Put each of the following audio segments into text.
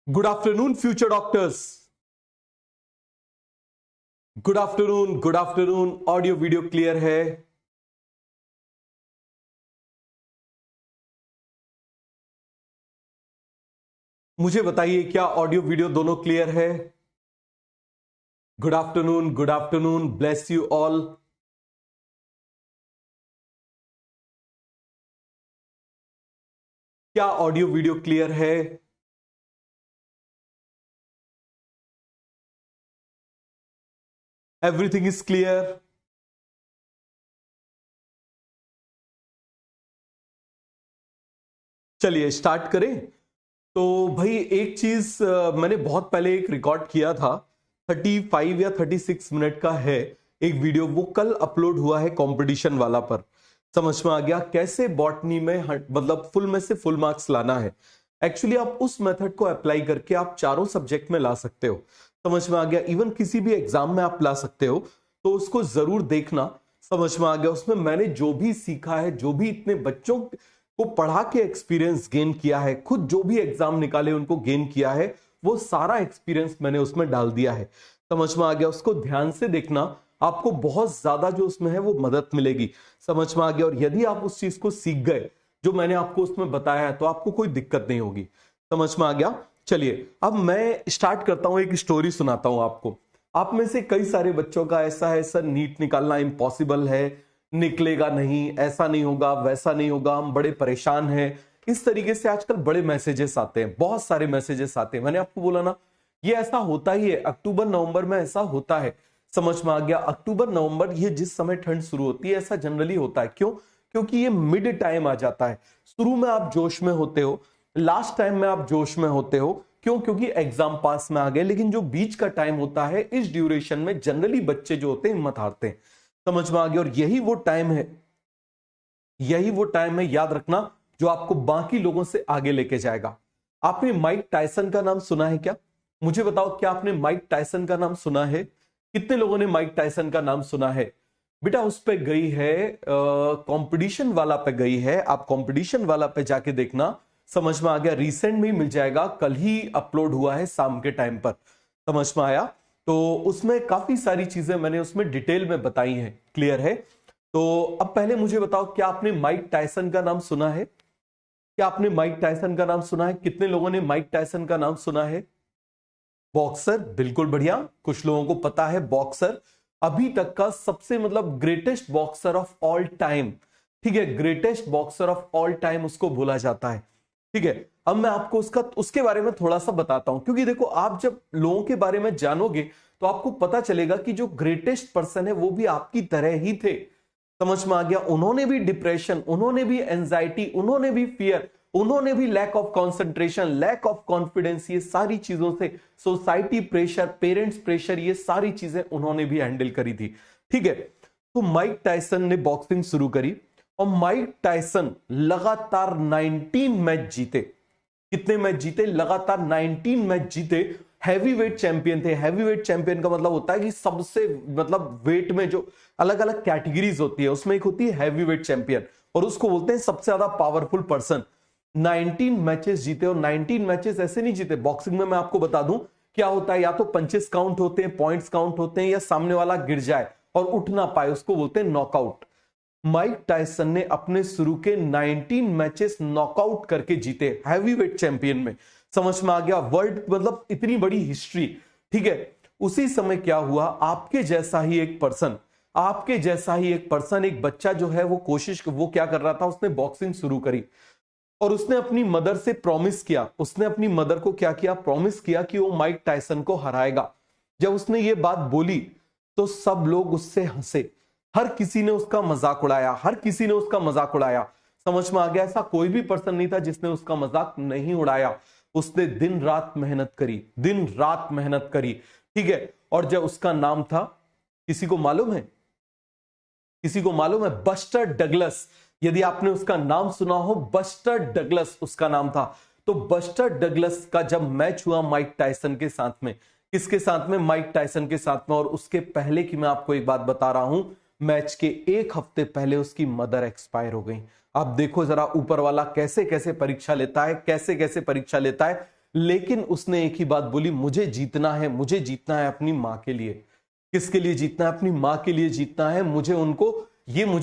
Good afternoon future doctors. Good afternoon, good afternoon. Audio video clear है? मुझे बताइए, क्या ऑडियो वीडियो दोनों क्लियर है? Good afternoon, good afternoon, bless you all. क्या ऑडियो वीडियो क्लियर है? Everything is clear? चलिए स्टार्ट करें। तो भाई एक चीज मैंने बहुत पहले एक रिकॉर्ड किया था, 35 या 36 मिनट का है एक वीडियो, वो कल अपलोड हुआ है कंपटीशन वाला पर। समझ में आ गया कैसे बॉटनी में मतलब फुल में से फुल मार्क्स लाना है। एक्चुअली आप उस मेथड को अप्लाई करके आप चारों सब्जेक्ट में ला सकते हो। समझ में आ गया, इवन किसी भी एग्जाम में आप ला सकते हो, तो उसको जरूर देखना। समझ में आ गया, उसमें मैंने जो भी सीखा है, जो भी इतने बच्चों को पढ़ा के एक्सपीरियंस गेन किया है, खुद जो भी एग्जाम निकाले उनको गेन किया है, वो सारा एक्सपीरियंस मैंने उसमें डाल दिया है। समझ में आ गया, उसको ध्यान से देखना, आपको बहुत ज्यादा जो उसमें है वो मदद मिलेगी। समझ में आ गया, और यदि आप उस चीज को सीख गए जो मैंने आपको उसमें बताया है, तो आपको कोई दिक्कत नहीं होगी। समझ में आ गया। चलिए अब मैं स्टार्ट करता हूं, एक स्टोरी सुनाता हूं आपको। आप में से कई सारे बच्चों का ऐसा है, सर नीट निकालना इम्पॉसिबल है, निकलेगा नहीं, ऐसा नहीं होगा, वैसा नहीं होगा, हम बड़े परेशान हैं। इस तरीके से आजकल बड़े मैसेजेस आते हैं, बहुत सारे मैसेजेस आते हैं। मैंने आपको बोला ना, ये ऐसा होता ही है, अक्टूबर नवंबर में ऐसा होता है। समझ में आ गया, अक्टूबर नवंबर ये जिस समय ठंड शुरू होती है, ऐसा जनरली होता है। क्यों? क्योंकि ये मिड टाइम आ जाता है। शुरू में आप जोश में होते हो, लास्ट टाइम में आप जोश में होते हो। क्यों? क्योंकि एग्जाम पास में आ गए। लेकिन जो बीच का टाइम होता है, इस ड्यूरेशन में जनरली बच्चे जो होते हैं हिम्मत हारते हैं। समझ में आ गया, और यही वो टाइम है, यही वो टाइम है, याद रखना, जो आपको बाकी लोगों से आगे लेके जाएगा। आपने माइक टायसन का नाम सुना है क्या? मुझे बताओ, क्या आपने माइक टायसन का नाम सुना है? कितने लोगों ने माइक टायसन का नाम सुना है? बेटा उस पे गई है, कंपटीशन वाला पे गई है। आप कंपटीशन वाला पे जाके देखना। समझ में आ गया, रिसेंट में ही मिल जाएगा, कल ही अपलोड हुआ है शाम के टाइम पर। समझ में आया? तो उसमें काफी सारी चीजें मैंने उसमें डिटेल में बताई हैं। क्लियर है? तो अब पहले मुझे बताओ, क्या आपने माइक टायसन का नाम सुना है? क्या आपने माइक टायसन का नाम सुना है? कितने लोगों ने माइक टायसन का नाम सुना है? बॉक्सर, बिल्कुल बढ़िया। कुछ लोगों को पता है, बॉक्सर अभी तक का सबसे मतलब greatest boxer of all time. ठीक है, greatest boxer of all time उसको बोला जाता है। ठीक है, अब मैं आपको उसके बारे में थोड़ा सा बताता हूं, क्योंकि देखो, आप जब लोगों के बारे में जानोगे तो आपको पता चलेगा कि जो ग्रेटेस्ट पर्सन है वो भी आपकी तरह ही थे। समझ में आ गया, उन्होंने भी डिप्रेशन, उन्होंने भी एंजाइटी, उन्होंने भी फियर, उन्होंने भी lack of concentration, lack of confidence, ये सारी चीजों से, सोसाइटी प्रेशर, पेरेंट्स प्रेशर, ये सारी चीजें उन्होंने भी हैंडल करी थी। ठीक है, तो माइक टायसन ने बॉक्सिंग शुरू करी, और माइक टायसन लगातार 19 मैच जीते। कितने मैच जीते? लगातार 19 मैच जीते। हैवीवेट चैंपियन थे। हैवीवेट चैंपियन का मतलब होता है कि सबसे मतलब वेट में जो अलग अलग कैटेगरीज होती है, उसमें एक होती है हैवीवेट चैंपियन, और उसको बोलते हैं सबसे ज्यादा पावरफुल पर्सन। 19 मैचेस जीते, और 19 मैचेस ऐसे नहीं जीते। बॉक्सिंग में मैं आपको बता दूं क्या होता है, या तो पंचेस काउंट होते हैं, पॉइंट्स काउंट होते हैं, या सामने वाला गिर जाए और उठ ना पाए, उसको बोलते हैं नॉकआउट। माइक टायसन ने अपने शुरू के 19 मैचेस नॉकआउट करके जीते, हैवीवेट चैंपियन में। समझ में आ गया, वर्ल्ड मतलब इतनी बड़ी हिस्ट्री। ठीक है, उसी समय क्या हुआ, आपके जैसा ही एक पर्सन, आपके जैसा ही एक पर्सन, एक बच्चा जो है वो क्या कर रहा था, उसने बॉक्सिंग शुरू करी, और उसने अपनी मदर से प्रॉमिस किया, उसने अपनी मदर को क्या किया, प्रॉमिस किया कि वो माइक टायसन को हराएगा। जब उसने ये बात बोली तो सब लोग उससे हंसे, हर किसी ने उसका मजाक उड़ाया, हर किसी ने उसका मजाक उड़ाया। समझ में आ गया, ऐसा कोई भी पर्सन नहीं था जिसने उसका मजाक नहीं उड़ाया। उसने दिन रात मेहनत करी, दिन रात मेहनत करी। ठीक है, और जब उसका नाम था, किसी को मालूम है? किसी को मालूम है? Buster Douglas. यदि आपने उसका नाम सुना हो, बस्टर डगलस उसका नाम था। तो बस्टर डगलस का जब मैच हुआ माइक टायसन के साथ में, किसके साथ में? माइक टायसन के साथ में। और उसके पहले की मैं आपको एक बात बता रहा हूं, मैच के एक हफ्ते पहले उसकी मदर एक्सपायर हो गई। आप देखो जरा ऊपर वाला कैसे कैसे परीक्षा लेता है, कैसे कैसे परीक्षा लेता है। लेकिन उसने एक ही बात बोली, मुझे जीतना है, मुझे जीतना है अपनी मां के लिए। किसके लिए जीतना है? अपनी मां के लिए जीतना है। मुझे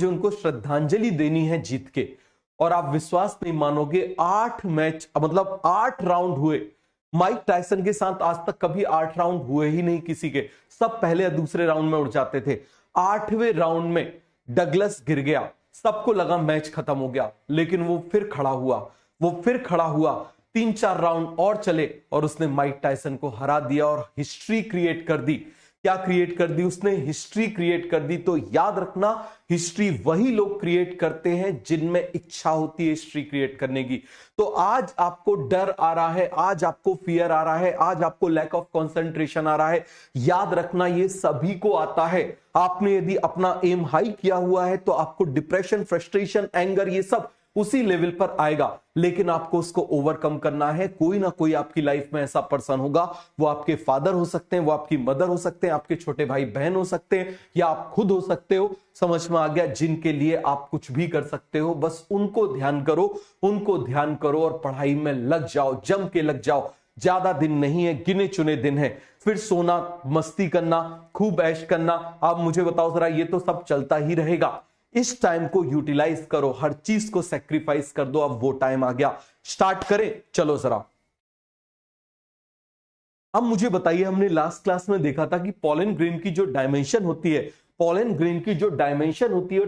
उनको श्रद्धांजलि देनी है जीत के। और आप विश्वास नहीं मानोगे, 8 मैच मतलब 8 राउंड हुए। माइक टायसन के साथ आज तक कभी 8 राउंड हुए ही नहीं किसी के, सब पहले या दूसरे राउंड में उड़ जाते थे। 8वें राउंड में डगलस गिर गया, सबको लगा मैच खत्म हो गया, लेकिन वो फिर खड़ा हुआ 3-4 राउंड और चले और उसने माइक टायसन को हरा दिया और हिस्ट्री क्रिएट कर दी। क्या क्रिएट कर दी उसने? हिस्ट्री क्रिएट कर दी। तो याद रखना, हिस्ट्री वही लोग क्रिएट करते हैं जिनमें इच्छा होती है हिस्ट्री क्रिएट करने की। तो आज आपको डर आ रहा है, आज आपको फियर आ रहा है, आज आपको लैक ऑफ कंसंट्रेशन आ रहा है, याद रखना ये सभी को आता है। आपने यदि अपना एम हाई किया हुआ है तो आपको डिप्रेशन, फ्रस्ट्रेशन, एंगर ये सब उसी लेवल पर आएगा, लेकिन आपको उसको ओवरकम करना है। कोई ना कोई आपकी लाइफ में ऐसा पर्सन होगा, वो आपके फादर हो सकते हैं, वो आपकी मदर हो सकते हैं, आपके छोटे भाई बहन हो सकते हैं, या आप खुद हो सकते हो। समझ में आ गया? जिनके लिए आप कुछ भी कर सकते हो, बस उनको ध्यान करो और पढ़ाई में लग जाओ, जम के लग जाओ। ज्यादा दिन नहीं है, गिने चुने दिन है, फिर सोना, मस्ती करना, खूब ऐश करना। आप मुझे बताओ जरा, ये तो सब चलता ही रहेगा। इस टाइम को यूटिलाइज करो, हर चीज को सेक्रीफाइस कर दो। अब वो टाइम आ गया, स्टार्ट करें। चलो जरा, अब मुझे बताइए, हमने लास्ट क्लास में देखा था कि पॉलन ग्रेन की जो डायमेंशन होती है,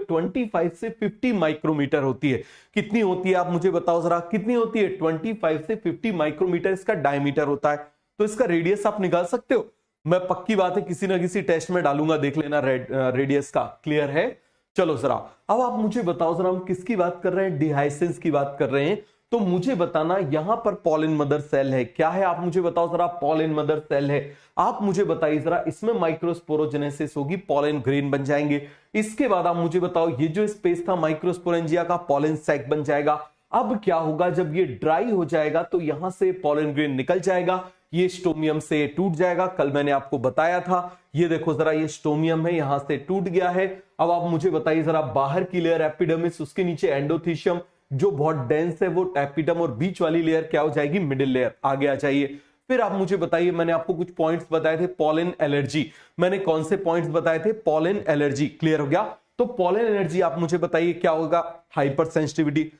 25 से 50 माइक्रोमीटर होती है। कितनी होती है आप मुझे बताओ जरा, कितनी होती है? 25 से 50 माइक्रोमीटर इसका डायमीटर होता है। तो इसका रेडियस आप निकाल सकते हो। मैं पक्की बात है किसी ना किसी टेस्ट में डालूंगा, देख लेना रेडियस का। क्लियर है? चलो जरा, अब आप मुझे बताओ जरा, हम किसकी बात कर रहे हैं? डिहाइसेंस की बात कर रहे हैं। तो मुझे बताना, यहां पर पॉलन मदर सेल है, क्या है आप मुझे बताओ जरा? पॉलन मदर सेल है। आप मुझे बताइए जरा, इसमें माइक्रोस्पोरोजेनेसिस होगी, पॉलन ग्रेन बन जाएंगे। इसके बाद आप मुझे बताओ, ये जो स्पेस था माइक्रोस्पोरेंजिया का, पॉलन सैक बन जाएगा। अब क्या होगा, जब ये ड्राई हो जाएगा तो यहां से पॉलन ग्रेन निकल जाएगा, ये स्टोमियम से टूट जाएगा। कल मैंने आपको बताया था, ये देखो जरा, ये स्टोमियम है, यहां से टूट गया है। अब आप मुझे बताइए जरा, बाहर की लेयर एपिडर्मिस, उसके नीचे एंडोथीशियम जो बहुत डेंस है वो एपिडर्म, और बीच वाली लेयर क्या हो जाएगी? Middle layer. आगे आ जाइए। फिर आप मुझे बताइए, मैंने आपको कुछ पॉइंट्स बताए थे, पॉलन एलर्जी। मैंने कौन से पॉइंट्स बताए थे? Pollen allergy. क्लियर हो गया? तो पॉलन एलर्जी आप मुझे बताइए क्या होगा? हाइपर सेंसिटिविटी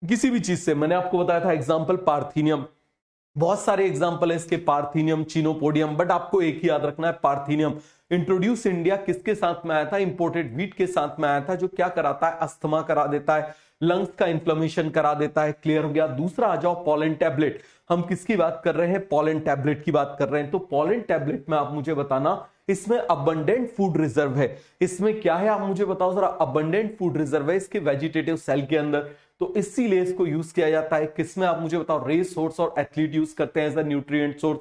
किसी भी चीज से। मैंने आपको बताया था एग्जाम्पल पार्थीनियम, बहुत सारे एग्जाम्पल है इसके, पार्थिनियम, चिनोपोडियम, बट आपको एक ही याद रखना है, पार्थिनियम। इंट्रोड्यूस इंडिया किसके साथ में आया था? इंपोर्टेड वीट के साथ में आया था, जो क्या कराता है? अस्थमा करा देता है, लंग्स का इन्फ्लेमेशन करा देता है। क्लियर हो गया? दूसरा आ जाओ, पॉलन टैबलेट। हम किसकी बात कर रहे हैं? पॉलन टैबलेट की बात कर रहे हैं। तो पॉलन टैबलेट में आप मुझे बताना, इसमें अबंडेंट फूड रिजर्व है। इसमें क्या है आप मुझे बताओ जरा? अबंडेंट फूड रिजर्व है इसके वेजिटेटिव सेल के अंदर। तो इसीलिए इसको यूज किया जाता है किसमें आप मुझे बताओ? रेस सोर्स और एथलीट यूज करते हैं as a nutrient source.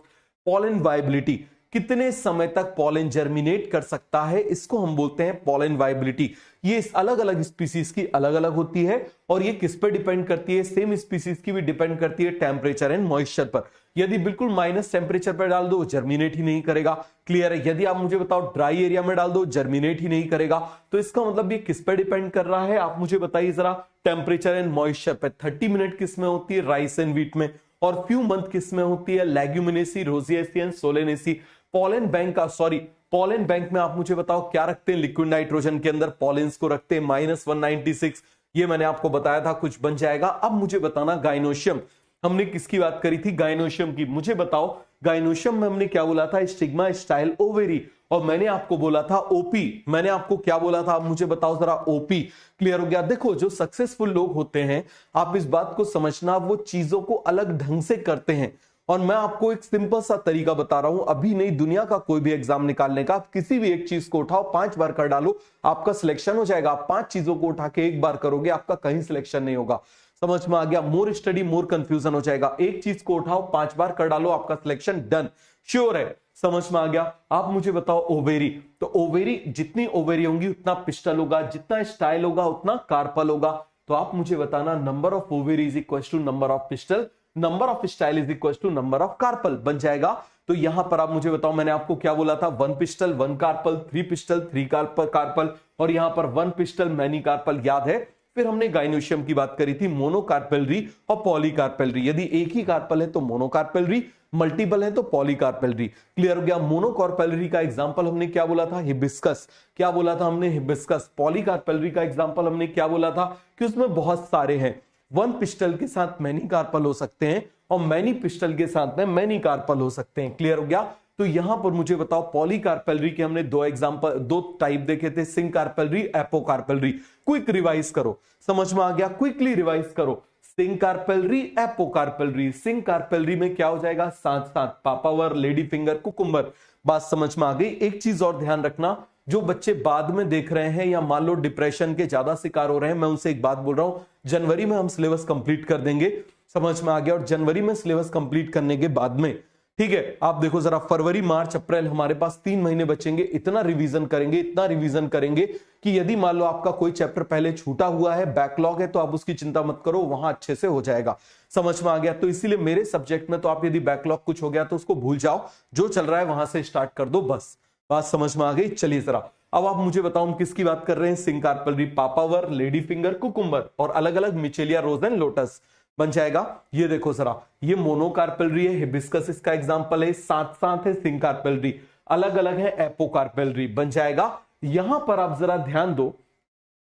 Pollen viability, कितने समय तक पॉलन जर्मिनेट कर सकता है, इसको हम बोलते हैं पॉलन वायबिलिटी। ये अलग अलग स्पीसीज की अलग अलग होती है, और ये किस पर डिपेंड करती है? सेम स्पीसीज की भी डिपेंड करती है टेम्परेचर एंड मॉइस्चर पर। यदि बिल्कुल माइनस टेम्परेचर पर डाल दो, जर्मिनेट ही नहीं करेगा। क्लियर है? यदि आप मुझे बताओ ड्राई एरिया में डाल दो, जर्मिनेट ही नहीं करेगा। तो इसका मतलब ये किस पर डिपेंड कर रहा है आप मुझे बताइए जरा? टेम्परेचर एंड मॉइस्चर पे। 30 मिनट किस में होती है? राइस एंड व्हीट में। और फ्यू मंथ किस में होती है? Leguminosae, rosaceae and solanaceae. Pollen bank में आप मुझे बताओ क्या रखते हैं? लिक्विड नाइट्रोजन के अंदर पॉलेंस को रखते हैं, -196। ये मैंने आपको बताया था, कुछ बन जाएगा। अब मुझे बताना, गाइनोशियम, हमने किसकी बात करी थी? गाइनोशियम की। मुझे बताओ, गाइनोशियम में हमने क्या बोला था? Stigma style ovary. और मैंने आपको बोला था ओपी। मैंने आपको क्या बोला था आप मुझे बताओ जरा? ओपी। क्लियर हो गया? देखो, जो सक्सेसफुल लोग होते हैं, आप इस बात को समझना, वो चीजों को अलग ढंग से करते हैं। और मैं आपको एक सिंपल सा तरीका बता रहा हूं, अभी नहीं, दुनिया का कोई भी एग्जाम निकालने का, आप किसी भी एक चीज को उठाओ, 5 बार कर डालो, आपका सिलेक्शन हो जाएगा। आप 5 चीजों को उठा के एक बार करोगे, आपका कहीं सिलेक्शन नहीं होगा। समझ में आ गया? मोर स्टडी मोर कंफ्यूजन हो जाएगा। एक चीज को उठाओ, 5 बार कर डालो, आपका सिलेक्शन डन, श्योर है। समझ में आ गया? आप मुझे बताओ, ओवेरी। तो ओवेरी, जितनी ओवेरी होंगी उतना पिस्टल होगा, जितना स्टाइल होगा उतना कार्पल होगा। तो आप मुझे बताना, number of ovary is equal to number of pistil, number of style is equal to number of carpel बन जाएगा। तो यहां पर आप मुझे बताओ, मैंने आपको क्या बोला था? 1 पिस्टल 1 कार्पल, 3 पिस्टल 3 कार्पल, और यहां पर 1 पिस्टल मैनी कार्पल। याद है? फिर हमने गाइनोशियम की बात करी थी, मोनोकार्पेलरी और पॉलीकार्पेलरी। यदि एक ही कार्पल है तो मोनोकार्पेलरी, मल्टीपल है तो पॉलीकार्पेलरी। क्लियर हो गया। मोनोकार्पेलरी का एग्जांपल हमने क्या बोला था? हिबिस्कस। क्या बोला था हमने? हिबिस्कस। पॉलीकार्पेलरी का एग्जांपल हमने क्या बोला था? कि उसमें बहुत सारे हैं। वन पिस्टल के साथ मैनी कार्पल हो सकते हैं और मैनी पिस्टल के साथ में मैनी कार्पल हो सकते हैं। क्लियर हो गया। तो यहां पर मुझे बताओ, पॉलीकार्पेलरी के हमने दो एग्जांपल, दो टाइप देखे थे, syncarpellary, apocarpellary. Quick revise करो, समझ में आ गया? क्विकली रिवाइज करो। Syncarpellary, apocarpellary. Syncarpellary में क्या हो जाएगा? साथ साथ पापावर, लेडी फिंगर, कुकुम्बर। बात समझ में आ गई? एक चीज और ध्यान रखना, जो बच्चे बाद में देख रहे हैं या मान लो डिप्रेशन के ज्यादा शिकार हो रहे हैं, मैं उनसे एक बात बोल रहा हूं, जनवरी में हम सिलेबस कंप्लीट कर देंगे। समझ में आ गया? और जनवरी में सिलेबस कंप्लीट करने के बाद में, ठीक है, आप देखो जरा, फरवरी, मार्च, अप्रैल, हमारे पास 3 महीने बचेंगे। इतना रिवीजन करेंगे, इतना रिवीजन करेंगे कि यदि मान लो आपका कोई चैप्टर पहले छूटा हुआ है, बैकलॉग है, तो आप उसकी चिंता मत करो, वहां अच्छे से हो जाएगा। समझ में आ गया? तो इसीलिए मेरे सब्जेक्ट में तो आप यदि बैकलॉग कुछ हो गया तो उसको भूल जाओ, जो चल रहा है वहां से स्टार्ट कर दो, बस। बात समझ में आ गई? चलिए जरा अब आप मुझे बताओ, हम किसकी बात कर रहे हैं? Syncarpellary, papaver, lady finger, cucumber और अलग अलग मिचेलिया, रोज एंड लोटस। बन जाएगा। ये देखो जरा, ये मोनोकार्पेलरी है, हिबिस्कस इसका एग्जांपल है, साथ साथ है सिंक कार्पेलरी, अलग अलग है एपोकार्पेलरी। बन जाएगा। यहां पर आप जरा ध्यान दो,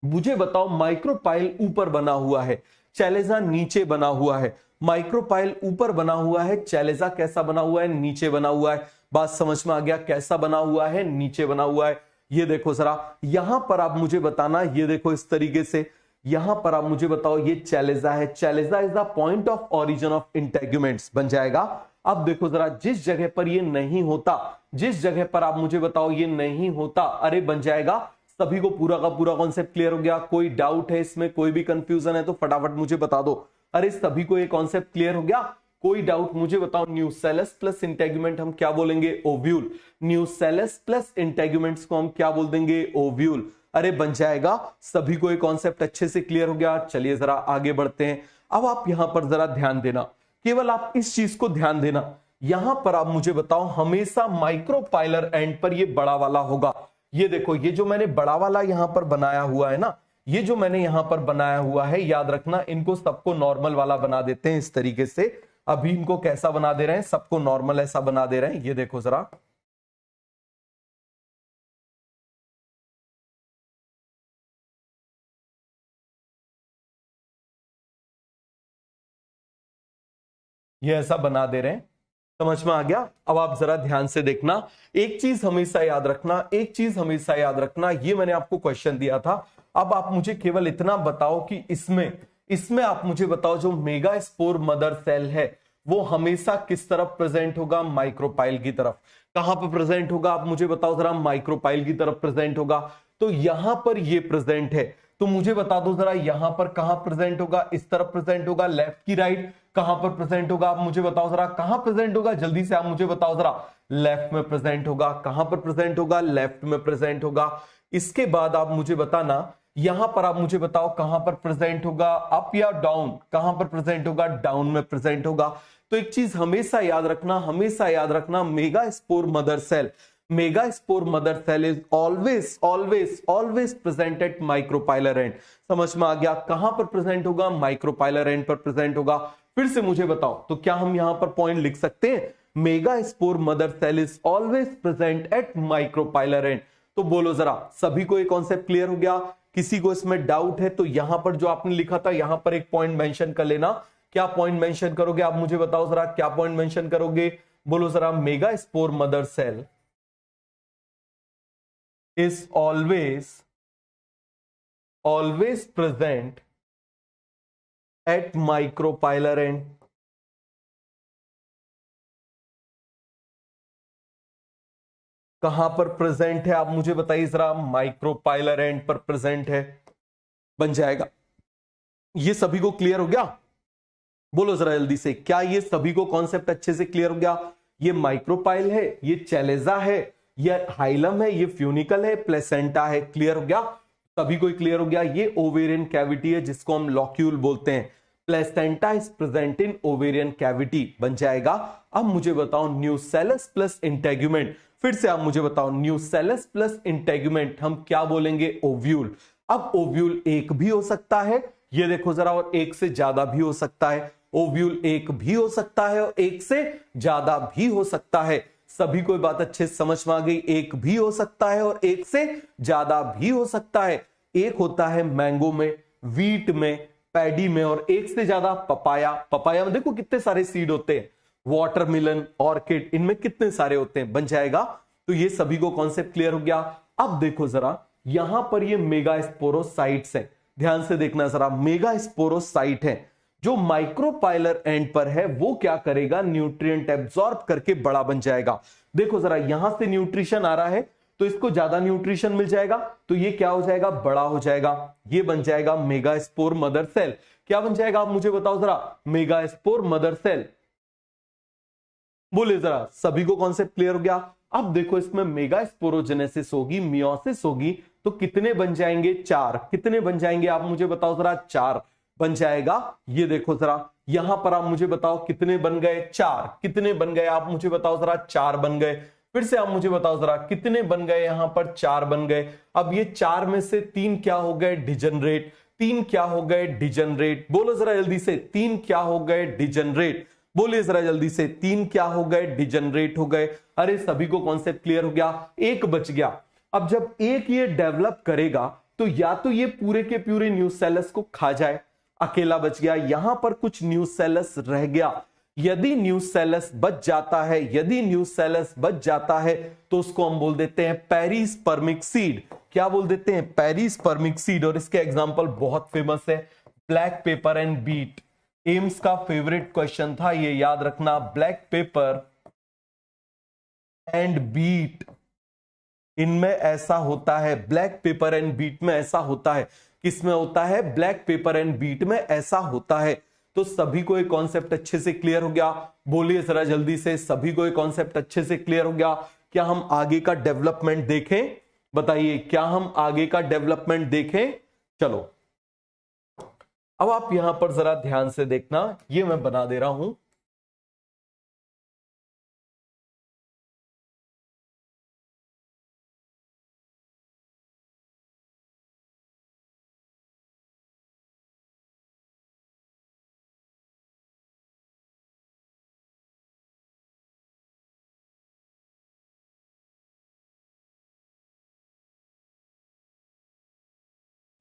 मुझे बताओ, माइक्रोपाइल ऊपर बना हुआ है, चैलेजा नीचे बना हुआ है। माइक्रोपाइल ऊपर बना हुआ है, चैलेजा कैसा बना हुआ है? नीचे बना हुआ है। बात समझ में आ गया? कैसा बना हुआ है? नीचे बना हुआ है। ये देखो जरा, यहां पर आप मुझे बताना, ये देखो इस तरीके से, यहां पर आप मुझे बताओ, ये चैलेजा है। Chalaza is the point of origin of integuments. बन जाएगा। अब देखो जरा, जिस जगह पर ये नहीं होता, जिस जगह पर आप मुझे बताओ ये नहीं होता, अरे बन जाएगा। सभी को पूरा का पूरा कॉन्सेप्ट क्लियर हो गया? कोई डाउट है इसमें, कोई भी कंफ्यूजन है तो फटाफट मुझे बता दो। अरे सभी को ये कॉन्सेप्ट क्लियर हो गया? कोई डाउट मुझे बताओ। न्यूसेलस प्लस इंटेग्यूमेंट हम क्या बोलेंगे? ओव्यूल। न्यूसेलस प्लस इंटेग्यूमेंट्स को हम क्या बोल देंगे? ओव्यूल। अरे बन जाएगा। सभी को ये कॉन्सेप्ट अच्छे से क्लियर हो गया? चलिए जरा आगे बढ़ते हैं। अब आप यहां पर जरा ध्यान देना, केवल आप इस चीज को ध्यान देना, यहां पर आप मुझे बताओ, हमेशा माइक्रोपाइलर एंड पर ये बड़ा वाला होगा। ये देखो, ये जो मैंने बड़ा वाला यहां पर बनाया हुआ है ना, ये जो मैंने यहां पर बनाया हुआ है, याद रखना, इनको सबको नॉर्मल वाला बना देते हैं इस तरीके से। अभी इनको कैसा बना दे रहे हैं? सबको नॉर्मल ऐसा बना दे रहे हैं। ये देखो जरा, ये ऐसा बना दे रहे हैं। समझ में आ गया? अब आप जरा ध्यान से देखना, एक चीज हमेशा याद रखना, एक चीज हमेशा याद रखना, ये मैंने आपको क्वेश्चन दिया था। अब आप मुझे केवल इतना बताओ कि इसमें इसमें आप मुझे बताओ, जो मेगा स्पोर मदर सेल है वो हमेशा किस तरफ प्रेजेंट होगा? माइक्रोपाइल की तरफ। कहां पर प्रेजेंट होगा? आप मुझे बताओ जरा। माइक्रोपाइल की तरफ प्रेजेंट होगा। तो यहां पर ये प्रेजेंट है, तो मुझे बता दो जरा, यहां पर कहां प्रेजेंट होगा? इस तरफ प्रेजेंट होगा, लेफ्ट की राइट? कहां पर प्रेजेंट होगा? आप मुझे बताओ जरा, कहां प्रेजेंट होगा? जल्दी से आप मुझे बताओ जरा। लेफ्ट में प्रेजेंट होगा। कहां पर प्रेजेंट होगा? लेफ्ट में प्रेजेंट होगा। इसके बाद आप मुझे बताना, यहां पर आप मुझे बताओ कहां पर प्रेजेंट होगा? अप या डाउन? कहां पर प्रेजेंट होगा? डाउन में प्रेजेंट होगा। तो एक चीज हमेशा याद रखना, हमेशा याद रखना, mega spore mother cell, mega spore mother cell is always always always present at micropylar end. समझ में आ गया? कहां पर प्रेजेंट होगा? माइक्रोपाइलर एंड पर प्रेजेंट होगा। फिर से मुझे बताओ, तो क्या हम यहां पर पॉइंट लिख सकते हैं? Mega spore mother cell is always present at micropylar end. तो बोलो जरा, सभी को ये कॉन्सेप्ट क्लियर हो गया? किसी को इसमें डाउट है तो यहां पर जो आपने लिखा था, यहां पर एक पॉइंट मेंशन कर लेना। क्या पॉइंट मेंशन करोगे? आप मुझे बताओ जरा, क्या पॉइंट मेंशन करोगे? बोलो जरा। Mega spore mother cell is always present at micropylar end। कहां पर प्रेजेंट है? आप मुझे बताइए जरा। माइक्रोपाइलर एंड पर प्रेजेंट है। बन जाएगा। ये सभी को क्लियर हो गया? बोलो जरा जल्दी से, क्या ये सभी को कॉन्सेप्ट अच्छे से क्लियर हो गया? ये माइक्रोपाइल है, ये चैलेजा है, ये हाइलम है, ये फ्यूनिकल है, प्लेसेंटा है। क्लियर हो गया? सभी को क्लियर हो गया? ये ओवेरियन कैविटी है जिसको हम लॉक्यूल बोलते हैं। Placenta is present in ovarian cavity. बन जाएगा। अब मुझे बताओ, न्यूसेलस प्लस इंटेग्यूमेंट। फिर से आप मुझे बताओ, न्यूसेलस प्लस इंटेग्यूमेंट हम क्या बोलेंगे? ओव्यूल। अब ओव्यूल एक भी हो सकता है, ये देखो जरा, और एक से ज्यादा भी हो सकता है। ओव्यूल एक भी हो सकता है और एक से ज्यादा भी हो सकता है। सभी कोई बात अच्छे से समझ में आ गई? एक भी हो सकता है और एक से ज्यादा भी हो सकता है। एक होता है मैंगो में, वीट में, पैडी में, और एक से ज्यादा पपाया। पपाया में देखो कितने सारे सीड होते हैं। वाटरमेलन, ऑर्किड, इनमें कितने सारे होते हैं, बन जाएगा। तो ये सभी को कॉन्सेप्ट क्लियर हो गया। अब देखो जरा, यहां पर ये मेगास्पोरोसाइट्स हैं, ध्यान से देखना जरा। मेगास्पोरोसाइट है जो माइक्रोपाइलर एंड पर है, वो क्या करेगा, न्यूट्रिएंट एब्जॉर्ब करके बड़ा बन जाएगा। देखो जरा, यहां से न्यूट्रिशन आ रहा है तो इसको ज्यादा न्यूट्रिशन मिल जाएगा, तो ये क्या हो जाएगा, बड़ा हो जाएगा। ये बन जाएगा मेगास्पोर मदर सेल। क्या बन जाएगा, आप मुझे बताओ जरा, मेगास्पोर मदर सेल। बोले जरा, सभी को कॉन्सेप्ट क्लियर हो गया? अब देखो, इसमें मेगास्पोरोजेनेसिस होगी, मियोसिस होगी, तो कितने बन जाएंगे, 4। कितने बन जाएंगे, आप मुझे बताओ जरा, 4 बन जाएगा। ये देखो जरा, यहां पर आप मुझे बताओ कितने बन गए, 4। कितने बन गए, आप मुझे बताओ जरा, 4 बन गए। फिर से आप मुझे बताओ जरा, कितने बन गए, यहां पर 4 बन गए। अब ये 4 में से 3 क्या हो गए, डिजनरेट। 3 क्या हो गए, डिजनरेट। बोलो जरा जल्दी से, 3 क्या हो गए, डिजनरेट। बोलिए जरा जल्दी से, 3 क्या हो गए, डिजनरेट हो गए। अरे सभी को कॉन्सेप्ट क्लियर हो गया? एक बच गया। अब जब एक ये डेवलप करेगा तो या तो ये पूरे के पूरे न्यूसेलस को खा जाए, अकेला बच गया। यहां पर कुछ न्यूसेलस रह गया। यदि न्यूसेलस बच जाता है, यदि न्यूसेलस बच जाता है, तो उसको हम बोल देते हैं पेरिस्पर्मिक सीड। क्या बोल देते हैं, पेरिस्पर्मिक सीड। और इसके एग्जांपल बहुत फेमस है, black pepper and beet. AIIMS का फेवरेट क्वेश्चन था, ये याद रखना, ब्लैक पेपर एंड बीट। इनमें ऐसा होता है, ब्लैक पेपर एंड बीट में ऐसा होता है। किसमें होता है, ब्लैक पेपर एंड बीट में ऐसा होता है। तो सभी को एक कॉन्सेप्ट अच्छे से क्लियर हो गया? बोलिए जरा जल्दी से, सभी को एक कॉन्सेप्ट अच्छे से क्लियर हो गया? क्या हम आगे का डेवलपमेंट देखें? बताइए, क्या हम आगे का डेवलपमेंट देखें? चलो, अब आप यहां पर जरा ध्यान से देखना, ये मैं बना दे रहा हूं।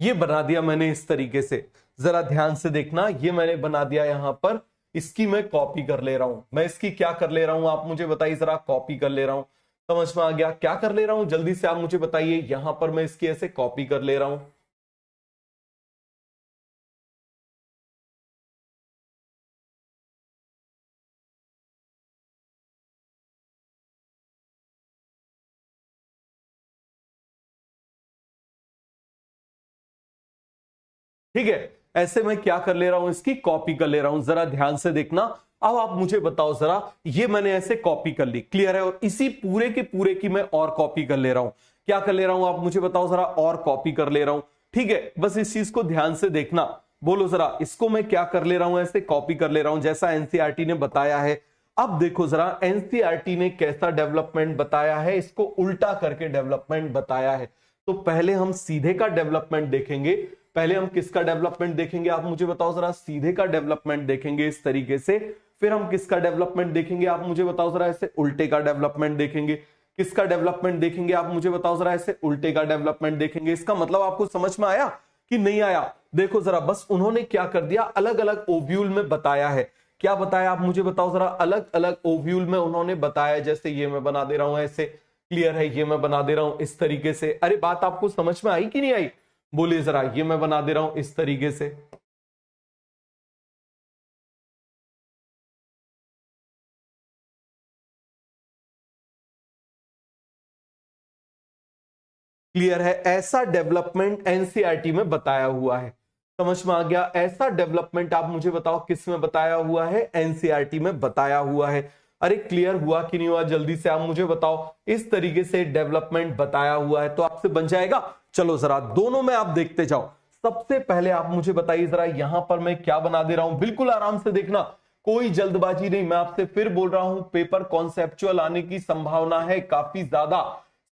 ये बना दिया मैंने इस तरीके से, जरा ध्यान से देखना। ये मैंने बना दिया यहां पर, इसकी मैं कॉपी कर ले रहा हूं। मैं इसकी क्या कर ले रहा हूं, आप मुझे बताइए जरा। कॉपी कर ले रहा हूं, समझ में आ गया क्या कर ले रहा हूं? जल्दी से आप मुझे बताइए। यहां पर मैं इसकी ऐसे कॉपी कर ले रहा हूं। ठीक है, ऐसे मैं क्या कर ले रहा हूं, इसकी कॉपी कर ले रहा हूं। जरा ध्यान से देखना। अब आप मुझे बताओ जरा, ये मैंने ऐसे कॉपी कर ली, क्लियर है? और इसी पूरे के पूरे की मैं और कॉपी कर ले रहा हूं। क्या कर ले रहा हूं, आप मुझे बताओ जरा। और कॉपी कर ले रहा हूं। ठीक है, बस इस चीज को ध्यान से देखना। बोलो जरा, इसको मैं क्या कर ले रहा हूं, ऐसे कॉपी कर ले रहा हूं, जैसा एनसीईआरटी ने बताया है। अब देखो जरा, एनसीईआरटी ने कैसा डेवलपमेंट बताया है, इसको उल्टा करके डेवलपमेंट बताया है। तो पहले हम सीधे का डेवलपमेंट देखेंगे। पहले हम किसका डेवलपमेंट देखेंगे, आप मुझे बताओ जरा। सीधे का डेवलपमेंट देखेंगे इस तरीके से। फिर हम किसका डेवलपमेंट देखेंगे, आप मुझे बताओ जरा। ऐसे उल्टे का डेवलपमेंट देखेंगे। किसका डेवलपमेंट देखेंगे, आप मुझे बताओ जरा। ऐसे उल्टे का डेवलपमेंट देखेंगे। इसका मतलब आपको समझ में आया कि नहीं आया? देखो जरा, बस उन्होंने क्या कर दिया, अलग अलग ओव्यूल में बताया है। क्या बताया, आप मुझे बताओ जरा। अलग अलग ओव्यूल में उन्होंने बताया। जैसे ये मैं बना दे रहा हूं ऐसे, क्लियर है? ये मैं बना दे रहा हूं इस तरीके से। अरे बात आपको समझ में आई कि नहीं आई? बोलिए जरा। ये मैं बना दे रहा हूं इस तरीके से। क्लियर है? ऐसा डेवलपमेंट एनसीईआरटी में बताया हुआ है। समझ में आ गया? ऐसा डेवलपमेंट आप मुझे बताओ किस में बताया हुआ है, एनसीईआरटी में बताया हुआ है। अरे क्लियर हुआ कि नहीं हुआ, जल्दी से आप मुझे बताओ। इस तरीके से डेवलपमेंट बताया हुआ है, तो आपसे बन जाएगा। चलो जरा, दोनों में आप देखते जाओ। सबसे पहले आप मुझे बताइए जरा, यहां पर मैं क्या बना दे रहा हूं। बिल्कुल आराम से देखना, कोई जल्दबाजी नहीं। मैं आपसे फिर बोल रहा हूं, पेपर कॉन्सेप्चुअल आने की संभावना है काफी ज्यादा।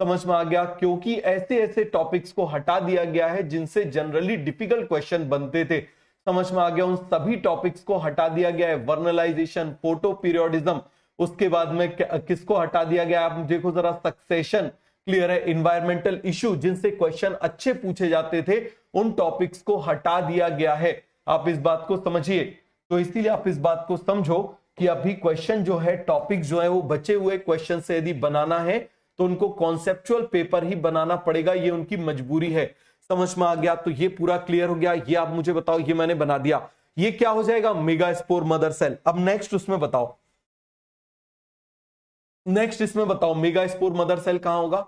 समझ में आ गया? क्योंकि ऐसे ऐसे टॉपिक्स को हटा दिया गया है जिनसे जनरली डिफिकल्ट क्वेश्चन बनते थे। समझ में आ गया? उन सभी टॉपिक्स को हटा दिया गया है। वर्नलाइजेशन, फोटो पीरियोडिज्म, उसके बाद में किसको हटा दिया गया? आप देखो जरा, सक्सेशन, क्लियर है? इन्वायरमेंटल इशू, जिनसे क्वेश्चन अच्छे पूछे जाते थे, उन टॉपिक्स को हटा दिया गया है। आप इस बात को समझिए। तो इसीलिए आप इस बात को समझो कि अभी क्वेश्चन जो है, टॉपिक जो है, वो बचे हुए क्वेश्चन से यदि बनाना है तो उनको कॉन्सेप्चुअल पेपर ही बनाना पड़ेगा, ये उनकी मजबूरी है। समझ में आ गया? तो ये पूरा क्लियर हो गया। ये आप मुझे बताओ, ये मैंने बना दिया, ये क्या हो जाएगा? Mega spore mother cell. अब नेक्स्ट उसमें बताओ, नेक्स्ट इसमें बताओ मेगा स्पोर मदर सेल कहां होगा?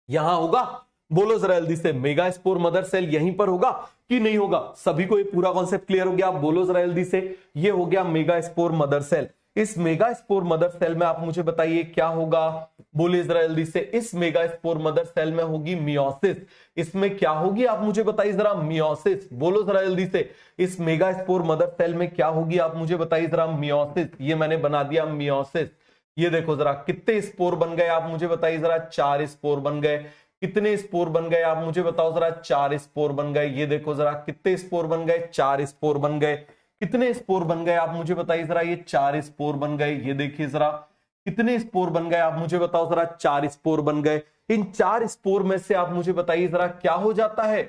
यहां होगा? बोलो जरा जल्दी से, मेगा स्पोर मदर सेल यहीं पर होगा कि नहीं होगा? सभी को ये पूरा कॉन्सेप्ट क्लियर हो गया? आप बोलो जरा जल्दी से। ये हो गया मेगा स्पोर मदर सेल। इस मेगा स्पोर मदर सेल में आप मुझे बताइए क्या होगा? बोलिए जरा जल्दी से। इस मेगा स्पोर मदर सेल में होगी मियोसिस। इसमें क्या होगी आप मुझे बताइए जरा? मियोसिस। बोलो जरा जल्दी से। इस मेगा स्पोर मदर सेल में क्या होगी आप मुझे बताइए जरा? मियोसिस। ये मैंने बना दिया मियोसिस। ये देखो जरा, कितने स्पोर बन गए आप मुझे बताइए जरा? 4 स्पोर बन गए। कितने स्पोर बन गए आप मुझे बताओ जरा? 4 स्पोर बन गए। ये देखो जरा, कितने स्पोर बन गए? 4 स्पोर बन गए। कितने स्पोर बन गए आप मुझे बताइए जरा? ये 4 स्पोर बन गए। ये देखिए जरा, कितने स्पोर बन गए आप मुझे बताओ जरा? 4 स्पोर बन गए। इन 4 स्पोर में से आप मुझे बताइए जरा क्या हो जाता है?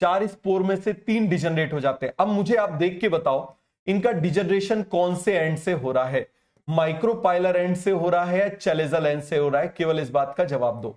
4 स्पोर में से 3 डिजनरेट हो जाते हैं। अब मुझे आप देख के बताओ, इनका डिजनरेशन कौन से एंड से हो रहा है? माइक्रोपाइलर एंड से हो रहा है या चैलेजल एंड से हो रहा है? केवल इस बात का जवाब दो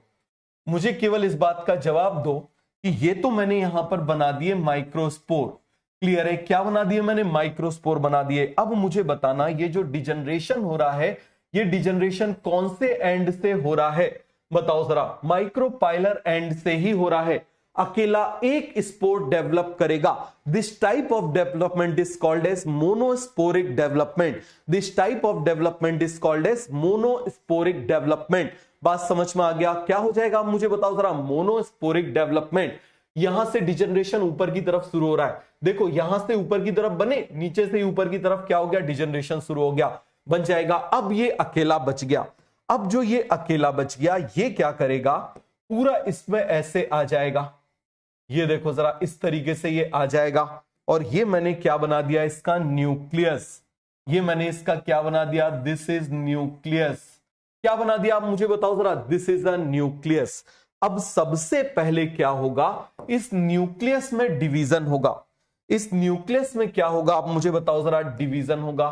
मुझे, केवल इस बात का जवाब दो कि ये तो मैंने यहां पर बना दिए माइक्रोस्पोर। क्लियर है? क्या बना दिए मैंने? माइक्रोस्पोर बना दिए। अब मुझे बताना, ये जो डिजनरेशन हो रहा है, ये डिजनरेशन कौन से एंड से हो रहा है? बताओ जरा। माइक्रोपाइलर एंड से ही हो रहा है। अकेला एक स्पोर डेवलप करेगा। This type of development is called as monosporic development. This type of development is called as monosporic development. बात समझ में आ गया? क्या हो जाएगा मुझे बताओ जरा? Monosporic development. यहां से डिजनरेशन ऊपर की तरफ शुरू हो रहा है। देखो, यहां से ऊपर की तरफ बने, नीचे से ऊपर की तरफ क्या हो गया? डिजनरेशन शुरू हो गया, बन जाएगा। अब ये अकेला बच गया। अब जो ये अकेला बच गया, ये क्या करेगा? पूरा इसमें ऐसे आ जाएगा। ये देखो जरा, इस तरीके से ये आ जाएगा। और ये मैंने क्या बना दिया? इसका न्यूक्लियस। ये मैंने इसका क्या बना दिया? This is nucleus. क्या बना दिया आप मुझे बताओ जरा? This is a nucleus. अब सबसे पहले क्या होगा? इस न्यूक्लियस में डिवीजन होगा। इस न्यूक्लियस में क्या होगा आप मुझे बताओ जरा? डिवीजन होगा।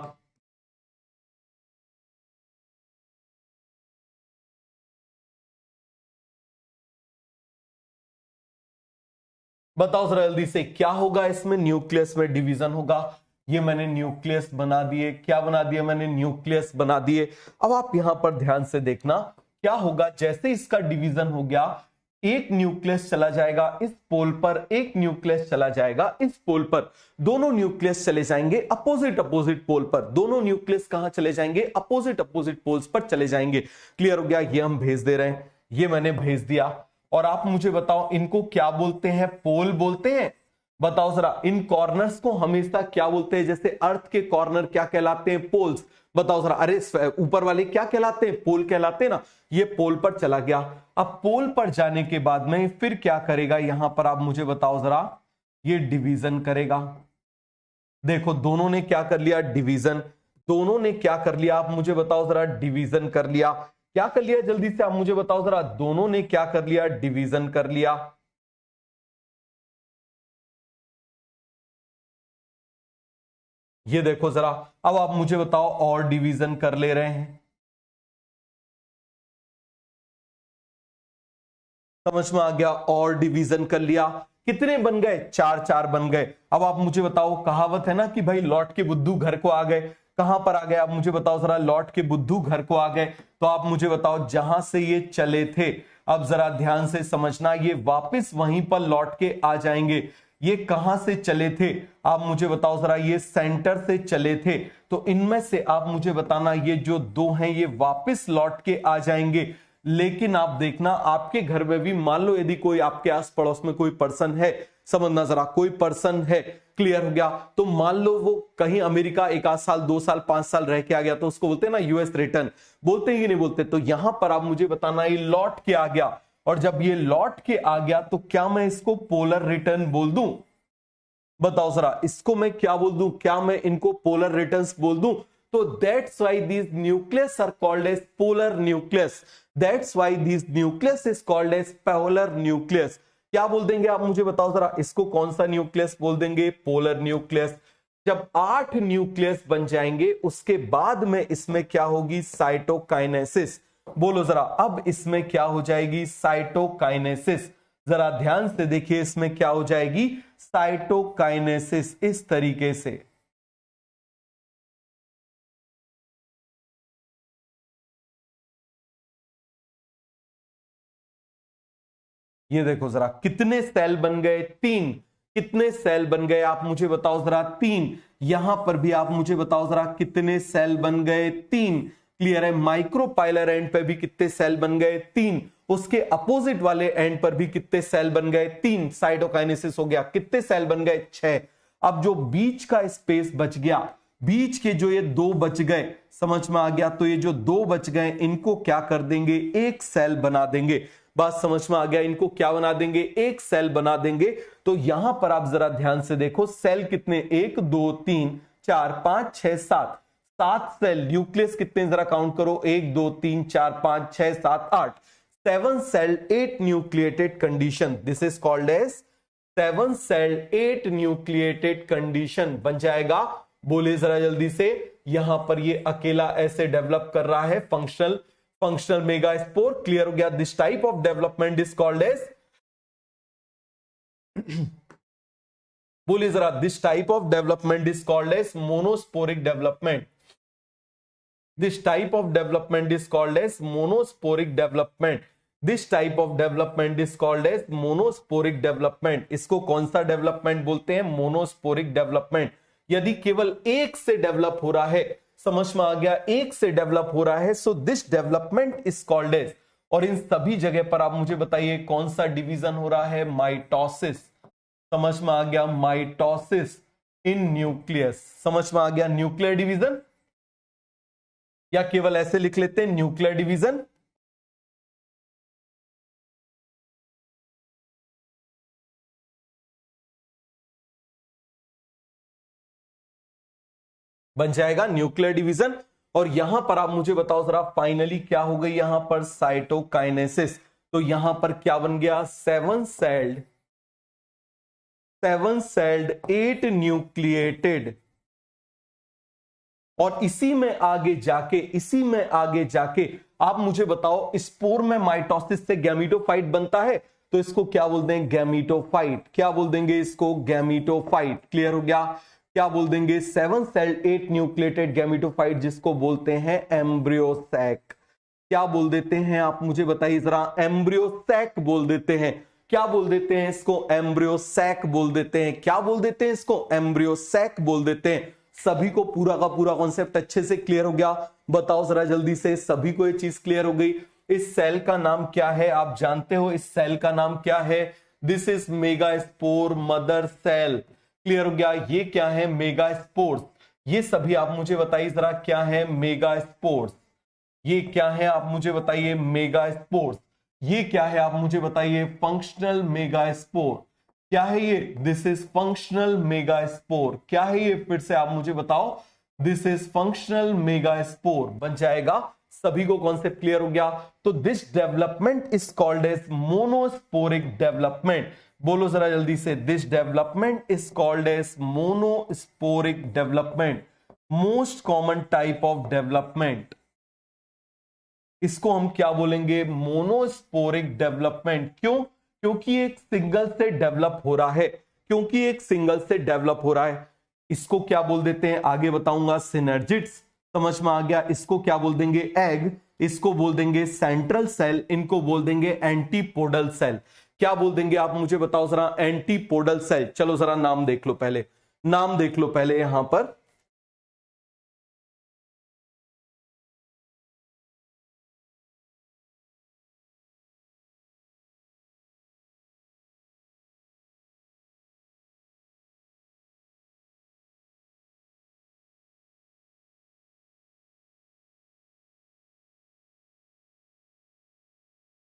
बताओ जरा जल्दी से, क्या होगा इसमें? न्यूक्लियस में डिवीजन होगा। ये मैंने न्यूक्लियस बना दिए। क्या बना दिया मैंने? न्यूक्लियस बना दिए। अब आप यहां पर ध्यान से देखना, क्या होगा? जैसे इसका डिवीजन हो गया, एक न्यूक्लियस चला जाएगा इस पोल पर, एक न्यूक्लियस चला जाएगा इस पोल पर। दोनों न्यूक्लियस चले जाएंगे अपोजिट अपोजिट पोल पर। दोनों न्यूक्लियस कहां चले जाएंगे? अपोजिट अपोजिट पोल्स पर चले जाएंगे। क्लियर हो गया? ये हम भेज दे रहे हैं, ये मैंने भेज दिया। और आप मुझे बताओ, इनको क्या बोलते हैं? पोल बोलते हैं। बताओ जरा, इन कॉर्नर्स को हमेशा क्या बोलते हैं? जैसे अर्थ के कॉर्नर क्या कहलाते हैं? पोल्स। बताओ जरा। अरे ऊपर वाले क्या कहलाते हैं? पोल कहलाते हैं ना। ये पोल पर चला गया। अब पोल पर जाने के बाद में फिर क्या करेगा? यहां पर आप मुझे बताओ जरा, ये डिवीजन करेगा। देखो, दोनों ने क्या कर लिया? डिवीजन। दोनों ने क्या कर लिया आप मुझे बताओ जरा? डिवीजन कर लिया। क्या कर लिया? जल्दी से आप मुझे बताओ जरा। दोनों ने क्या कर लिया? डिवीजन कर लिया। ये देखो जरा, अब आप मुझे बताओ, और डिवीजन कर ले रहे हैं। समझ में आ गया? और डिवीजन कर लिया। कितने बन गए? 4 4 बन गए। अब आप मुझे बताओ, कहावत है ना कि भाई लौट के बुद्धू घर को आ गए। कहां पर आ गए आप मुझे बताओ जरा? लौट के बुद्धू घर को आ गए। तो आप मुझे बताओ, जहां से ये चले थे, अब जरा ध्यान से समझना, ये वापस वहीं पर लौट के आ जाएंगे। ये कहां से चले थे आप मुझे बताओ जरा? ये सेंटर से चले थे। तो इनमें से आप मुझे बताना, ये जो दो हैं ये वापस लौट के आ जाएंगे। लेकिन आप देखना आपके घर में भी मान लो यदि कोई आपके आस पड़ोस में कोई पर्सन है, समझना जरा, कोई पर्सन है, क्लियर हो गया, तो मान लो वो कहीं अमेरिका 1 आध साल 2 साल 5 साल रह के आ गया, तो उसको बोलते हैं ना यूएस रिटर्न, बोलते हैं कि नहीं बोलते? तो यहां पर आप मुझे बताना ये लौट के आ गया, और जब ये लौट के आ गया तो क्या मैं इसको पोलर रिटर्न बोल दूं? बताओ जरा, इसको मैं क्या बोल दूं? क्या मैं इनको पोलर रिटर्न्स बोल दूं? तो that's why these nucleus are called as polar nucleus. That's why these nucleus is called as polar nucleus. क्या बोल देंगे आप मुझे बताओ जरा, इसको कौन सा न्यूक्लियस बोल देंगे? Polar nucleus. जब 8 न्यूक्लियस बन जाएंगे उसके बाद में इसमें क्या होगी? साइटोकाइनेसिस। बोलो जरा, अब इसमें क्या हो जाएगी? साइटोकाइनेसिस। जरा ध्यान से देखिए, इसमें क्या हो जाएगी? साइटोकाइनेसिस। इस तरीके से ये देखो जरा, कितने सेल बन गए? 3। कितने सेल बन गए आप मुझे बताओ जरा? 3। यहां पर भी आप मुझे बताओ जरा, कितने सेल बन गए? 3। क्लियर है? माइक्रोपाइलर एंड पे भी कितने सेल बन गए? 3। उसके अपोजिट वाले एंड पर भी कितने सेल बन गए? 3। साइटोकाइनेसिस हो गया। कितने सेल बन गए? 6। अब जो बीच का स्पेस बच गया, बीच के जो ये 2 बच गए, समझ में आ गया? तो ये जो 2 बच गए इनको क्या कर देंगे? एक सेल बना देंगे। बात समझ में आ गया? इनको क्या बना देंगे? एक सेल बना देंगे। तो यहां पर आप जरा ध्यान से देखो, सेल कितने? 1 2 3 4 5 6 7। 7 सेल। न्यूक्लियस कितने जरा काउंट करो? 1 2 3 4 5 6 7 8। 7 cell 8 nucleated condition. This is called as 7 cell 8 nucleated condition बन जाएगा। बोले जरा जल्दी से, यहां पर ये अकेला ऐसे डेवलप कर रहा है फंक्शनल मेगास्पोर। क्लियर हो गया? This type of development is called as बोलिए जरा, this type of development is called as monosporic development. This type of development is called as monosporic development. This type of development is called as monosporic development. इसको कौन सा development बोलते हैं? Monosporic development. यदि केवल एक से डेवलप हो रहा है, समझ में आ गया? एक से डेवलप हो रहा है, so this development is called as. और इन सभी जगह पर आप मुझे बताइए कौन सा डिवीजन हो रहा है? माइटोसिस। समझ में आ गया? माइटोसिस इन न्यूक्लियस। समझ में आ गया? न्यूक्लियर डिवीजन, या केवल ऐसे लिख लेते हैं न्यूक्लियर डिवीजन? बन जाएगा न्यूक्लियर डिवीजन। और यहां पर आप मुझे बताओ जरा, फाइनली क्या हो गई यहां पर? साइटोकाइनेसिस। तो यहां पर क्या बन गया? 7 सेल्ड 8 न्यूक्लिएटेड। और इसी में आगे जाके आप मुझे बताओ, स्पोर में माइटोसिस से गैमीटोफाइट बनता है, तो इसको क्या बोल देंगे? गैमीटोफाइट। क्या बोल देंगे इसको? गैमीटोफाइट। क्लियर हो गया? क्या बोल देंगे? 7 सेल्ड 8 न्यूक्लिएटेड गैमीटोफाइट, जिसको बोलते हैं एम्ब्रियोसैक। क्या बोल देते हैं आप मुझे बताइए जरा? एम्ब्रियोसैक बोल देते हैं। क्या बोल देते हैं इसको? एम्ब्रियोसैक बोल देते हैं। क्या बोल देते हैं इसको? एम्ब्रियोसैक बोल देते हैं। सभी को पूरा का पूरा कॉन्सेप्ट अच्छे से क्लियर हो गया? बताओ जरा जल्दी से, सभी को ये चीज क्लियर हो गई? इस सेल का नाम क्या है? आप जानते हो इस सेल का नाम क्या है? This is megaspore mother cell. Clear हो गया? ये क्या है? मेगास्पोर्स। ये सभी आप मुझे बताइए जरा, क्या है? मेगास्पोर्स। ये क्या है आप मुझे बताइए? मेगास्पोर्स। ये क्या है आप मुझे बताइए? Functional megaspore. क्या है ये? This is functional megaspore. क्या है ये? फिर से आप मुझे बताओ। दिस इज फंक्शनल मेगास्पोर बन जाएगा। सभी को कॉन्सेप्ट क्लियर हो गया? तो this development is called as monosporic development. बोलो जरा जल्दी से, this development is called as monosporic development. Most common type of development, इसको हम क्या बोलेंगे? Monosporic development. क्यों? क्योंकि एक सिंगल से डेवलप हो रहा है। क्योंकि एक सिंगल से डेवलप हो रहा है। इसको क्या बोल देते हैं? आगे बताऊंगा। सिनर्जिड्स। समझ में आ गया? इसको क्या बोल देंगे? एग। इसको बोल देंगे सेंट्रल सेल। इनको बोल देंगे एंटीपोडल सेल। क्या बोल देंगे आप मुझे बताओ जरा? Antipodal cell. चलो जरा नाम देख लो पहले, नाम देख लो पहले यहां पर।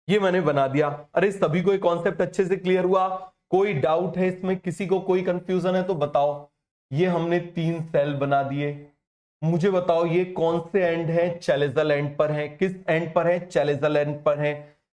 ये मैंने बना दिया। अरे सभी को ये कॉन्सेप्ट अच्छे से क्लियर हुआ? कोई डाउट है इसमें? किसी को कोई कंफ्यूजन है तो बताओ। ये हमने 3 सेल बना दिए। मुझे बताओ ये कौन से एंड है? चैलेजल एंड पर है। किस एंड पर है? चैलेजल एंड पर है।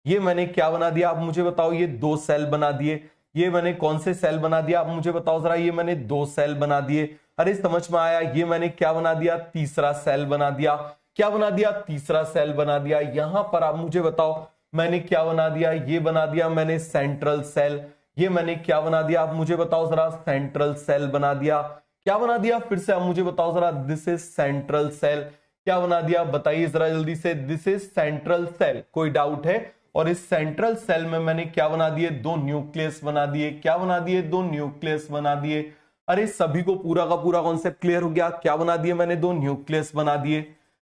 ये मैंने क्या बना दिया? आप मुझे बताओ। ये 2 सेल बना दिए। ये मैंने कौन से सेल बना दिया? आप मुझे बताओ जरा। ये मैंने 2 सेल बना दिए। अरे समझ में आया? ये मैंने क्या बना दिया? तीसरा सेल बना दिया। क्या बना दिया? तीसरा सेल बना दिया। यहां पर आप मुझे बताओ मैंने क्या बना दिया? ये बना दिया मैंने सेंट्रल सेल। ये मैंने क्या बना दिया? आप मुझे बताओ जरा। सेंट्रल सेल बना दिया। क्या बना दिया? फिर से आप मुझे बताओ जरा। This is central cell. क्या बना दिया? बताइए जरा जल्दी से। This is central cell. कोई डाउट है? और इस सेंट्रल सेल में मैंने क्या बना दिए? 2 न्यूक्लियस बना दिए। क्या बना दिए? 2 न्यूक्लियस बना दिए। अरे सभी को पूरा का पूरा कॉन्सेप्ट क्लियर हो गया? क्या बना दिए मैंने? 2 न्यूक्लियस बना दिए।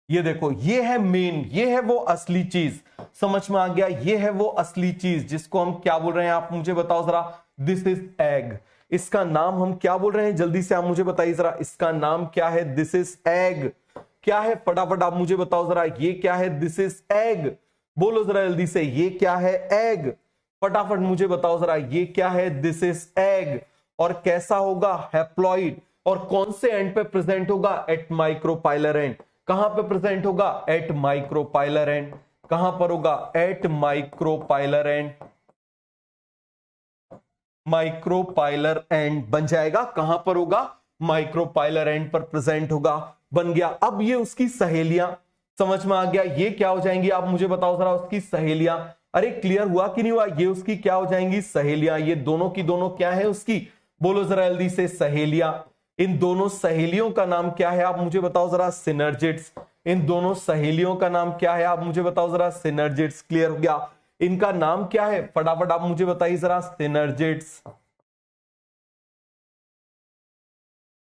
ये देखो, ये है मेन, ये है वो असली चीज। समझ में आ गया? ये है वो असली चीज जिसको हम क्या बोल रहे हैं? आप मुझे बताओ जरा। This is egg. इसका नाम हम क्या बोल रहे हैं? जल्दी से आप मुझे बताइए जरा। इसका नाम क्या है? This is egg. क्या है? फटाफट आप मुझे बताओ जरा। ये क्या है? This is egg. बोलो जरा जल्दी से। ये क्या है? एग। फटाफट मुझे बताओ जरा। ये क्या है? This is egg. और कैसा होगा? हैप्लॉइड। और कौन से एंड पे प्रेजेंट होगा? At micropylar end. कहां पे प्रेजेंट होगा? At micropylar end. कहां पर होगा? At micropylar end. Micropylar end बन जाएगा। कहां पर होगा? माइक्रोपाइलर एंड पर प्रेजेंट होगा। बन गया। अब ये उसकी सहेलियां। समझ में आ गया? ये क्या हो जाएंगी? आप मुझे बताओ जरा। उसकी सहेलियां। अरे क्लियर हुआ कि नहीं हुआ? ये उसकी क्या हो जाएंगी? सहेलियां। ये दोनों की दोनों क्या है उसकी? बोलो जरा जल्दी से। सहेलियां। इन दोनों सहेलियों का नाम क्या है? आप मुझे बताओ जरा। सिनर्जिड्स। इन दोनों सहेलियों का नाम क्या है? आप मुझे बताओ जरा। सिनर्जिड्स। क्लियर हो गया? इनका नाम क्या है? फटाफट आप मुझे बताइए जरा। सिनर्जिड्स।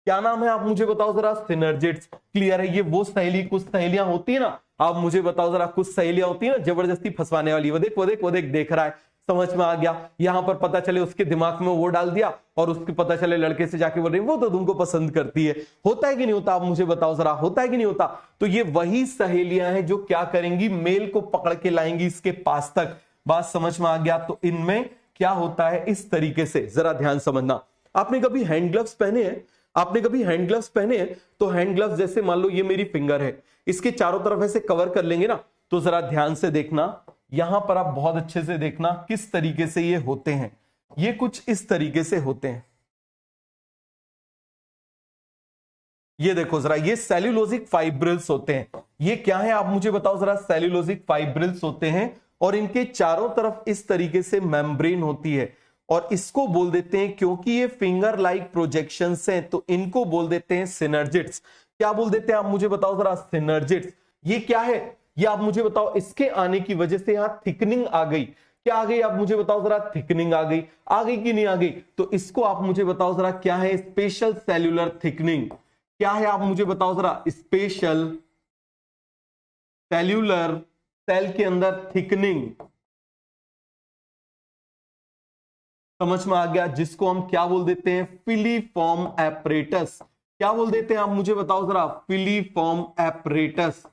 क्या नाम है? आप मुझे बताओ जरा। सिनर्जिड्स। क्लियर है? ये वो सहेली, कुछ सहेलियां होती है ना, आप मुझे बताओ जरा। कुछ सहेलियां होती है ना जबरदस्ती फंसवाने वाली। वो देख वो देख वो देख देख रहा है। समझ में आ गया? यहां पर पता चले उसके दिमाग में वो डाल दिया और उसके पता चले लड़के से जाके बोल रही वो तो तुमको पसंद करती है। होता है कि नहीं होता? आप मुझे बताओ जरा। होता है कि नहीं होता? तो ये वही सहेलियां हैं जो क्या करेंगी? मेल को पकड़ के लाएंगी इसके पास तक। बात समझ में आ गया? तो इनमें क्या होता है इस तरीके से, जरा ध्यान समझना। आपने कभी हैंड ग्लव्स पहने हैं? आपने कभी हैंड ग्लव्स पहने हैं? तो हैंड ग्लव्स जैसे मान लो ये मेरी फिंगर है, इसके चारों तरफ ऐसे कवर कर लेंगे ना, तो जरा ध्यान से देखना। यहां पर आप बहुत अच्छे से देखना किस तरीके से ये होते हैं। ये कुछ इस तरीके से होते हैं। ये देखो जरा, ये सेल्यूलोजिक फाइब्रिल्स होते हैं। ये क्या है? आप मुझे बताओ जरा। सेल्यूलोजिक फाइब्रिल्स होते हैं और इनके चारों तरफ इस तरीके से मेम्ब्रेन होती है। और इसको बोल देते हैं, क्योंकि ये फिंगर लाइक प्रोजेक्शंस हैं, तो इनको बोल देते हैं सिनर्जिड्स। क्या बोल देते हैं? आप मुझे बताओ जरा। सिनर्जिड्स। ये क्या है? ये आप मुझे बताओ। इसके आने की वजह से यहां थिकनिंग आ गई। क्या आ गई? आप मुझे बताओ जरा। थिकनिंग आ गई। आ गई कि नहीं आ गई? तो इसको आप मुझे बताओ जरा। क्या है? Special cellular thickening. क्या है? आप मुझे बताओ जरा। स्पेशल सेल्यूलर, सेल के अंदर थिकनिंग। समझ में आ गया? जिसको हम क्या बोल देते हैं? Filiform apparatus. क्या बोल देते हैं? आप मुझे बताओ जरा। Filiform apparatus.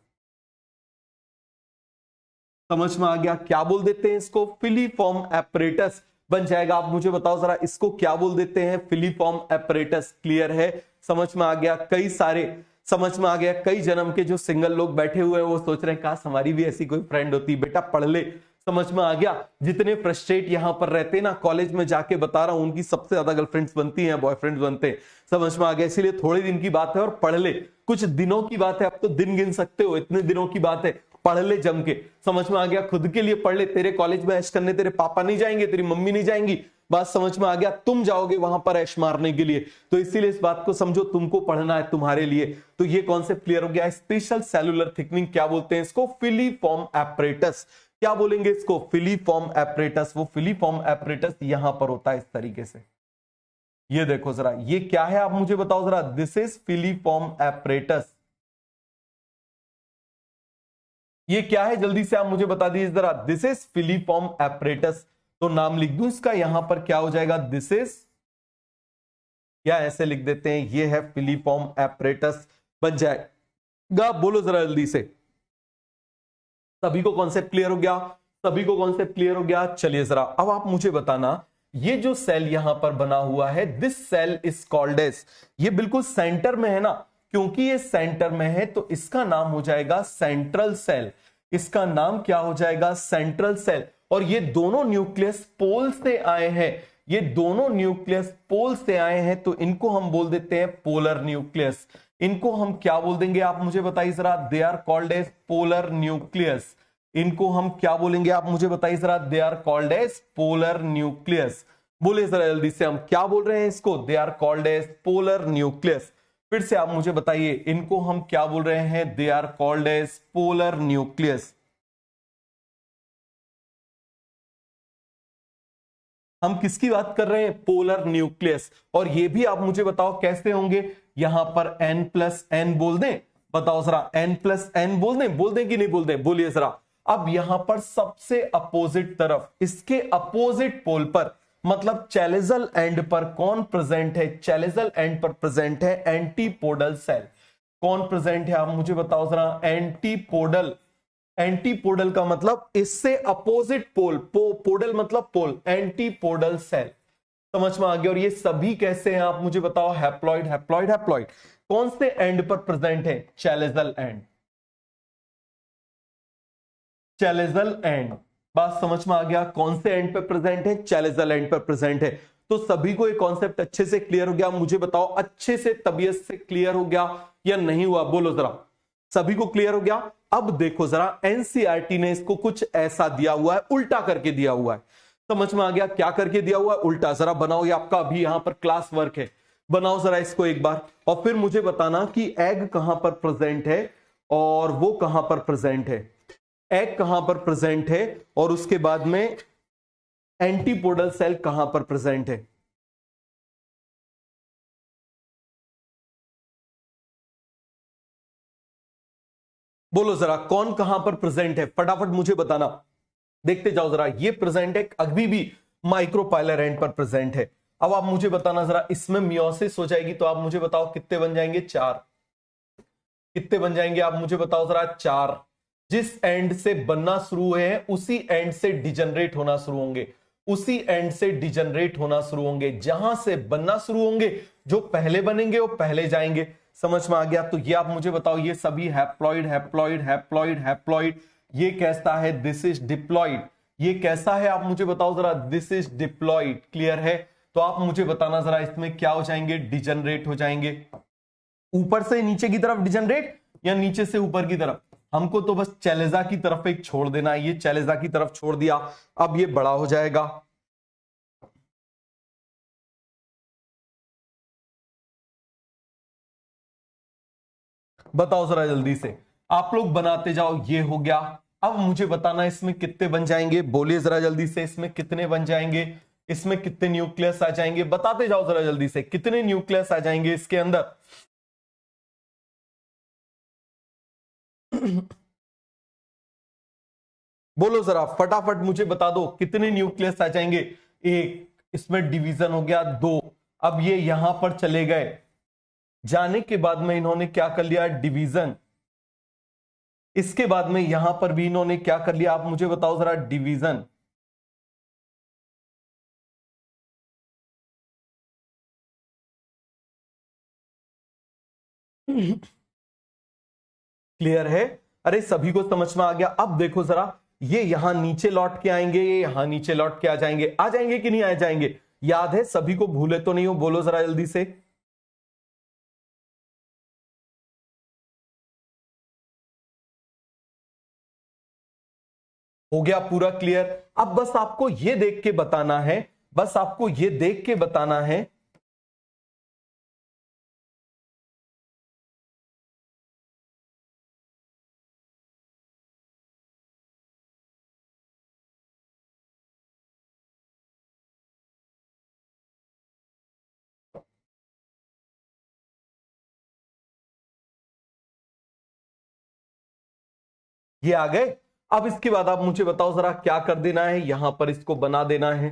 समझ में आ गया? क्या बोल देते हैं इसको? फिलीफॉर्म एपरेटस बन जाएगा। आप मुझे बताओ जरा। इसको क्या बोल देते हैं? Filiform apparatus. क्लियर है? समझ में आ गया? कई सारे समझ में आ गया। कई जन्म के जो सिंगल लोग बैठे हुए हैं वो सोच रहे हैं काश हमारी भी ऐसी कोई फ्रेंड होती। बेटा पढ़ ले। समझ में आ गया? जितने फ्रस्ट्रेट यहां पर रहते हैं ना, कॉलेज में जाके बता रहा हूं, उनकी सबसे ज्यादा गर्लफ्रेंड्स बनती हैं, बॉयफ्रेंड्स बनते हैं। समझ में आ गया? इसीलिए थोड़े दिन की बात है और पढ़ ले। कुछ दिनों की बात है, अब तो दिन गिन सकते हो, इतने दिनों की बात है। पढ़ ले जम के। समझ में आ गया? खुद के लिए पढ़ ले। तेरे कॉलेज में ऐश करने तेरे पापा नहीं जाएंगे, तेरी मम्मी नहीं जाएंगी। बात समझ में आ गया? तुम जाओगे वहां पर ऐश मारने के लिए। तो इसीलिए इस बात को समझो, तुमको पढ़ना है तुम्हारे लिए। तो ये कॉन्सेप्ट क्लियर हो गया। स्पेशल सेलुलर थिकनिंग क्या बोलते हैं इसको? Filiform apparatus. क्या बोलेंगे इसको? Filiform apparatus. वो फिलीफॉर्म एपरेटस यहां पर होता है इस तरीके से। ये देखो जरा, ये क्या है? आप मुझे बताओ जरा। This is filiform apparatus. ये क्या है? जल्दी से आप मुझे बता दीजिए जरा। This is filiform apparatus. तो नाम लिख दूं इसका, यहां पर क्या हो जाएगा? दिस इज, या ऐसे लिख देते हैं, ये है फिलीफॉर्म एपरेटस बन जाएगा। बोलो जरा जल्दी से। सभी को कॉन्सेप्ट क्लियर हो गया? सभी को कॉन्सेप्ट क्लियर हो गया? चलिए जरा अब आप मुझे बताना, ये जो सेल यहां पर बना हुआ है, this cell is called as, ये बिल्कुल सेंटर में है ना, क्योंकि ये सेंटर में है तो इसका नाम हो जाएगा सेंट्रल सेल। इसका नाम क्या हो जाएगा? Central cell. और ये दोनों न्यूक्लियस पोल से आए हैं, ये दोनों न्यूक्लियस पोल से आए हैं, तो इनको हम बोल देते हैं पोलर न्यूक्लियस। इनको हम क्या बोल देंगे आप मुझे बताइए जरा? They are called as polar nucleus. इनको हम क्या बोलेंगे आप मुझे बताइए जरा? They are called as polar nucleus. बोलिए जरा जल्दी से, हम क्या बोल रहे हैं इसको? They are called as polar nucleus. फिर से आप मुझे बताइए, इनको हम क्या बोल रहे हैं? They are called as polar nucleus. हम किसकी बात कर रहे हैं? Polar nucleus. और ये भी आप मुझे बताओ कैसे होंगे? यहां पर n+n बोल दें, बताओ जरा, n+n बोल दें कि नहीं बोल दें? बोलिए जरा। अब यहां पर सबसे अपोजिट तरफ, इसके अपोजिट पोल पर, मतलब चैलेजल एंड पर कौन प्रेजेंट है? चैलेजल एंड पर प्रेजेंट है एंटीपोडल सेल। कौन प्रेजेंट है आप मुझे बताओ जरा? एंटीपोडल। एंटीपोडल का मतलब इससे अपोजिट पोल, पोडल मतलब पोल, एंटीपोडल सेल। समझ में आ गया? और ये सभी कैसे हैं आप मुझे बताओ? Haploid haploid haploid. कौन से एंड पर प्रेजेंट है? Chalazal and. Chalazal and. बात समझ में आ गया? कौन से एंड पे प्रेजेंट है? चैलेजल एंड पर प्रेजेंट है। तो सभी को ये कॉन्सेप्ट अच्छे से क्लियर हो गया? मुझे बताओ अच्छे से, तबीयत से क्लियर हो गया या नहीं हुआ? बोलो जरा। सभी को क्लियर हो गया? अब देखो जरा, एनसीईआरटी ने इसको कुछ ऐसा दिया हुआ है, उल्टा करके दिया हुआ है। समझ में आ गया क्या करके दिया हुआ है? उल्टा। जरा बनाओ, ये आपका अभी यहां पर क्लास वर्क है, बनाओ जरा इसको एक बार, और फिर मुझे बताना कि एग कहां पर प्रेजेंट है और वो कहां पर प्रेजेंट है। एग कहां पर प्रेजेंट है और उसके बाद में एंटीपोडल सेल कहां पर प्रेजेंट है। बोलो जरा, कौन कहां पर प्रेजेंट है? फटाफट मुझे बताना, देखते जाओ जरा। ये प्रेजेंट है, अभी भी माइक्रोपाइलर एंड पर प्रेजेंट है। अब आप मुझे बताना जरा, इसमें मियोसिस हो जाएगी तो आप मुझे बताओ कितने बन जाएंगे? 4। कितने बन जाएंगे आप मुझे बताओ जरा? 4। जिस एंड से बनना शुरू हुए हैं उसी एंड से डिजनरेट होना शुरू होंगे, उसी एंड से डिजनरेट होना शुरू होंगे। जहां से बनना शुरू होंगे, जो पहले बनेंगे वो पहले जाएंगे। समझ में आ गया? तो ये आप मुझे बताओ, ये सभी हैप्लॉइड हैप्लॉइड हैप्लॉइड हैप्लॉइड। ये कैसा है? This is diploid. ये कैसा है आप मुझे बताओ जरा? This is diploid. क्लियर है? तो आप मुझे बताना जरा, इसमें क्या हो जाएंगे? डिजनरेट हो जाएंगे। ऊपर से नीचे की तरफ डिजनरेट या नीचे से ऊपर की तरफ? हमको तो बस चैलेजा की तरफ एक छोड़ देना है, ये चैलेजा की तरफ छोड़ दिया, अब ये बड़ा हो जाएगा। बताओ जरा जल्दी से, आप लोग बनाते जाओ। ये हो गया। अब मुझे बताना इसमें कितने बन जाएंगे? बोलिए जरा जल्दी से, इसमें कितने बन जाएंगे? इसमें कितने न्यूक्लियस आ जाएंगे? बताते जाओ जरा जल्दी से, कितने न्यूक्लियस आ जाएंगे इसके अंदर? बोलो जरा फटाफट मुझे बता दो, कितने न्यूक्लियस आ जाएंगे? 1, इसमें डिवीजन हो गया 2। अब ये यहां पर चले गए, जाने के बाद में इन्होंने क्या कर लिया? डिवीजन। इसके बाद में यहां पर भी इन्होंने क्या कर लिया? आप मुझे बताओ जरा, डिवीजन। क्लियर है? अरे सभी को समझ में आ गया? अब देखो जरा, ये यहां नीचे लौट के आएंगे, ये यहां नीचे लौट के आ जाएंगे कि नहीं आ जाएंगे? याद है सभी को? भूले तो नहीं हो? बोलो जरा जल्दी से। हो गया पूरा क्लियर? अब बस आपको ये देख के बताना है, बस आपको ये देख के बताना है। ये आ गए? अब इसके बाद आप मुझे बताओ जरा, क्या कर देना है? यहां पर इसको बना देना है।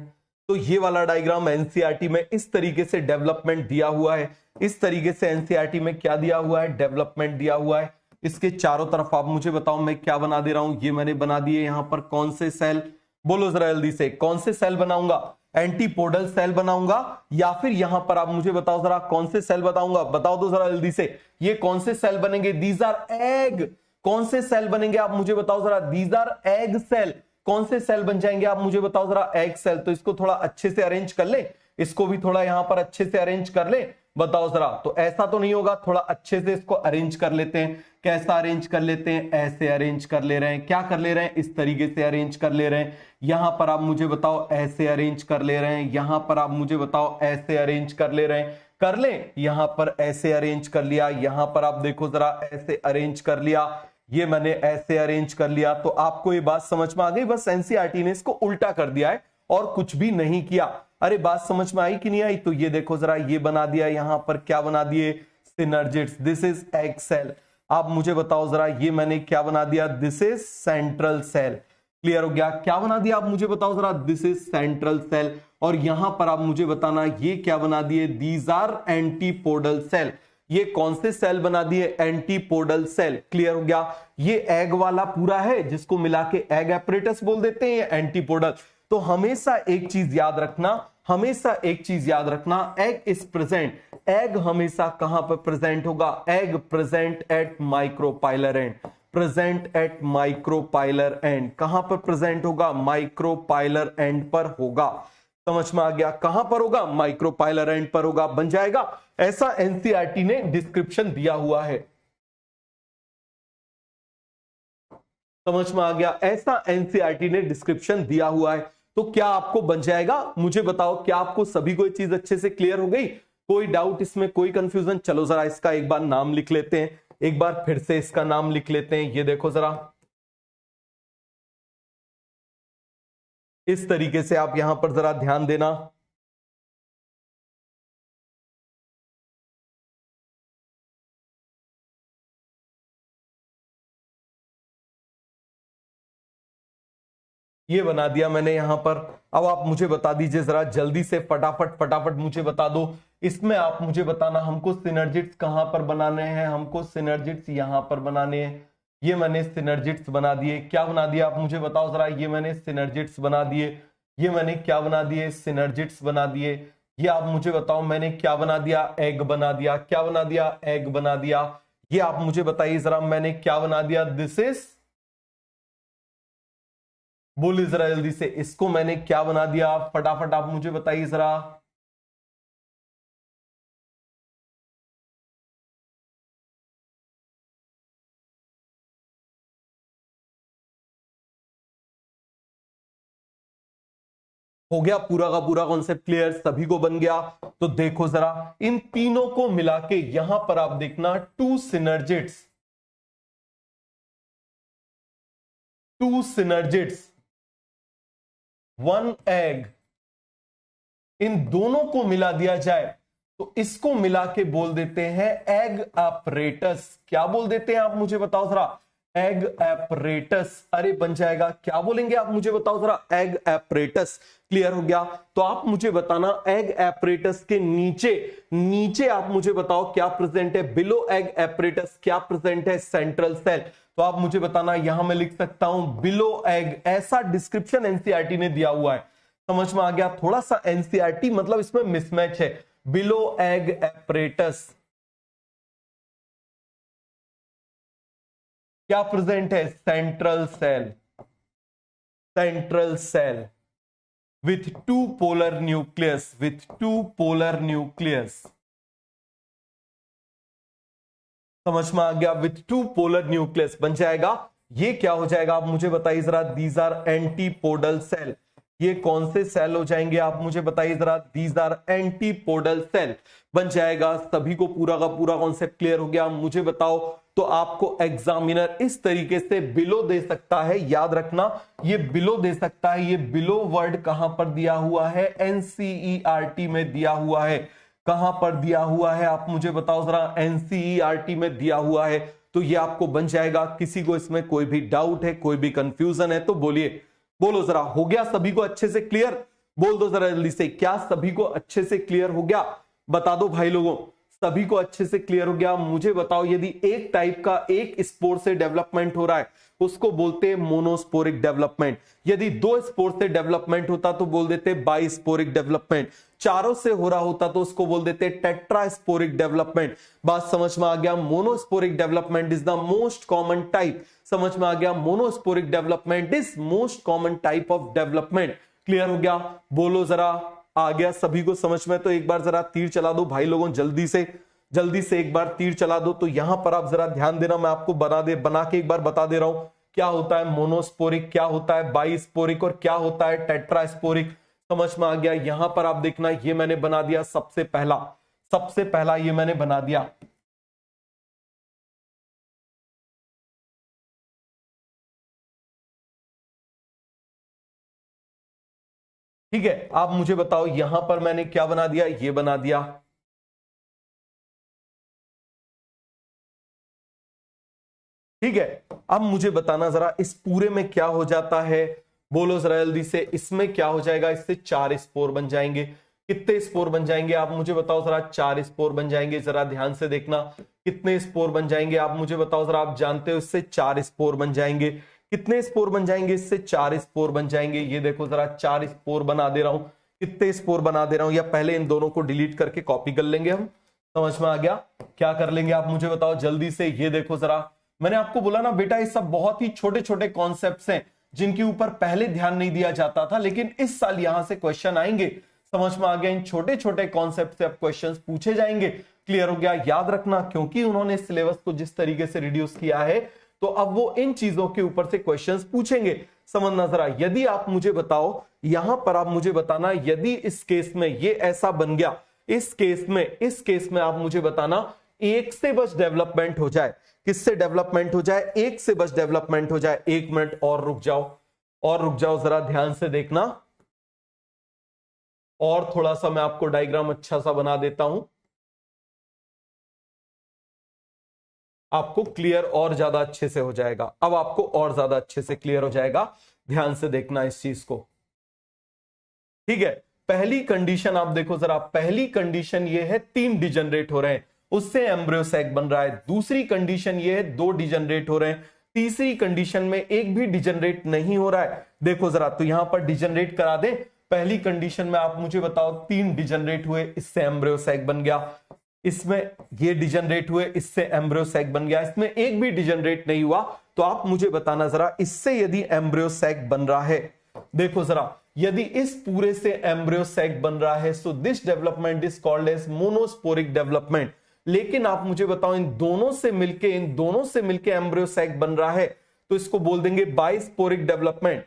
तो ये वाला डायग्राम एनसीईआरटी में इस तरीके से डेवलपमेंट दिया हुआ है। इस तरीके से एनसीईआरटी में क्या दिया हुआ है? डेवलपमेंट दिया हुआ है। इसके चारों तरफ आप मुझे बताओ मैं क्या बना दे रहा हूं, ये मैंने बना दिए यहां पर कौन से सेल, बोलो जरा जल्दी से, कौन से सेल बनाऊंगा, एंटीपोडल सेल बनाऊंगा या फिर यहां पर आप मुझे बताओ जरा कौन से सेल बताऊंगा, बताओ दो जरा जल्दी से, ये कौन से सेल बनेंगे, दीज आर एग, कौन से सेल बनेंगे आप मुझे बताओ जरा, दीज आर एग सेल, कौन से सेल बन जाएंगे आप मुझे बताओ जरा, एग सेल। तो इसको थोड़ा अच्छे से अरेंज कर ले, इसको भी थोड़ा यहां पर अच्छे से अरेंज कर ले, बताओ जरा। तो ऐसा तो नहीं होगा, थोड़ा अच्छे से इसको अरेंज कर लेते हैं, कैसा अरेंज कर लेते हैं, ऐसे अरेंज कर ले रहे हैं, क्या कर ले रहे हैं, इस तरीके से अरेंज कर ले रहे हैं, यहां पर आप मुझे बताओ ऐसे अरेंज कर ले रहे हैं, यहां पर आप मुझे बताओ ऐसे अरेंज कर ले रहे हैं, कर ले, यहां पर ऐसे अरेंज कर लिया, यहां पर आप देखो जरा ऐसे अरेंज कर लिया, ये मैंने ऐसे अरेंज कर लिया। तो आपको ये बात समझ में आ गई, बस एनसीईआरटी ने इसको उल्टा कर दिया है और कुछ भी नहीं किया। अरे बात समझ में आई कि नहीं आई? तो ये देखो जरा, ये बना दिया, यहां पर क्या बना दिए, synergids, this is egg cell. आप मुझे बताओ जरा, ये मैंने क्या बना दिया, this is central cell. Clear हो गया? क्या बना दिया आप मुझे बताओ जरा, दिस इज सेंट्रल सेल। और यहां पर आप मुझे बताना ये क्या बना दिए, दीज आर एंटीपोडल सेल। ये कौन से सेल बना दिए, एंटीपोडल सेल। क्लियर हो गया? ये एग वाला पूरा है जिसको मिला के एग एपरेटस बोल देते हैं, एंटीपोडल। तो हमेशा एक चीज याद रखना, हमेशा एक चीज याद रखना, एग इज प्रेजेंट, एग हमेशा कहां पर प्रेजेंट होगा, egg present at micropylar and, present at micropylar end. कहां पर प्रेजेंट होगा, माइक्रोपाइलर एंड पर होगा। समझ में आ गया? कहां पर होगा, माइक्रोपाइलर एंड पर होगा, बन जाएगा। ऐसा एनसीईआरटी ने डिस्क्रिप्शन दिया हुआ है। समझ में आ गया? ऐसा एनसीईआरटी ने डिस्क्रिप्शन दिया हुआ है। तो क्या आपको बन जाएगा, मुझे बताओ, क्या आपको सभी को ये चीज अच्छे से क्लियर हो गई? कोई डाउट इसमें, कोई कंफ्यूजन? चलो जरा इसका एक बार नाम लिख लेते हैं, एक बार फिर से इसका नाम लिख लेते हैं। ये देखो जरा, इस तरीके से आप यहां पर जरा ध्यान देना। ये बना दिया मैंने यहां पर। अब आप मुझे बता दीजिए जरा जल्दी से, फटाफट फटाफट मुझे बता दो। इसमें आप मुझे बताना हमको सिनर्जिड्स कहां पर बनाने हैं, हमको सिनर्जिड्स यहां पर बनाने हैं। ये मैंने सिनर्जिड्स बना दिए। क्या बना दिया आप मुझे बताओ जरा, ये मैंने सिनर्जिड्स बना दिए। ये मैंने क्या बना दिए, सिनर्जिड्स बना दिए। ये आप मुझे बताओ मैंने क्या बना दिया, एग बना दिया। क्या बना दिया, एग बना दिया। ये आप मुझे बताइए जरा, मैंने क्या बना दिया, दिस इज, बोलिए जरा जल्दी से, इसको मैंने क्या बना दिया, फटाफट आप मुझे बताइए जरा। हो गया पूरा का पूरा कॉन्सेप्ट क्लियर, सभी को बन गया? तो देखो जरा, इन तीनों को मिला के यहां पर आप देखना, two synergids, two synergids, one egg, इन दोनों को मिला दिया जाए तो इसको मिला के बोल देते हैं एग एपरेटस। क्या बोल देते हैं आप मुझे बताओ जरा, एग एपरेटस। अरे बन जाएगा, क्या बोलेंगे आप मुझे बताओ जरा, एग एपरेटस। क्लियर हो गया? तो आप मुझे बताना, एग एपरेटस के नीचे, नीचे आप मुझे बताओ क्या प्रेजेंट है, बिलो एग एपरेटस क्या प्रेजेंट है, सेंट्रल सेल। तो आप मुझे बताना, यहां मैं लिख सकता हूं बिलो एग, ऐसा डिस्क्रिप्शन एनसीईआरटी ने दिया हुआ है। समझ में आ गया? थोड़ा सा एनसीईआरटी मतलब इसमें मिसमैच है। बिलो एग एपरेटस क्या प्रेजेंट है, central cell, central cell with two polar nucleus, with two polar nucleus. समझ में आ गया? विथ टू पोलर न्यूक्लियस बन जाएगा। ये क्या हो जाएगा आप मुझे बताइए जरा, दीज आर एंटीपोडल सेल। ये कौन से सेल हो जाएंगे आप मुझे बताइए जरा, दीज आर एंटीपोडल सेल बन जाएगा। सभी को पूरा का पूरा कॉन्सेप्ट क्लियर हो गया? मुझे बताओ। तो आपको एग्जामिनर इस तरीके से बिलो दे सकता है, याद रखना ये बिलो दे सकता है। ये बिलो वर्ड कहां पर दिया हुआ है, एनसीईआरटी में दिया हुआ है। कहां पर दिया हुआ है आप मुझे बताओ जरा, एनसीईआरटी में दिया हुआ है। तो ये आपको बन जाएगा। किसी को इसमें कोई भी डाउट है, कोई भी कंफ्यूजन है तो बोलिए, बोलो जरा। हो गया सभी को अच्छे से क्लियर? बोल दो जरा जल्दी से, क्या सभी को अच्छे से क्लियर हो गया? बता दो भाई लोगों, सभी को अच्छे से क्लियर हो गया? मुझे बताओ, यदि एक टाइप का एक स्पोर से डेवलपमेंट हो रहा है उसको बोलते हैं मोनोस्पोरिक डेवलपमेंट। यदि दो स्पोर से डेवलपमेंट होता तो बोल देते बाइस्पोरिक डेवलपमेंट। चारों से हो रहा होता तो उसको बोल देते टेट्रास्पोरिक डेवलपमेंट। बात समझ में आ गया? Monosporic development is the most common type. समझ में आ गया? Monosporic development is most common type of development. Clear हो गया? बोलो जरा, आ गया सभी को समझ में? तो एक बार जरा तीर चला दो भाई लोगों, जल्दी से एक बार तीर चला दो। तो यहां पर आप जरा ध्यान देना, मैं आपको बना के एक बार बता दे रहा हूं क्या होता है मोनोस्पोरिक, क्या होता है बाइस्पोरिक और क्या होता है टेट्रास्पोरिक। समझ में आ गया? यहां पर आप देखना, ये मैंने बना दिया सबसे पहला ये मैंने बना दिया। ठीक है, आप मुझे बताओ यहां पर मैंने क्या बना दिया? ये बना दिया। ठीक है, अब मुझे बताना जरा इस पूरे में क्या हो जाता है। बोलो जरा जल्दी से, इसमें क्या हो जाएगा? इससे 4 स्पोर बन जाएंगे। कितने स्पोर बन जाएंगे आप मुझे बताओ जरा? 4 स्पोर बन जाएंगे। जरा ध्यान से देखना, कितने स्पोर बन जाएंगे आप मुझे बताओ जरा? आप जानते हो इससे 4 स्पोर बन जाएंगे। कितने स्पोर बन जाएंगे? इससे 4 स्पोर बन जाएंगे। ये देखो जरा, 4 स्पोर बना दे रहा हूं। कितने स्पोर बना दे रहा हूं? या पहले इन दोनों को डिलीट करके कॉपी कर लेंगे हम? समझ में आ गया? क्या कर लेंगे आप मुझे बताओ जल्दी से? ये देखो जरा, मैंने आपको बोला ना बेटा, ये सब बहुत ही छोटे छोटे कॉन्सेप्ट्स हैं जिनके ऊपर पहले ध्यान नहीं दिया जाता था, लेकिन इस साल यहां से क्वेश्चन आएंगे। समझ में आ गया? इन छोटे छोटे कॉन्सेप्ट से अब क्वेश्चंस पूछे जाएंगे। क्लियर हो गया? याद रखना, क्योंकि उन्होंने सिलेबस को जिस तरीके से रिड्यूस किया है तो अब वो इन चीजों के ऊपर से क्वेश्चंस पूछेंगे। समझना जरा, यदि आप मुझे बताओ, यहां पर आप मुझे बताना, यदि इस केस में ये ऐसा बन गया, इस केस में आप मुझे बताना एक से बस डेवलपमेंट हो जाए। किससे डेवलपमेंट हो जाए? एक से बस डेवलपमेंट हो जाए। 1 मिनट और रुक जाओ जरा, ध्यान से देखना। और थोड़ा सा मैं आपको डायग्राम अच्छा सा बना देता हूं, आपको क्लियर और ज्यादा अच्छे से हो जाएगा। अब आपको और ज्यादा अच्छे से क्लियर हो जाएगा, ध्यान से देखना इस चीज को। ठीक है, पहली कंडीशन आप देखो जरा, पहली कंडीशन ये है 3 डिजनरेट हो रहे हैं, उससे एम्ब्रियो सैक बन रहा है। दूसरी कंडीशन ये है 2 डिजनरेट हो रहे हैं। तीसरी कंडीशन में एक भी डिजनरेट नहीं हो रहा है। देखो जरा, तो यहां पर डिजनरेट करा दे। पहली कंडीशन में आप मुझे बताओ 3 डिजनरेट हुए, इससे एम्ब्रियो सैक बन गया। इसमें ये डिजनरेट हुए, इससे एम्ब्रियो सैक बन गया। इसमें एक भी डिजनरेट नहीं हुआ, तो आप मुझे बताना जरा, इससे यदि एम्ब्रियो सैक बन रहा है, देखो जरा, यदि इस पूरे से एम्ब्रियो सैक बन रहा है, so this development is called as monosporic development. लेकिन आप मुझे बताओ इन दोनों से मिलके एम्ब्रियो सैक बन रहा है, तो इसको बोल देंगे बाइस्पोरिक डेवलपमेंट।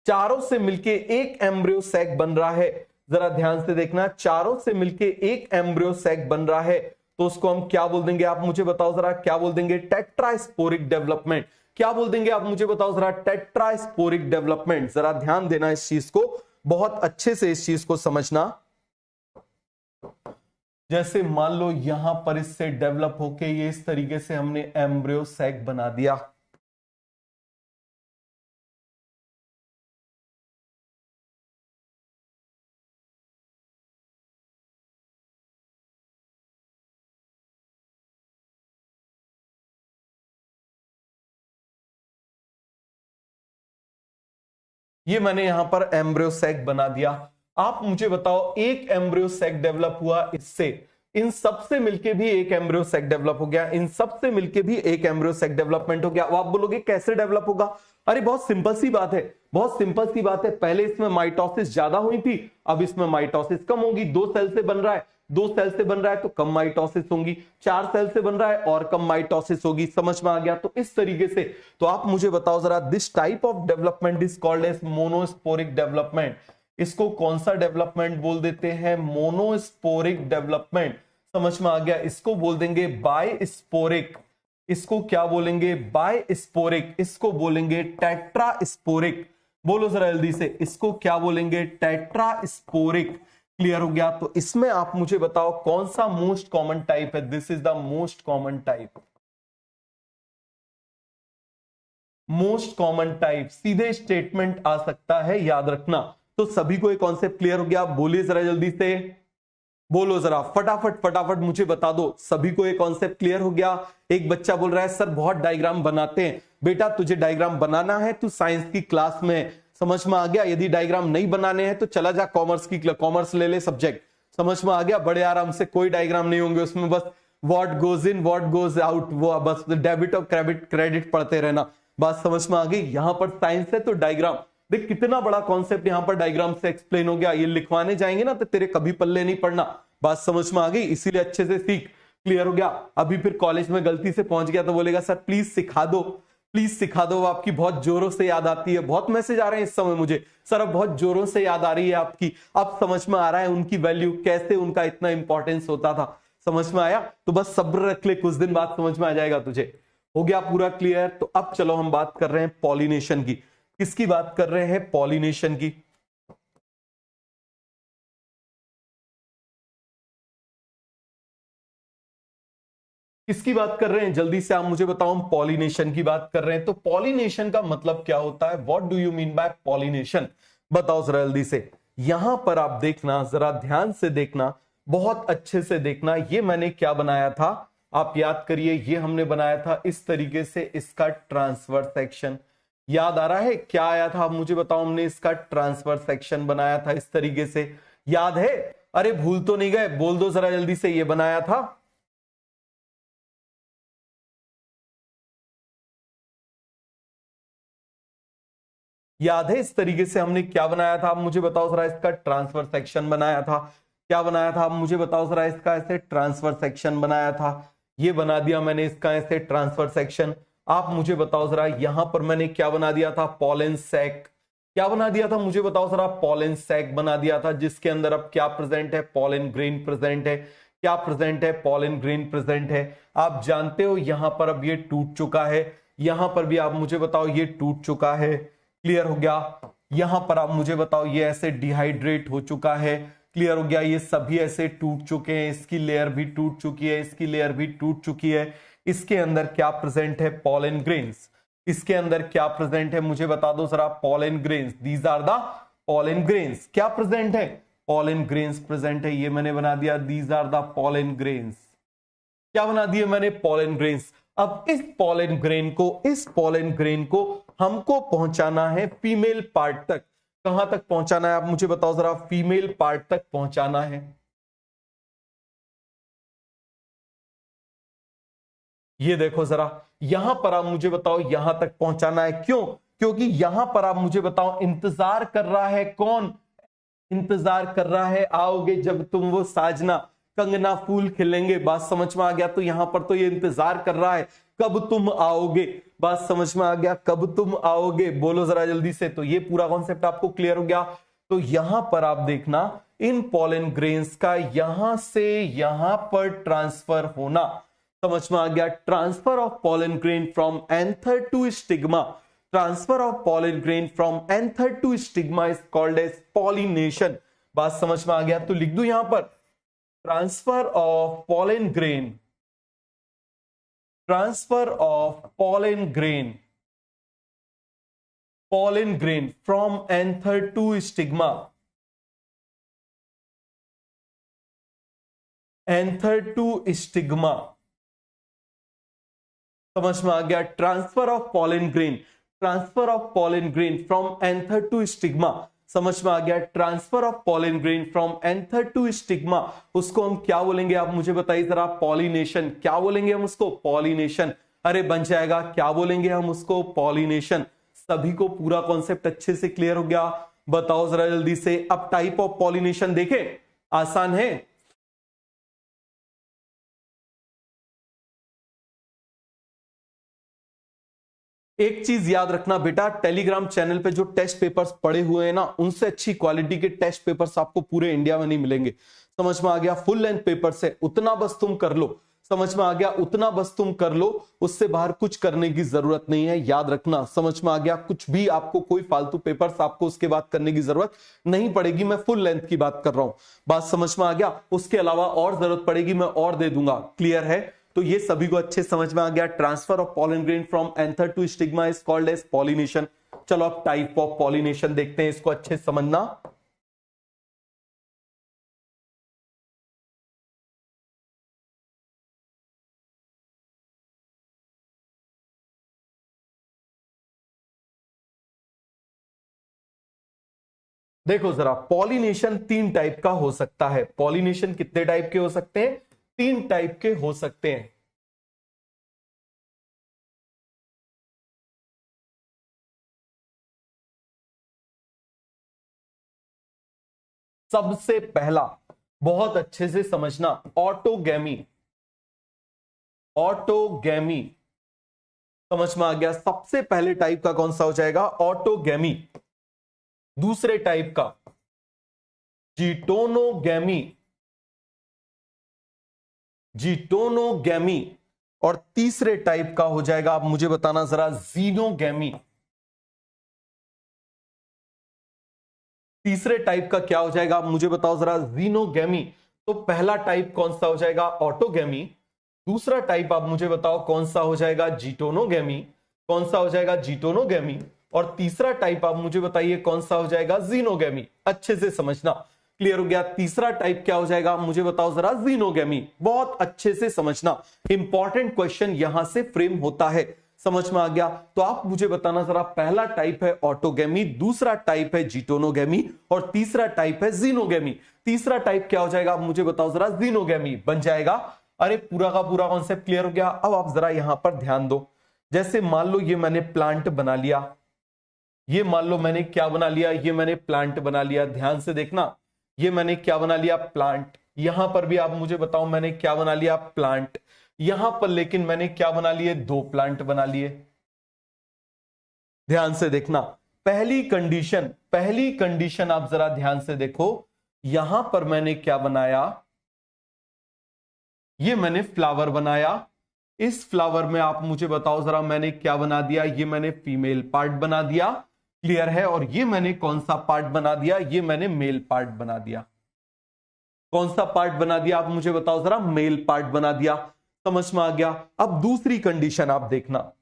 चारों से मिलके एक एम्ब्रियो सैक बन रहा है, जरा ध्यान से देखना, चारों से मिलके एक एम्ब्रियो सैक बन रहा है, तो उसको हम क्या बोल देंगे आप मुझे बताओ जरा? क्या बोल देंगे? Tetrasporic development. क्या बोल देंगे आप मुझे बताओ जरा? Tetrasporic development. जरा ध्यान देना इस चीज को, बहुत अच्छे से इस चीज को समझना। जैसे मान लो यहां पर इससे डेवलप होके ये इस तरीके से हमने एम्ब्रियो सैक बना दिया। ये मैंने यहां पर एम्ब्रियो सैक बना दिया। आप मुझे बताओ, एक एम्ब्रियो सैक डेवलप हुआ इससे, इन सब से मिलके भी एक एम्ब्रियो सैक डेवलप हो गया, इन सब से मिलके भी एक एम्ब्रियो सैक डेवलपमेंट हो गया। अब आप बोलोगे कैसे डेवलप होगा? अरे बहुत सिंपल सी बात है, बहुत सिंपल सी बात है। पहले इसमें माइटोसिस ज्यादा हुई थी, अब इसमें माइटोसिस कम होगी। 2 सेल से बन रहा है, 2 सेल से बन रहा है तो कम माइटोसिस होगी। 4 सेल से बन रहा है और कम माइटोसिस होगी। समझ में आ गया? तो इस तरीके से, तो आप मुझे बताओ जरा, this type of development is called as monosporic development. इसको कौन सा डेवलपमेंट बोल देते हैं? Monosporic development. समझ में आ गया? इसको बोल देंगे बायस्पोरिक। इसको क्या बोलेंगे? बायस्पोरिक। इसको बोलेंगे टेट्रास्पोरिक। बोलो जरा जल्दी से, इसको क्या बोलेंगे? टेट्रास्पोरिक। क्लियर हो गया? तो इसमें आप मुझे बताओ कौन सा मोस्ट कॉमन टाइप है? This is the most common type. Most common type सीधे स्टेटमेंट आ सकता है, याद रखना। तो सभी को एक कॉन्सेप्ट क्लियर हो गया? बोलिए जरा जल्दी से। बोलो जरा फटाफट फटाफट मुझे बता दो, सभी को ये कॉन्सेप्ट क्लियर हो गया? एक बच्चा बोल रहा है सर बहुत डायग्राम बनाते हैं। बेटा तुझे डायग्राम बनाना है, तू साइंस की क्लास में, समझ में आ गया? यदि डायग्राम नहीं बनाने हैं तो चला जा कॉमर्स की, कॉमर्स ले ले सब्जेक्ट, समझ में आ गया? बड़े आराम से, कोई डायग्राम नहीं होंगे उसमें, बस what goes in what goes out, वो बस डेबिट और क्रेडिट पढ़ते रहना। बात समझ में आ गई? यहां पर साइंस है तो डायग्राम, देख कितना बड़ा कॉन्सेप्ट यहां पर डायग्राम से एक्सप्लेन हो गया। ये लिखवाने जाएंगे ना तो तेरे कभी पल्ले नहीं पड़ना। बात समझ में आ गई? इसीलिए अच्छे से सीख। क्लियर हो गया? अभी फिर कॉलेज में गलती से पहुंच गया तो बोलेगा सर प्लीज सिखा दो, प्लीज सिखा दो, आपकी बहुत जोरों से याद आती है। बहुत मैसेज आ रहे हैं इस समय मुझे, सर अब बहुत जोरों से याद आ रही है आपकी, अब समझ में आ रहा है उनकी वैल्यू, कैसे उनका इतना इंपॉर्टेंस होता था। समझ में आया? तो बस सब्र रख ले, कुछ दिन बाद समझ में आ जाएगा तुझे। हो गया पूरा क्लियर? तो अब चलो हम बात कर रहे हैं पॉलिनेशन की। किसकी बात कर रहे हैं? पॉलिनेशन की। किसकी बात कर रहे हैं? जल्दी से आप मुझे बताओ। हम पॉलिनेशन की बात कर रहे हैं। तो पॉलिनेशन का मतलब क्या होता है? What do you mean by pollination? बताओ जरा जल्दी से। यहां पर आप देखना, जरा ध्यान से देखना, बहुत अच्छे से देखना। ये मैंने क्या बनाया था, आप याद करिए। ये हमने बनाया था इस तरीके से, इसका ट्रांसफर सेक्शन। याद आ रहा है क्या आया था? आप मुझे बताओ। हमने इसका ट्रांसफर सेक्शन बनाया था इस तरीके से, याद है? अरे भूल तो नहीं गए? बोल दो जरा जल्दी से। ये बनाया था, याद है? इस तरीके से हमने क्या बनाया था? आप मुझे बताओ जरा। इसका ट्रांसफर सेक्शन बनाया था। क्या बनाया था? आप मुझे बताओ जरा। इसका ऐसे ट्रांसफर सेक्शन बनाया था। ये बना दिया मैंने इसका ऐसे ट्रांसफर सेक्शन। आप मुझे बताओ जरा, यहां पर मैंने क्या बना दिया था? Pollen sac. क्या बना दिया था? मुझे बताओ जरा। पॉलन सैक बना दिया था, जिसके अंदर अब क्या प्रेजेंट है? पॉलन ग्रेन प्रेजेंट है। क्या प्रेजेंट है? पॉलन ग्रेन प्रेजेंट है। आप जानते हो यहां पर अब ये टूट चुका है। यहां पर भी आप मुझे बताओ ये टूट चुका है। क्लियर हो गया? यहां पर आप मुझे बताओ ये ऐसे डिहाइड्रेट हो चुका है। क्लियर हो गया? ये सभी ऐसे टूट चुके हैं। इसकी लेयर भी टूट चुकी है, इसकी लेयर भी टूट चुकी है। इसके अंदर क्या प्रेजेंट है? Pollen grains. इसके अंदर क्या प्रेजेंट है? मुझे बता दो जरा। Pollen grains, these are the pollen grains. क्या प्रेजेंट है? पॉलन ग्रेन्स प्रेजेंट है। ये मैंने बना दिया, these are the pollen grains. क्या बना दिए मैंने? Pollen grains. अब इस पॉलन ग्रेन को, इस पॉलन ग्रेन को हमको पहुंचाना है फीमेल पार्ट तक। कहां तक पहुंचाना है? आप मुझे बताओ जरा। फीमेल पार्ट तक पहुंचाना है। ये देखो जरा, यहां पर आप मुझे बताओ यहां तक पहुंचाना है। क्यों? क्योंकि यहां पर आप मुझे बताओ इंतजार कर रहा है कौन? इंतजार कर रहा है आओगे जब तुम, वो साजना, कंगना, फूल खिलेंगे। बात समझ में आ गया? तो यहां पर तो ये इंतजार कर रहा है कब तुम आओगे। बात समझ में आ गया? कब तुम आओगे, बोलो जरा जल्दी से। तो ये पूरा कॉन्सेप्ट आपको क्लियर हो गया? तो यहां पर आप देखना, इन पॉलन ग्रेन्स का यहां से यहां पर ट्रांसफर होना। समझ में आ गया? Transfer of pollen grain from anther to stigma. Transfer of pollen grain from anther to stigma is called as pollination. बात समझ में आ गया? तो लिख दूं यहां पर, transfer of pollen grain, transfer of pollen grain from anther to stigma, anther to stigma. समझ में आ गया? Transfer of pollen grain, transfer of pollen grain from anther to stigma. समझ में आ गया? Transfer of pollen grain from anther to stigma, उसको हम क्या बोलेंगे? आप मुझे बताइए जरा। पॉलिनेशन। क्या बोलेंगे हम उसको? पॉलिनेशन। अरे बन जाएगा। क्या बोलेंगे हम उसको? पॉलिनेशन। सभी को पूरा कॉन्सेप्ट अच्छे से क्लियर हो गया? बताओ जरा जल्दी से। अब टाइप ऑफ पॉलिनेशन देखें, आसान है। एक चीज याद रखना बेटा, टेलीग्राम चैनल पे जो टेस्ट पेपर्स पड़े हुए हैं ना, उनसे अच्छी क्वालिटी के टेस्ट पेपर्स आपको पूरे इंडिया में नहीं मिलेंगे। समझ में आ गया? फुल लेंथ पेपर से उतना बस तुम कर लो। समझ में आ गया? उतना बस तुम कर लो, उससे बाहर कुछ करने की जरूरत नहीं है। याद रखना। समझ में आ गया? कुछ भी आपको, कोई फालतू पेपर्स आपको उसके बाद करने की जरूरत नहीं पड़ेगी। मैं फुल लेंथ की बात कर रहा हूं। बात समझ में आ गया? उसके अलावा और जरूरत पड़ेगी मैं और दे दूंगा। क्लियर है? तो ये सभी को अच्छे समझ में आ गया। Transfer of pollen grain from anther to stigma is called as pollination. चलो अब टाइप ऑफ पॉलिनेशन देखते हैं, इसको अच्छे समझना। देखो जरा, पॉलिनेशन 3 टाइप का हो सकता है। पॉलिनेशन कितने टाइप के हो सकते हैं? 3 टाइप के हो सकते हैं। सबसे पहला, बहुत अच्छे से समझना, ऑटोगैमी। ऑटोगैमी समझ में आ गया? सबसे पहले टाइप का कौन सा हो जाएगा? ऑटोगैमी। दूसरे टाइप का जीटोनोगैमी। जीटोनोगैमी। और तीसरे टाइप का हो जाएगा, आप मुझे बताना जरा, जीनोगैमी। तीसरे टाइप का क्या हो जाएगा? आप मुझे बताओ जरा, जीनोगैमी। तो पहला टाइप कौन सा हो जाएगा? ऑटोगैमी। दूसरा टाइप आप मुझे बताओ कौन सा हो जाएगा? जीटोनोगैमी। कौन सा हो जाएगा? जीटोनोगैमी। और तीसरा टाइप आप मुझे बताइए कौन सा हो जाएगा? जीनोगैमी। अच्छे से समझना। क्लियर हो गया? तीसरा टाइप क्या हो जाएगा? मुझे बताओ जरा, जीनोगैमी। बहुत अच्छे से समझना, इंपॉर्टेंट क्वेश्चन यहां से फ्रेम होता है। समझ में आ गया? तो आप मुझे बताना जरा, पहला टाइप है ऑटोगैमी, दूसरा टाइप है जीटोनोगैमी, और तीसरा टाइप है जीनोगैमी। तीसरा टाइप क्या हो जाएगा? आप मुझे बताओ जरा, जीनोगैमी बन जाएगा। अरे पूरा का पूरा कॉन्सेप्ट क्लियर हो गया? अब आप जरा यहां पर ध्यान दो। जैसे मान लो ये मैंने प्लांट बना लिया, ये मान लो मैंने क्या बना लिया? ये मैंने प्लांट बना लिया। ध्यान से देखना, ये मैंने क्या बना लिया? प्लांट। यहां पर भी आप मुझे बताओ मैंने क्या बना लिया? प्लांट। यहां पर लेकिन मैंने क्या बना लिए? 2 प्लांट बना लिए। ध्यान से देखना, पहली कंडीशन आप जरा ध्यान से देखो। यहां पर मैंने क्या बनाया? ये मैंने फ्लावर बनाया। इस फ्लावर में आप मुझे बताओ जरा, मैंने क्या बना दिया? ये मैंने फीमेल पार्ट बना दिया। क्लियर है? और ये मैंने कौन सा पार्ट बना दिया? ये मैंने मेल पार्ट बना दिया। कौन सा पार्ट बना दिया? आप मुझे बताओ जरा, मेल पार्ट बना दिया। समझ में आ गया? अब दूसरी कंडीशन आप देखना,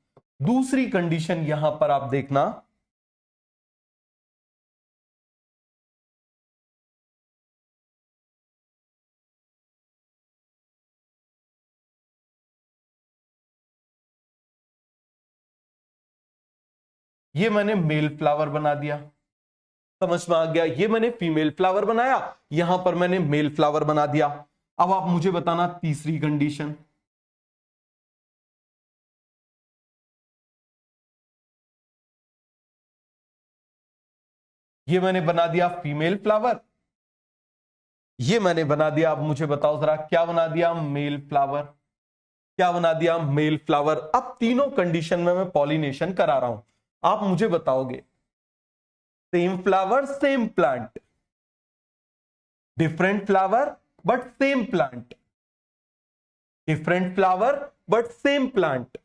दूसरी कंडीशन यहां पर आप देखना। ये मैंने मेल फ्लावर बना दिया। समझ में आ गया? ये मैंने फीमेल फ्लावर बनाया, यहां पर मैंने मेल फ्लावर बना दिया। अब आप मुझे बताना तीसरी कंडीशन। ये मैंने बना दिया फीमेल फ्लावर, ये मैंने बना दिया, अब मुझे बताओ जरा क्या बना दिया? Male flower. क्या बना दिया? Male flower. अब तीनों कंडीशन में मैं पॉलिनेशन करा रहा हूं, आप मुझे बताओगे, same flower same plant, different flower but same plant, different flower but same plant,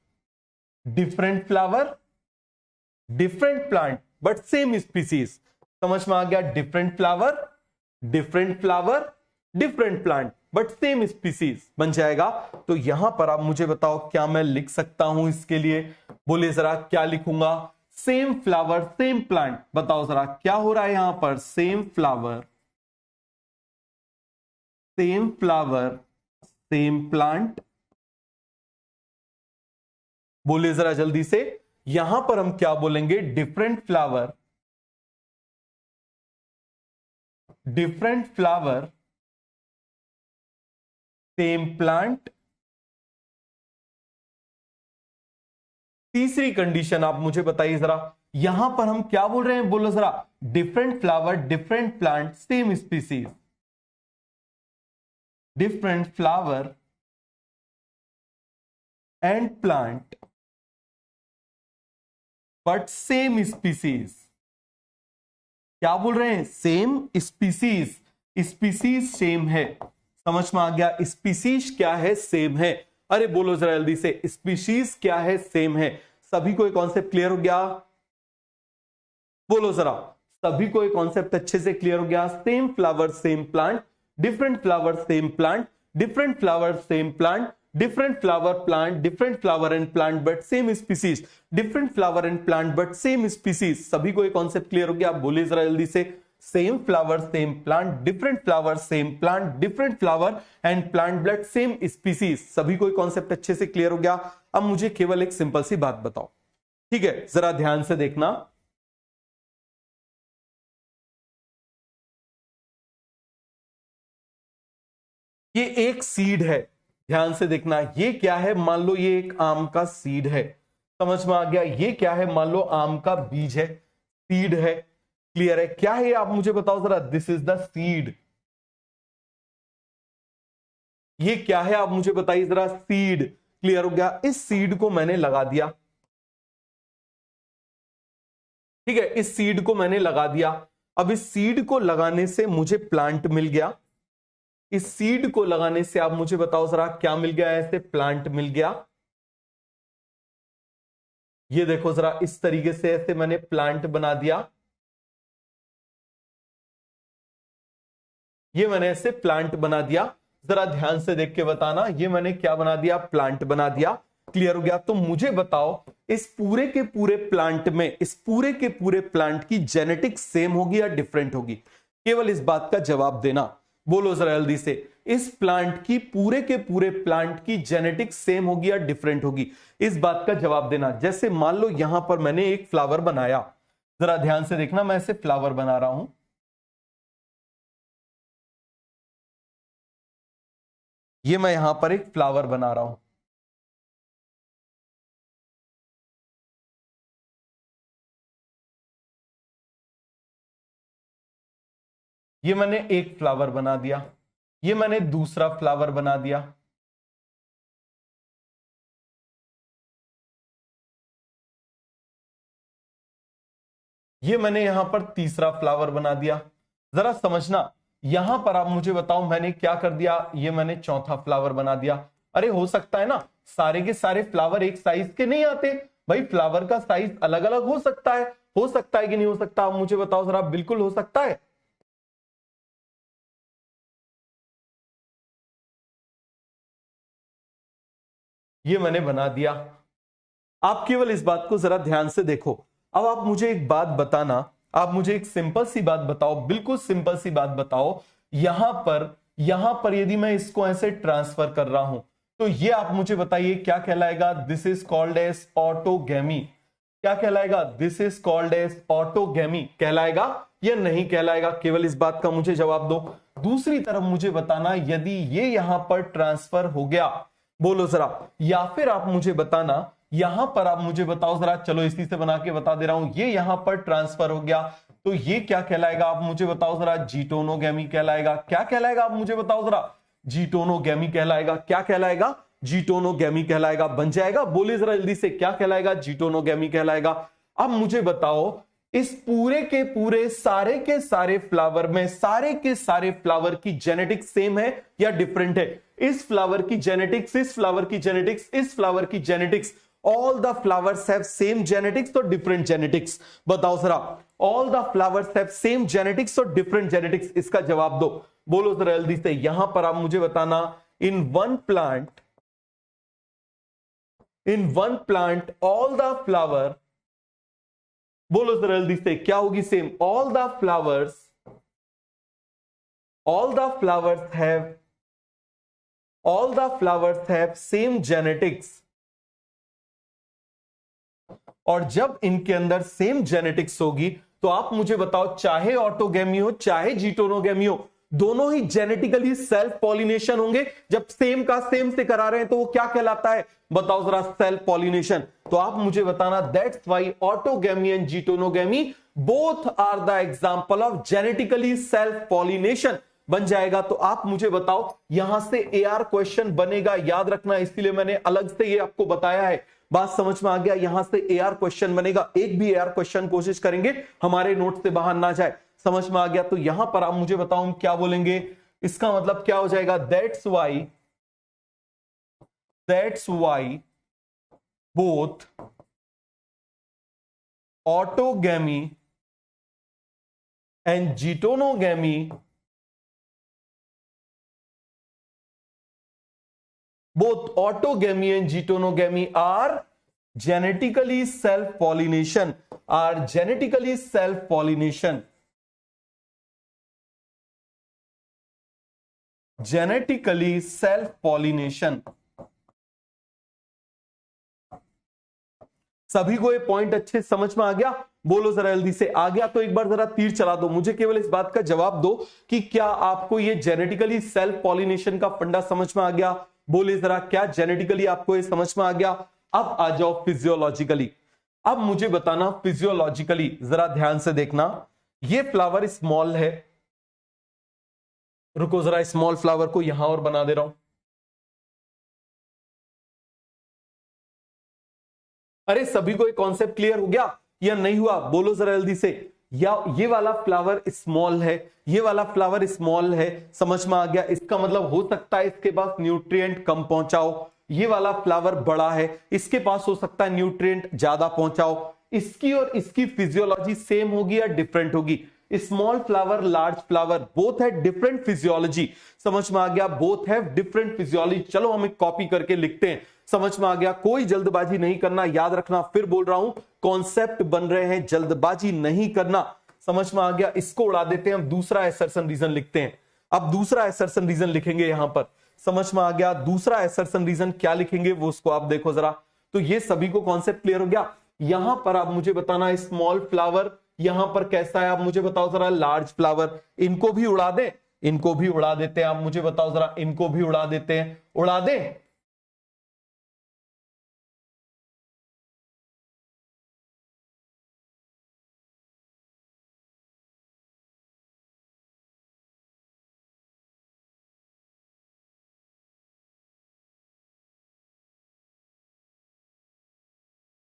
different flower different plant but same species. समझ में आ गया? Different flower different plant but same species बन जाएगा। तो यहां पर आप मुझे बताओ, क्या मैं लिख सकता हूं इसके लिए? बोले जरा, क्या लिखूंगा? Same flower same plant. बताओ जरा क्या हो रहा है यहां पर? Same flower same plant. बोले जरा जल्दी से, यहां पर हम क्या बोलेंगे? Different flower same plant. तीसरी कंडीशन आप मुझे बताइए जरा, यहां पर हम क्या बोल रहे हैं? बोलो जरा, different flower different plant same species, different flower and plant but same species. क्या बोल रहे हैं? सेम स्पीसीज, स्पीसीज सेम है। समझ में आ गया? स्पीसीज क्या है? सेम है। अरे बोलो जरा जल्दी से, स्पीसीज क्या है? सेम है। सभी को एक कॉन्सेप्ट क्लियर हो गया? बोलो जरा, सभी को एक कॉन्सेप्ट अच्छे से क्लियर हो गया? Same flower same plant, different flower same plant, different flower same plant, different flower plant, different flower and plant but same species, different flower and plant but same species. सभी को एक concept clear हो गया? आप बोलिए जरा जल्दी से, same flower same plant, different flower same plant, different flower and plant but same species. सभी को एक कॉन्सेप्ट अच्छे से क्लियर हो गया? अब मुझे केवल एक सिंपल सी बात बताओ, ठीक है? जरा ध्यान से देखना, ये एक सीड है, ध्यान से देखना, ये क्या है, मान लो ये एक आम का सीड है, समझ में आ गया। ये क्या है, मान लो आम का बीज है, सीड है, क्लियर है। क्या है आप मुझे बताओ जरा, दिस इज द सीड। ये क्या है आप मुझे बताइए जरा, सीड, क्लियर हो गया। इस सीड को मैंने लगा दिया, ठीक है, इस सीड को मैंने लगा दिया। अब इस सीड को लगाने से मुझे प्लांट मिल गया। इस सीड को लगाने से आप मुझे बताओ जरा क्या मिल गया, ऐसे प्लांट मिल गया। ये देखो जरा, इस तरीके से ऐसे मैंने प्लांट बना दिया। ये मैंने ऐसे प्लांट बना दिया, जरा ध्यान से देख के बताना, ये मैंने क्या बना दिया, प्लांट बना दिया, क्लियर हो गया। तो मुझे बताओ इस पूरे के पूरे प्लांट में, इस पूरे के पूरे प्लांट की जेनेटिक्स सेम होगी या डिफरेंट होगी? केवल इस बात का जवाब देना, बोलो जरा जल्दी से। इस प्लांट की, पूरे के पूरे प्लांट की जेनेटिक्स सेम होगी या डिफरेंट होगी? इस बात का जवाब देना। जैसे मान लो यहां पर मैंने एक फ्लावर बनाया, जरा ध्यान से देखना, मैं ऐसे फ्लावर बना रहा हूं, ये मैं यहां पर एक फ्लावर बना रहा हूं, ये मैंने एक फ्लावर बना दिया, ये मैंने दूसरा फ्लावर बना दिया, ये मैंने यहां पर तीसरा फ्लावर बना दिया। जरा समझना, यहां पर आप मुझे बताओ मैंने क्या कर दिया, ये मैंने चौथा फ्लावर बना दिया। अरे हो सकता है ना सारे के सारे फ्लावर एक साइज के नहीं आते भाई, फ्लावर का साइज अलग अलग हो सकता है कि नहीं हो सकता? आप मुझे बताओ जरा, बिल्कुल हो सकता है। ये मैंने बना दिया। आप केवल इस बात को जरा ध्यान से देखो। अब आप मुझे एक बात बताना, आप मुझे एक सिंपल सी बात बताओ, बिल्कुल सिंपल सी बात बताओ। यहां पर यदि मैं इसको ऐसे ट्रांसफर कर रहा हूं, तो ये आप मुझे बताइए क्या कहलाएगा? This is called as autogamy. क्या कहलाएगा? This is called as autogamy कहलाएगा या नहीं कहलाएगा? केवल इस बात का मुझे जवाब दो। दूसरी तरफ मुझे बताना, यदि ये यहां पर ट्रांसफर हो गया, बोलो जरा, या फिर आप मुझे बताना, यहां पर आप मुझे बताओ जरा, चलो इसी से बना के बता दे रहा हूं, ये यहां पर ट्रांसफर हो गया, तो ये क्या कहलाएगा? आप मुझे बताओ जरा, जीटोनोगैमी कहलाएगा। क्या कहलाएगा आप मुझे बताओ जरा? जीटोनोगैमी कहलाएगा। क्या कहलाएगा? जीटोनोगैमी कहलाएगा। बन जाएगा, बोलिए जरा जल्दी से, क्या कहलाएगा? जीटोनोगैमी कहलाएगा। अब मुझे बताओ, इस पूरे के पूरे सारे के सारे फ्लावर में, सारे के सारे फ्लावर की जेनेटिक्स सेम है या डिफरेंट है? इस फ्लावर की जेनेटिक्स, इस फ्लावर की जेनेटिक्स, इस फ्लावर की genetics, all the flowers have same genetics तो डिफरेंट जेनेटिक्स? बताओ जरा, all the flowers have same genetics और डिफरेंट जेनेटिक्स? इसका जवाब दो, बोलो जरा जल्दी से। यहां पर आप मुझे बताना, in one plant, in one plant all the flower, बोलो जरा जल्दी से, क्या होगी same? All the flowers, all the flowers have, all the flowers have same genetics. और जब इनके अंदर सेम जेनेटिक्स होगी, तो आप मुझे बताओ, चाहे ऑटोगैमी हो चाहे जीटोनोगैमी हो, दोनों ही जेनेटिकली सेल्फ पॉलिनेशन होंगे। जब सेम का सेम से करा रहे हैं तो वो क्या कहलाता है? बताओ जरा, सेल्फ पॉलिनेशन। तो आप मुझे बताना, that's why autogamy and geitonogamy both are the example of genetically self pollination. बन जाएगा। तो आप मुझे बताओ, यहां से एआर क्वेश्चन बनेगा, याद रखना, इसलिए मैंने अलग से ये आपको बताया है। बात समझ में आ गया? यहां से एआर क्वेश्चन बनेगा, एक भी एआर क्वेश्चन कोशिश करेंगे हमारे नोट से बाहर ना जाए। समझ में आ गया? तो यहां पर आप मुझे बताओ क्या बोलेंगे, इसका मतलब क्या हो जाएगा? That's why both autogamy and geitonogamy, both autogamy and getonogamy are genetically self-pollination, are genetically self-pollination, genetically self-pollination। सभी को ये पॉइंट अच्छे समझ में आ गया? बोलो जरा जल्दी से। आ गया तो एक बार जरा तीर चला दो, मुझे केवल इस बात का जवाब दो कि क्या आपको ये जेनेटिकली सेल्फ पॉलिनेशन का फंडा समझ में आ गया? बोले जरा, क्या जेनेटिकली आपको ये समझ में आ गया? अब आ जाओ फिजियोलॉजिकली। अब मुझे बताना फिजियोलॉजिकली, जरा ध्यान से देखना। ये फ्लावर स्मॉल है, रुको जरा, स्मॉल फ्लावर को यहां और बना दे रहा हूं। अरे सभी को एक कॉन्सेप्ट क्लियर हो गया या नहीं हुआ? बोलो जरा जल्दी से। या ये वाला फ्लावर स्मॉल है, ये वाला फ्लावर स्मॉल है, समझ में आ गया? इसका मतलब हो सकता है इसके पास न्यूट्रिएंट कम पहुंचाओ। ये वाला फ्लावर बड़ा है, इसके पास हो सकता है न्यूट्रिएंट ज्यादा पहुंचाओ। इसकी और इसकी फिजियोलॉजी सेम होगी या डिफरेंट होगी? Small flower, large flower, both है डिफरेंट फिजियोलॉजी। समझ में आ गया? बोथ है डिफरेंट फिजियोलॉजी। चलो हम एक कॉपी करके लिखते हैं। समझ में आ गया? कोई जल्दबाजी नहीं करना, याद रखना, फिर बोल रहा हूं, कॉन्सेप्ट बन रहे हैं, जल्दबाजी नहीं करना। समझ में आ गया? इसको उड़ा देते हैं, हम दूसरा एसर्शन रीजन लिखते हैं। अब दूसरा एसर्शन रीजन लिखेंगे यहां पर। समझ में आ गया? दूसरा एसर्शन रीजन क्या लिखेंगे वो उसको आप देखो जरा। तो ये सभी को कॉन्सेप्ट क्लियर हो गया? यहां पर आप मुझे बताना स्मॉल फ्लावर, यहां पर कैसा है आप मुझे बताओ जरा, लार्ज फ्लावर। इनको भी उड़ा दें? इनको भी उड़ा देते हैं, आप मुझे बताओ जरा, इनको भी उड़ा देते हैं, उड़ा दें?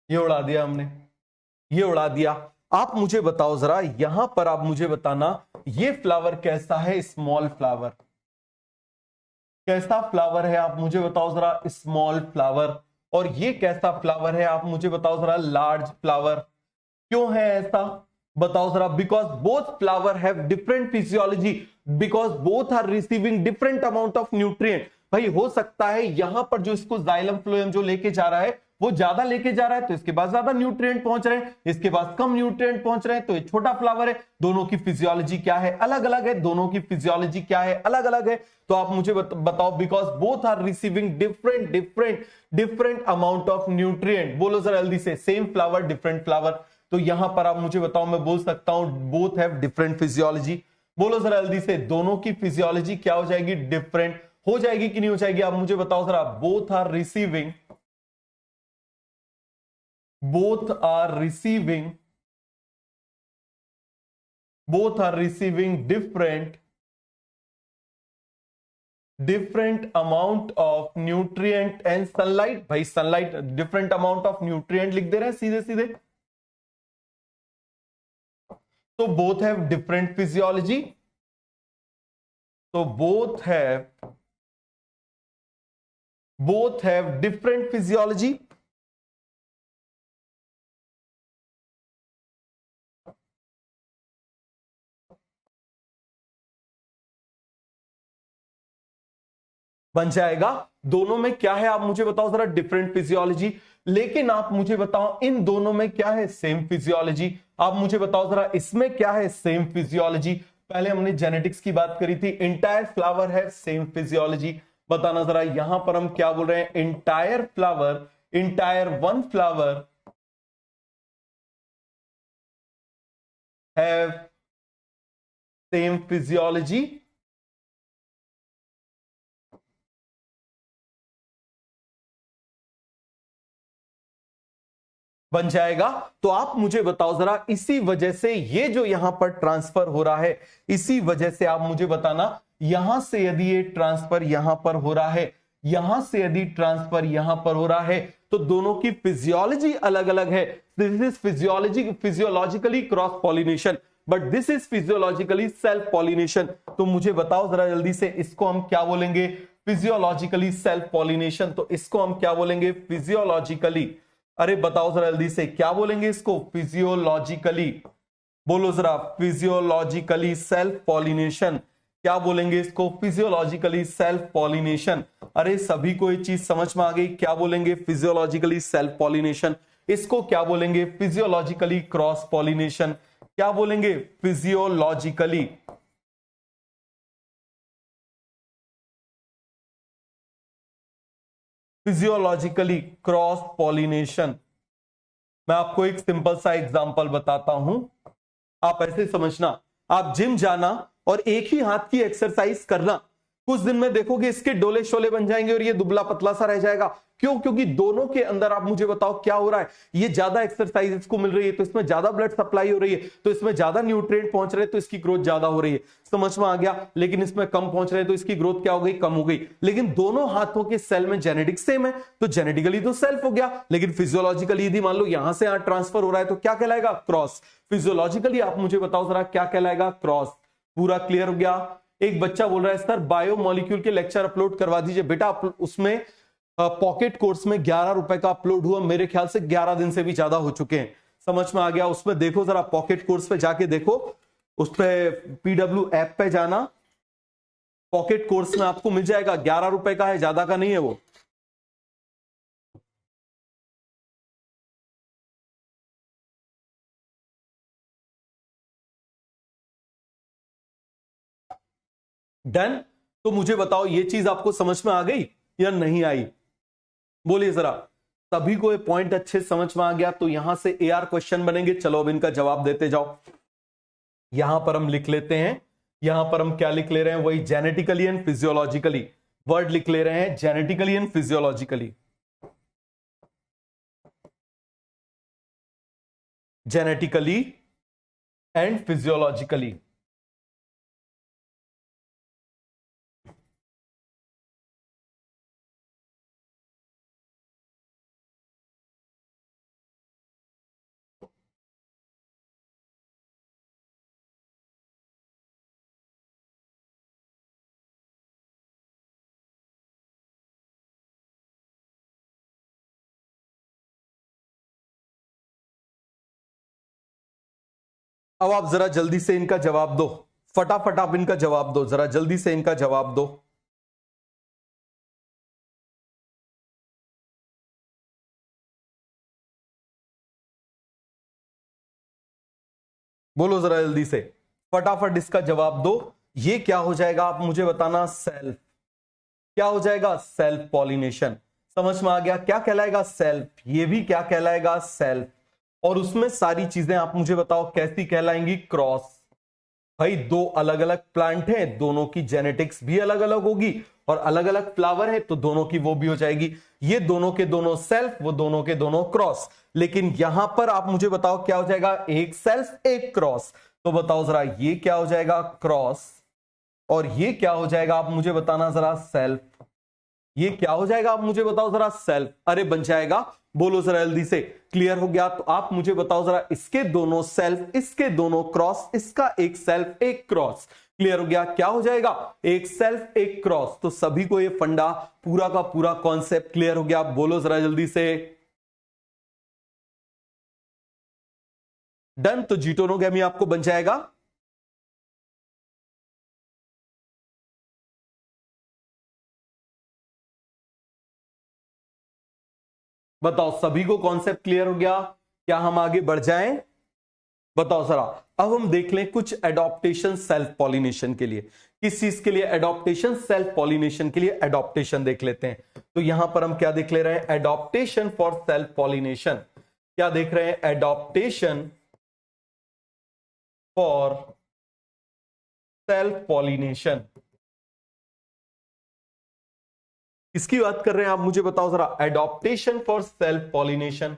ये उड़ा दिया हमने, ये उड़ा दिया। आप मुझे बताओ जरा, यहां पर आप मुझे बताना, ये फ्लावर कैसा है? Small flower. कैसा फ्लावर है आप मुझे बताओ जरा? Small flower. और ये कैसा फ्लावर है आप मुझे बताओ जरा? Large flower. क्यों है ऐसा? बताओ जरा। Because both flower have different physiology, because both are receiving different amount of nutrient. भाई हो सकता है यहां पर जो इसको जाइलम फ्लोएम जो लेके जा रहा है वो ज्यादा लेके जा रहा है, तो इसके पास ज्यादा न्यूट्रिएंट पहुंच रहे हैं, इसके पास कम न्यूट्रिएंट पहुंच रहे हैं, तो ये छोटा फ्लावर है। दोनों की फिजियोलॉजी क्या है? अलग अलग है। दोनों की फिजियोलॉजी क्या है? अलग अलग है। तो आप मुझे बताओ, because both are receiving different different different amount of nutrient. बोलो जरा जल्दी से। Same flower, different flower. तो यहां पर आप मुझे बताओ, मैं बोल सकता हूं बोथ हैव डिफरेंट फिजियोलॉजी। बोलो जरा जल्दी से, दोनों की फिजियोलॉजी क्या हो जाएगी? डिफरेंट हो जाएगी कि नहीं हो जाएगी? आप मुझे बताओ जरा। Both are receiving, both are receiving both are receiving different amount of nutrient and sunlight। भाई sunlight, different amount of nutrient लिख दे रहे हैं सीधे सीधे। तो बोथ हैव डिफरेंट फिजियोलॉजी, तो both have different physiology। बन जाएगा। दोनों में क्या है आप मुझे बताओ जरा? Different physiology. लेकिन आप मुझे बताओ इन दोनों में क्या है? Same physiology. आप मुझे बताओ जरा, इसमें क्या है? Same physiology. पहले हमने जेनेटिक्स की बात करी थी, इंटायर फ्लावर है, सेम फिजियोलॉजी। बताना जरा, यहां पर हम क्या बोल रहे हैं? Entire flower, entire one flower have same physiology. बन जाएगा। तो आप मुझे बताओ जरा, इसी वजह से ये जो यहां पर ट्रांसफर हो रहा है, इसी वजह से आप मुझे बताना, यहां से यदि ये ट्रांसफर यहां पर हो रहा है, यहां से यदि ट्रांसफर यहां पर हो रहा है, तो दोनों की फिजियोलॉजी अलग अलग है। This is physiologically cross pollination, but this is physiologically self pollination. तो मुझे बताओ जरा जल्दी से, इसको हम क्या बोलेंगे? Physiologically self pollination. तो इसको हम क्या बोलेंगे? फिजियोलॉजिकली। अरे बताओ जरा जल्दी से, क्या बोलेंगे इसको? फिजियोलॉजिकली। बोलो जरा, फिजियोलॉजिकली सेल्फ पॉलिनेशन। क्या बोलेंगे इसको? Physiologically self pollination. अरे सभी को ये चीज समझ में आ गई? क्या बोलेंगे? Physiologically self pollination. इसको क्या बोलेंगे? Physiologically cross pollination. क्या बोलेंगे? Physiologically, physiologically cross pollination. मैं आपको एक सिंपल सा एग्जांपल बताता हूं, आप ऐसे समझना, आप जिम जाना और एक ही हाथ की एक्सरसाइज करना, कुछ दिन में देखोगे इसके डोले शोले बन जाएंगे और ये दुबला पतला सा रह जाएगा। क्यों? क्योंकि दोनों के अंदर, आप मुझे बताओ क्या हो रहा है, ये ज्यादा एक्सरसाइज इसको मिल रही है तो इसमें ज्यादा ब्लड सप्लाई हो रही है, तो इसमें ज्यादा न्यूट्रिएंट पहुंच रहे हैं तो इसकी ग्रोथ ज्यादा हो रही है, समझ में आ गया। लेकिन इसमें कम पहुंच रहे हैं तो इसकी ग्रोथ क्या हो गई, कम हो गई। लेकिन दोनों हाथों के सेल में जेनेटिक्स सेम है तो जेनेटिकली तो सेल्फ हो गया, लेकिन फिजियोलॉजिकली यदि मान लो यहां से यहां ट्रांसफर हो रहा है तो क्या कहलाएगा, क्रॉस। फिजियोलॉजिकली आप मुझे बताओ जरा क्या कहलाएगा, क्रॉस। पूरा क्लियर हो गया। एक बच्चा बोल रहा है सर बायोमोलिक्यूल के लेक्चर अपलोड करवा दीजिए। बेटा उसमें पॉकेट कोर्स में 11 रुपए का अपलोड हुआ, मेरे ख्याल से 11 दिन से भी ज्यादा हो चुके हैं, समझ में आ गया। उसमें देखो जरा, पॉकेट कोर्स पे जाके देखो, उस पे पीडब्ल्यू ऐप पे जाना, पॉकेट कोर्स में आपको मिल जाएगा, 11 रुपए का है, ज्यादा का नहीं है वो। डन। तो मुझे बताओ ये चीज आपको समझ में आ गई या नहीं आई, बोलिए जरा। सभी को ये पॉइंट अच्छे समझ में आ गया तो यहां से एआर क्वेश्चन बनेंगे। चलो अब इनका जवाब देते जाओ। यहां पर हम लिख लेते हैं, यहां पर हम क्या लिख ले रहे हैं, वही जेनेटिकली एंड फिजियोलॉजिकली वर्ड लिख ले रहे हैं, genetically and physiologically, genetically and physiologically. अब आप जरा जल्दी से इनका जवाब दो, फटाफट आप इनका जवाब दो, जरा जल्दी से इनका जवाब दो। बोलो जरा जल्दी से, फटाफट इसका जवाब दो। ये क्या हो जाएगा आप मुझे बताना, सेल्फ। क्या हो जाएगा, सेल्फ पॉलिनेशन। समझ में आ गया क्या कहलाएगा, सेल्फ। ये भी क्या कहलाएगा, सेल्फ। और उसमें सारी चीजें आप मुझे बताओ कैसी कहलाएंगी, क्रॉस। भाई दो अलग अलग प्लांट हैं, दोनों की जेनेटिक्स भी अलग अलग होगी, और अलग अलग फ्लावर है तो दोनों की वो भी हो जाएगी। ये दोनों के दोनों सेल्फ, वो दोनों के दोनों क्रॉस। लेकिन यहां पर आप मुझे बताओ क्या हो जाएगा, एक सेल्फ एक क्रॉस। तो बताओ जरा ये क्या हो जाएगा, क्रॉस, और ये क्या हो जाएगा आप मुझे बताना जरा, सेल्फ। ये क्या हो जाएगा आप मुझे बताओ जरा, सेल्फ। अरे बन जाएगा, बोलो जरा जल्दी से। क्लियर हो गया? तो आप मुझे बताओ जरा, इसके दोनों सेल्फ, इसके दोनों क्रॉस, इसका एक सेल्फ एक क्रॉस। क्लियर हो गया? क्या हो जाएगा, एक सेल्फ एक क्रॉस। तो सभी को ये फंडा, पूरा का पूरा कॉन्सेप्ट क्लियर हो गया? बोलो जरा जल्दी से। डन। तो जीटोनोगैमी आपको बन जाएगा। बताओ सभी को कॉन्सेप्ट क्लियर हो गया? क्या हम आगे बढ़ जाएं? बताओ जरा। अब हम देख लें कुछ एडॉप्टेशन सेल्फ पॉलिनेशन के लिए। किस चीज के लिए एडॉप्टेशन, सेल्फ पॉलिनेशन के लिए एडॉप्टेशन देख लेते हैं। तो यहां पर हम क्या देख ले रहे हैं, एडॉप्टेशन फॉर सेल्फ पॉलिनेशन। क्या देख रहे हैं, एडॉप्टेशन फॉर सेल्फ पॉलिनेशन। किसकी बात कर रहे हैं आप मुझे बताओ जरा, एडॉप्टेशन फॉर सेल्फ पॉलिनेशन।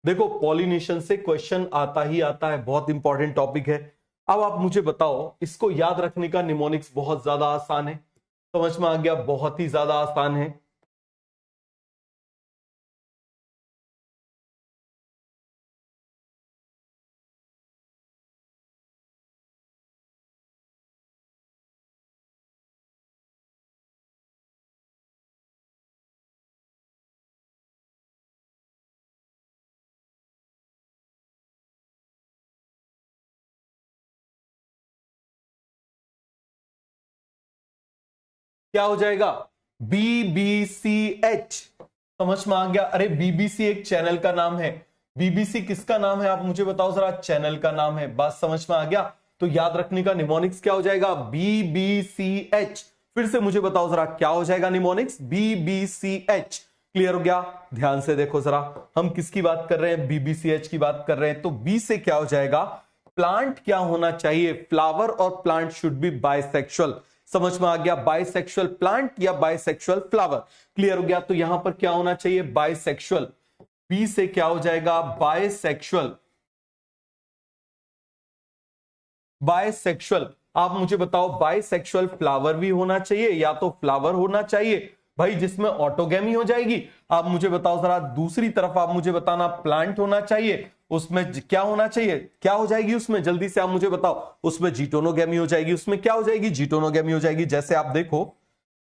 देखो पॉलिनेशन से क्वेश्चन आता ही आता है, बहुत इंपॉर्टेंट टॉपिक है। अब आप मुझे बताओ, इसको याद रखने का निमोनिक्स बहुत ज्यादा आसान है, समझ में आ गया, बहुत ही ज्यादा आसान है। क्या हो जाएगा, BBCH। समझ में आ गया? अरे BBC एक चैनल का नाम है। BBC किसका नाम है आप मुझे बताओ जरा, चैनल का नाम है। बात समझ में आ गया? तो याद रखने का निमोनिक्स क्या हो जाएगा, BBCH। फिर से मुझे बताओ जरा क्या हो जाएगा निमोनिक्स, BBCH। क्लियर हो गया? ध्यान से देखो जरा, हम किसकी बात कर रहे हैं? बीबीसीएच की बात कर रहे हैं। तो बी से क्या हो जाएगा? प्लांट क्या होना चाहिए? फ्लावर और प्लांट शुड बी बाइसेक्सुअल। समझ में आ गया? बाइसेक्सुअल प्लांट या बाइसेक्सुअल फ्लावर। क्लियर हो गया? तो यहां पर क्या होना चाहिए? बाइसेक्सुअल। बी से क्या हो जाएगा? बाइसेक्सुअल। बाइसेक्सुअल। आप मुझे बताओ, बाइसेक्सुअल फ्लावर भी होना चाहिए या तो फ्लावर होना चाहिए भाई जिसमें ऑटोगेमी हो जाएगी? आप मुझे बताओ जरा। दूसरी तरफ आप मुझे बताना, प्लांट होना चाहिए, उसमें क्या होना चाहिए? क्या हो जाएगी उसमें? जल्दी से आप मुझे बताओ। उसमें जीटोनोगेमी हो जाएगी। उसमें क्या हो जाएगी? जीटोनोगेमी हो जाएगी। जैसे आप देखो,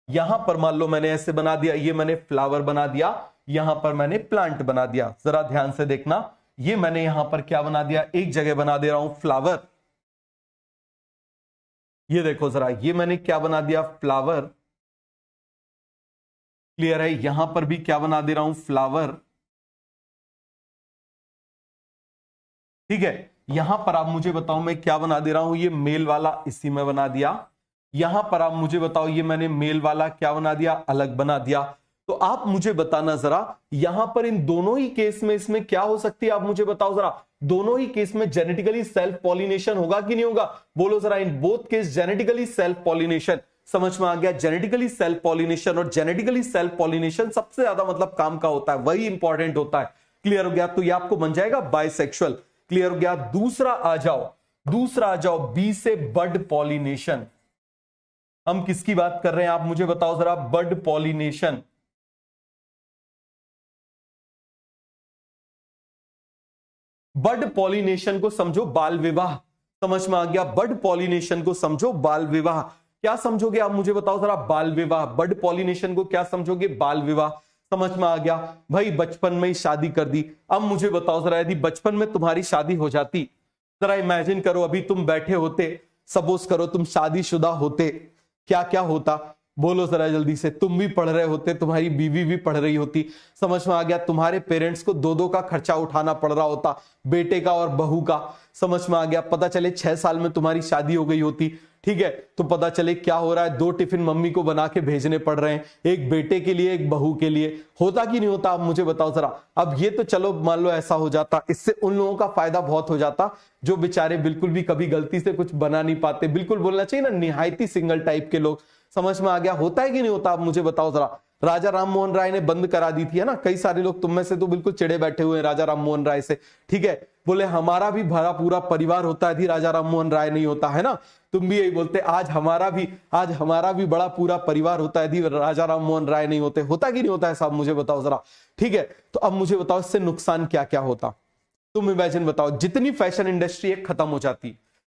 यहां पर मान लो मैंने ऐसे बना दिया, ये मैंने फ्लावर बना दिया, यहां पर मैंने प्लांट बना दिया। जरा ध्यान से देखना, ये मैंने यहां पर क्या बना दिया? एक जगह बना दे रहा हूं फ्लावर। ये देखो जरा, ये मैंने क्या बना दिया? फ्लावर। क्लियर है? यहां पर भी क्या बना दे रहा हूं? फ्लावर। ठीक है? यहां पर आप मुझे बताओ मैं क्या बना दे रहा हूं? ये मेल वाला इसी में बना दिया। यहां पर आप मुझे बताओ, ये मैंने मेल वाला क्या बना दिया? अलग बना दिया। तो आप मुझे बताना जरा, यहां पर इन दोनों ही केस में इसमें क्या हो सकती है? आप मुझे बताओ जरा, दोनों ही केस में जेनेटिकली सेल्फ पॉलिनेशन होगा कि नहीं होगा? बोलो जरा, in both case genetically self pollination. समझ में आ गया? Genetically self pollination. और जेनेटिकली सेल्फ पॉलिनेशन सबसे ज्यादा मतलब काम का होता है, वही इंपॉर्टेंट होता है। क्लियर हो गया? तो ये आपको बन जाएगा बाइसेक्सुअल। क्लियर हो गया? दूसरा आ जाओ, दूसरा आ जाओ, बी से बड पॉलिनेशन। हम किसकी बात कर रहे हैं? आप मुझे बताओ जरा, बड पॉलिनेशन। बड पॉलिनेशन को समझो बाल विवाह। समझ में आ गया? बड पॉलिनेशन को समझो बाल विवाह। क्या समझोगे आप मुझे बताओ जरा? बाल विवाह। बड पॉलिनेशन को क्या समझोगे? बाल विवाह। समझ में आ गया? भाई बचपन में ही शादी कर दी। अब मुझे बताओ जरा, यदि बचपन में तुम्हारी शादी हो जाती, जरा इमेजिन करो, अभी तुम बैठे होते, सपोज करो तुम शादीशुदा होते, क्या क्या होता? बोलो जरा जल्दी से। तुम भी पढ़ रहे होते, तुम्हारी बीवी भी पढ़ रही होती। समझ में आ गया? तुम्हारे पेरेंट्स को दो दो का खर्चा उठाना पड़ रहा होता, बेटे का और बहू का। समझ में आ गया? पता चले 6 साल में तुम्हारी शादी हो गई होती। ठीक है? तो पता चले क्या हो रहा है, 2 टिफिन मम्मी को बना के भेजने पड़ रहे हैं, एक बेटे के लिए, एक बहू के लिए। होता कि नहीं होता? आप मुझे बताओ जरा। अब ये तो चलो मान लो ऐसा हो जाता, इससे उन लोगों का फायदा बहुत हो जाता जो बेचारे बिल्कुल भी कभी गलती से कुछ बना नहीं पाते। बिल्कुल बोलना चाहिए ना, निहायती सिंगल टाइप के लोग। समझ में आ गया? होता है कि नहीं होता? आप मुझे बताओ जरा। राजा राम मोहन राय ने बंद करा दी थी, है ना? कई सारे लोग तुम में से तो बिल्कुल चिड़े बैठे हुए हैं राजा राम मोहन राय से। ठीक है? बोले हमारा भी भरा पूरा परिवार होता है, राजा राम मोहन राय नहीं होता, है ना? तुम भी यही बोलते, आज हमारा भी बड़ा पूरा परिवार होता है, राजा राम मोहन राय नहीं होते। होता कि नहीं होता है साहब? मुझे बताओ जरा। ठीक है? तो अब मुझे बताओ, इससे नुकसान क्या क्या होता? तुम इमेजिन बताओ, जितनी फैशन इंडस्ट्री है खत्म हो जाती,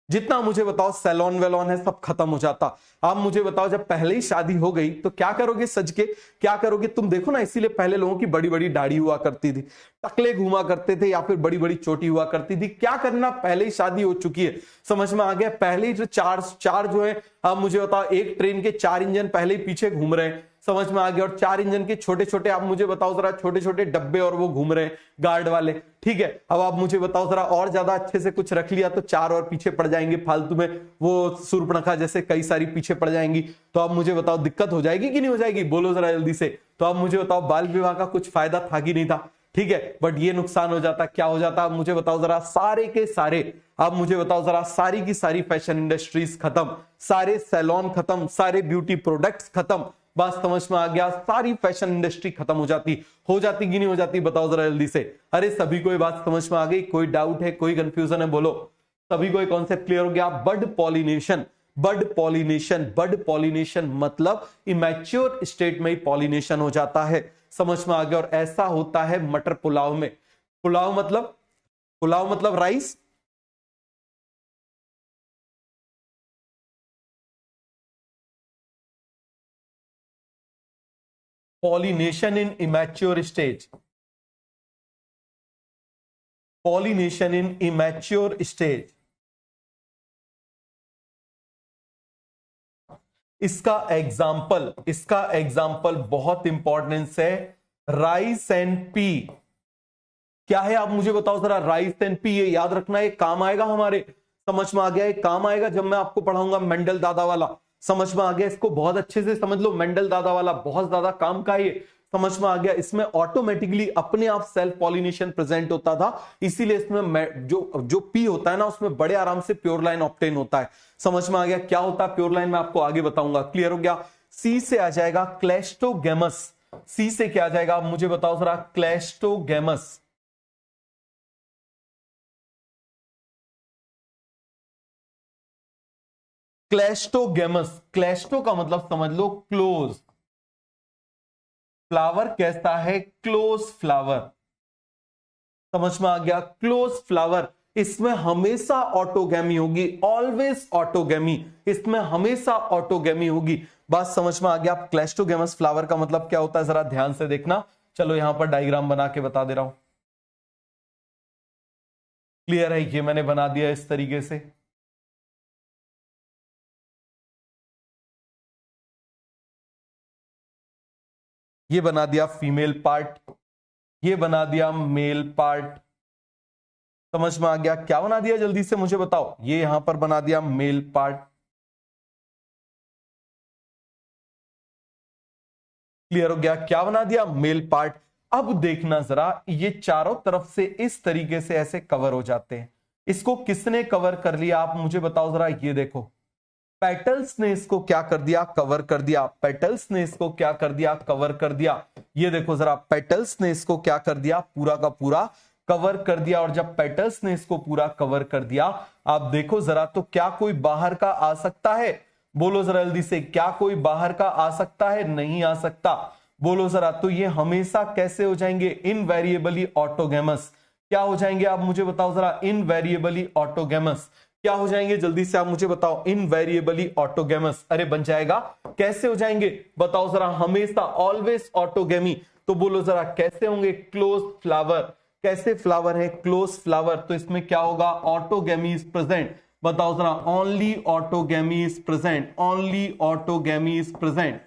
जितना मुझे बताओ सैलून वेलॉन है सब खत्म हो जाता। आप मुझे बताओ, जब पहले ही शादी हो गई तो क्या करोगे सज के? क्या करोगे? तुम देखो ना, इसीलिए पहले लोगों की बड़ी बड़ी दाढ़ी हुआ करती थी, टकले घुमा करते थे, या फिर बड़ी बड़ी चोटी हुआ करती थी। क्या करना, पहले ही शादी हो चुकी है। समझ में आ गया? पहले ही जो चार जो है, आप मुझे बताओ, एक ट्रेन के 4 इंजन पहले ही पीछे घूम रहे हैं। समझ में आ गया? और 4 इंजन के छोटे छोटे, आप मुझे बताओ जरा, छोटे छोटे डब्बे और वो घूम रहे हैं गार्ड वाले। ठीक है? अब आप मुझे बताओ जरा, और ज्यादा अच्छे से कुछ रख लिया तो 4 और पीछे पड़ जाएंगे फालतू में, वो सूर्पणखा जैसे कई सारी पीछे पड़ जाएंगी। तो आप मुझे बताओ, दिक्कत हो जाएगी कि नहीं हो जाएगी? बोलो जरा जल्दी से। तो आप मुझे बताओ, बाल विवाह का कुछ फायदा था कि नहीं था? ठीक है? बट ये नुकसान हो जाता। क्या हो जाता? आप मुझे बताओ जरा। सारे के सारे, आप मुझे बताओ जरा, सारी की सारी फैशन इंडस्ट्रीज खत्म, सारे सैलून खत्म, सारे ब्यूटी प्रोडक्ट्स खत्म। बस समझ में आ गया? सारी फैशन इंडस्ट्री खत्म हो जाती कि नहीं हो जाती? बताओ जरा जल्दी से। अरे सभी को ये बात समझ में आ गई? कोई डाउट है, कोई कंफ्यूजन है? बोलो। सभी को एक कॉन्सेप्ट क्लियर हो गया? बड पॉलिनेशन। बड पॉलिनेशन, बड पॉलिनेशन मतलब इमैच्योर स्टेट में ही पॉलिनेशन हो जाता है। समझ में आ गया? और ऐसा होता है मटर पुलाव में। पुलाव मतलब rice. Pollination in immature stage. Pollination in immature stage. इसका एग्जाम्पल बहुत इंपॉर्टेंस है, राइस एंड पी। क्या है आप मुझे बताओ जरा? राइस एंड पी, ये याद रखना, ये काम आएगा हमारे। समझ में आ गया? ये काम आएगा जब मैं आपको पढ़ाऊंगा मेंडल दादा वाला। समझ में आ गया? इसको बहुत अच्छे से समझ लो, मेंडल दादा वाला बहुत ज्यादा काम का है ये। समझ में आ गया। इसमें ऑटोमेटिकली अपने आप सेल्फ पॉलिनेशन प्रेजेंट होता था, इसीलिए इसमें जो पी होता है ना, उसमें बड़े आराम से प्योर लाइन ऑब्टेन होता है। समझ में आ गया क्या होता है प्योर लाइन, मैं आपको आगे बताऊंगा। क्लियर हो गया। सी से आ जाएगा क्लेस्टोगेमस। सी से क्या आ जाएगा आप मुझे बताओ जरा, क्लेस्टोगेमस। क्लेस्टोगेमस, क्लेस्टो का मतलब समझ लो क्लोज, फ्लावर कैसा है, क्लोज फ्लावर। समझ में आ गया, क्लोज फ्लावर। इसमें हमेशा ऑटोगैमी होगी, ऑलवेज ऑटोगैमी, इसमें हमेशा ऑटोगैमी होगी। बात समझ में आ गया। क्लेस्टोगेमस फ्लावर का मतलब क्या होता है जरा ध्यान से देखना। चलो यहां पर डायग्राम बना के बता दे रहा हूं। क्लियर है, ये मैंने बना दिया इस तरीके से। ये बना दिया फीमेल पार्ट, ये बना दिया मेल पार्ट। समझ में आ गया क्या बना दिया, जल्दी से मुझे बताओ। ये यहां पर बना दिया मेल पार्ट। क्लियर हो गया, क्या बना दिया, मेल पार्ट। अब देखना जरा, ये चारों तरफ से इस तरीके से ऐसे कवर हो जाते हैं। इसको किसने कवर कर लिया आप मुझे बताओ जरा। ये देखो, पेटल्स ने इसको क्या कर दिया, कवर कर दिया। पेटल्स ने इसको क्या कर दिया, कवर कर दिया। ये देखो जरा, पेटल्स ने इसको क्या कर दिया, पूरा का पूरा कवर कर दिया। और जब पेटल्स ने इसको पूरा कवर कर दिया, आप देखो जरा, तो क्या कोई बाहर का आ सकता है, बोलो जरा जल्दी से, क्या कोई बाहर का आ सकता है, नहीं आ सकता। बोलो जरा, तो ये हमेशा कैसे हो जाएंगे, इनवेरिएबली ऑटोगेमस। क्या हो जाएंगे आप मुझे बताओ जरा, इनवेरिएबली ऑटोगेमस। क्या हो जाएंगे जल्दी से आप मुझे बताओ, इनवेरिएबली ऑटोगेमस। अरे बन जाएगा, कैसे हो जाएंगे बताओ जरा, हमेशा ऑलवेज ऑटोगेमी। तो बोलो जरा कैसे होंगे, क्लोज फ्लावर। कैसे फ्लावर है, क्लोज फ्लावर, तो इसमें क्या होगा, ऑटोगेमी इज प्रेजेंट। बताओ जरा, only autogamy is present, only autogamy is present,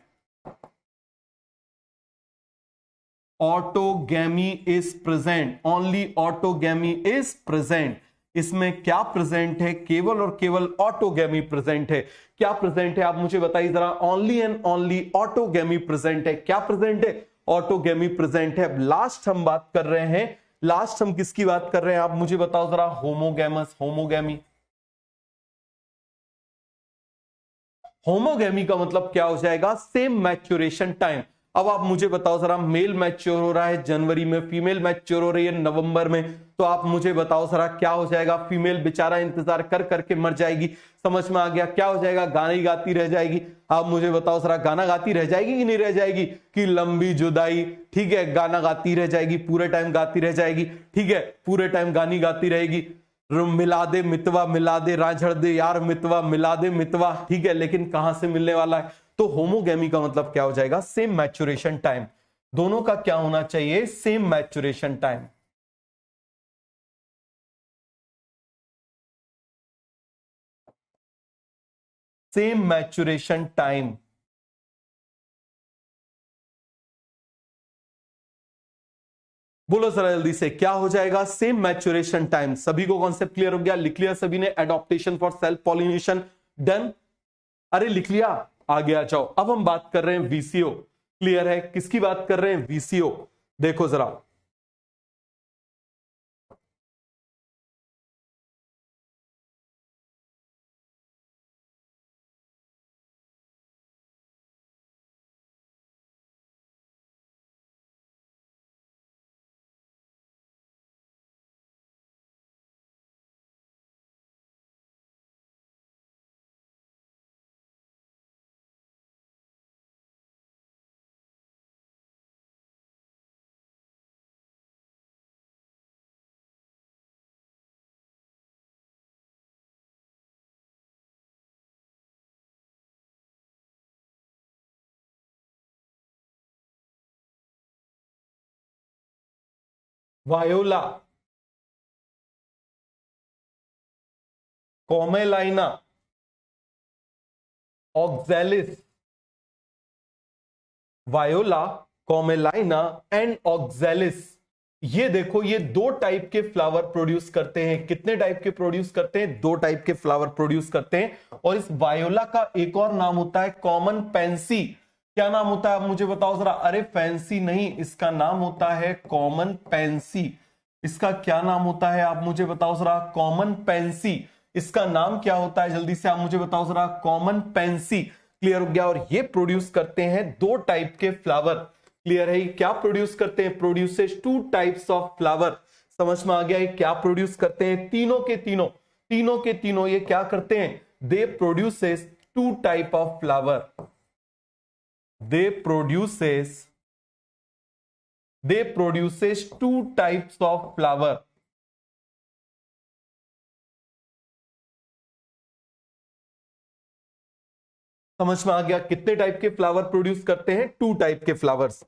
autogamy is present, only autogamy is present. इसमें क्या प्रेजेंट है, केवल और केवल ऑटोगेमी प्रेजेंट है। क्या प्रेजेंट है आप मुझे बताइए जरा, only and only autogamy present है। क्या प्रेजेंट है, ऑटोगेमी प्रेजेंट है। अब लास्ट हम बात कर रहे हैं, लास्ट हम किसकी बात कर रहे हैं आप मुझे बताओ जरा, होमोगेमस, होमोगेमी। होमोगेमी का मतलब क्या हो जाएगा, सेम मैच्योरेशन टाइम। अब आप मुझे बताओ जरा, मेल मैच्योर हो रहा है जनवरी में, फीमेल मैच्योर हो रही है नवंबर में, तो आप मुझे बताओ जरा क्या हो जाएगा, फीमेल बेचारा इंतजार कर करके मर जाएगी। समझ में आ गया, क्या हो जाएगा, गाना ही गाती रह जाएगी। आप मुझे बताओ जरा, गाना गाती रह जाएगी कि नहीं रह जाएगी, कि लंबी जुदाई, ठीक है, गाना गाती रह जाएगी, पूरे टाइम गाती रह जाएगी, ठीक है, पूरे टाइम गानी गाती रहेगी। मिला दे मितवा, मिला दे राझड़ दे यार मितवा, मिला दे मितवा, ठीक है, लेकिन कहां से मिलने वाला है। तो होमोगेमी का मतलब क्या हो जाएगा, सेम मैच्योरेशन टाइम। दोनों का क्या होना चाहिए, same maturation time. Same maturation time. बोलो जरा जल्दी से, क्या हो जाएगा, सेम मैच्योरेशन टाइम। सभी को कॉन्सेप्ट क्लियर हो गया, लिख लिया सभी ने, adaptation for self pollination done. अरे लिख लिया, आगे आ जाओ। अब हम बात कर रहे हैं वीसीओ। क्लियर है, किसकी बात कर रहे हैं, वीसीओ। देखो जरा, viola, commelina, oxalis, viola, commelina and oxalis. ये देखो, ये दो टाइप के फ्लावर प्रोड्यूस करते हैं। कितने टाइप के प्रोड्यूस करते हैं, दो टाइप के फ्लावर प्रोड्यूस करते हैं। और इस वायोला का एक और नाम होता है कॉमन पेंसी। क्या नाम होता है आप मुझे बताओ जरा। अरे फैंसी नहीं, इसका नाम होता है कॉमन पेंसी। इसका क्या नाम होता है आप मुझे बताओ जरा। Common Pence. इसका नाम क्या होता है जल्दी से आप मुझे बताओ जरा। Common Pence. क्लियर हो गया। और ये प्रोड्यूस करते हैं दो टाइप के फ्लावर। क्लियर है। क्या प्रोड्यूस करते हैं? Produces two types of flower. समझ में आ गया ये क्या प्रोड्यूस करते हैं? तीनों के तीनों, तीनों के तीनों ये क्या करते हैं? They produces two type of flower. they produces they produces two types of flower। समझ में आ गया? कितने टाइप के फ्लावर प्रोड्यूस करते हैं? टू टाइप के फ्लावर्स।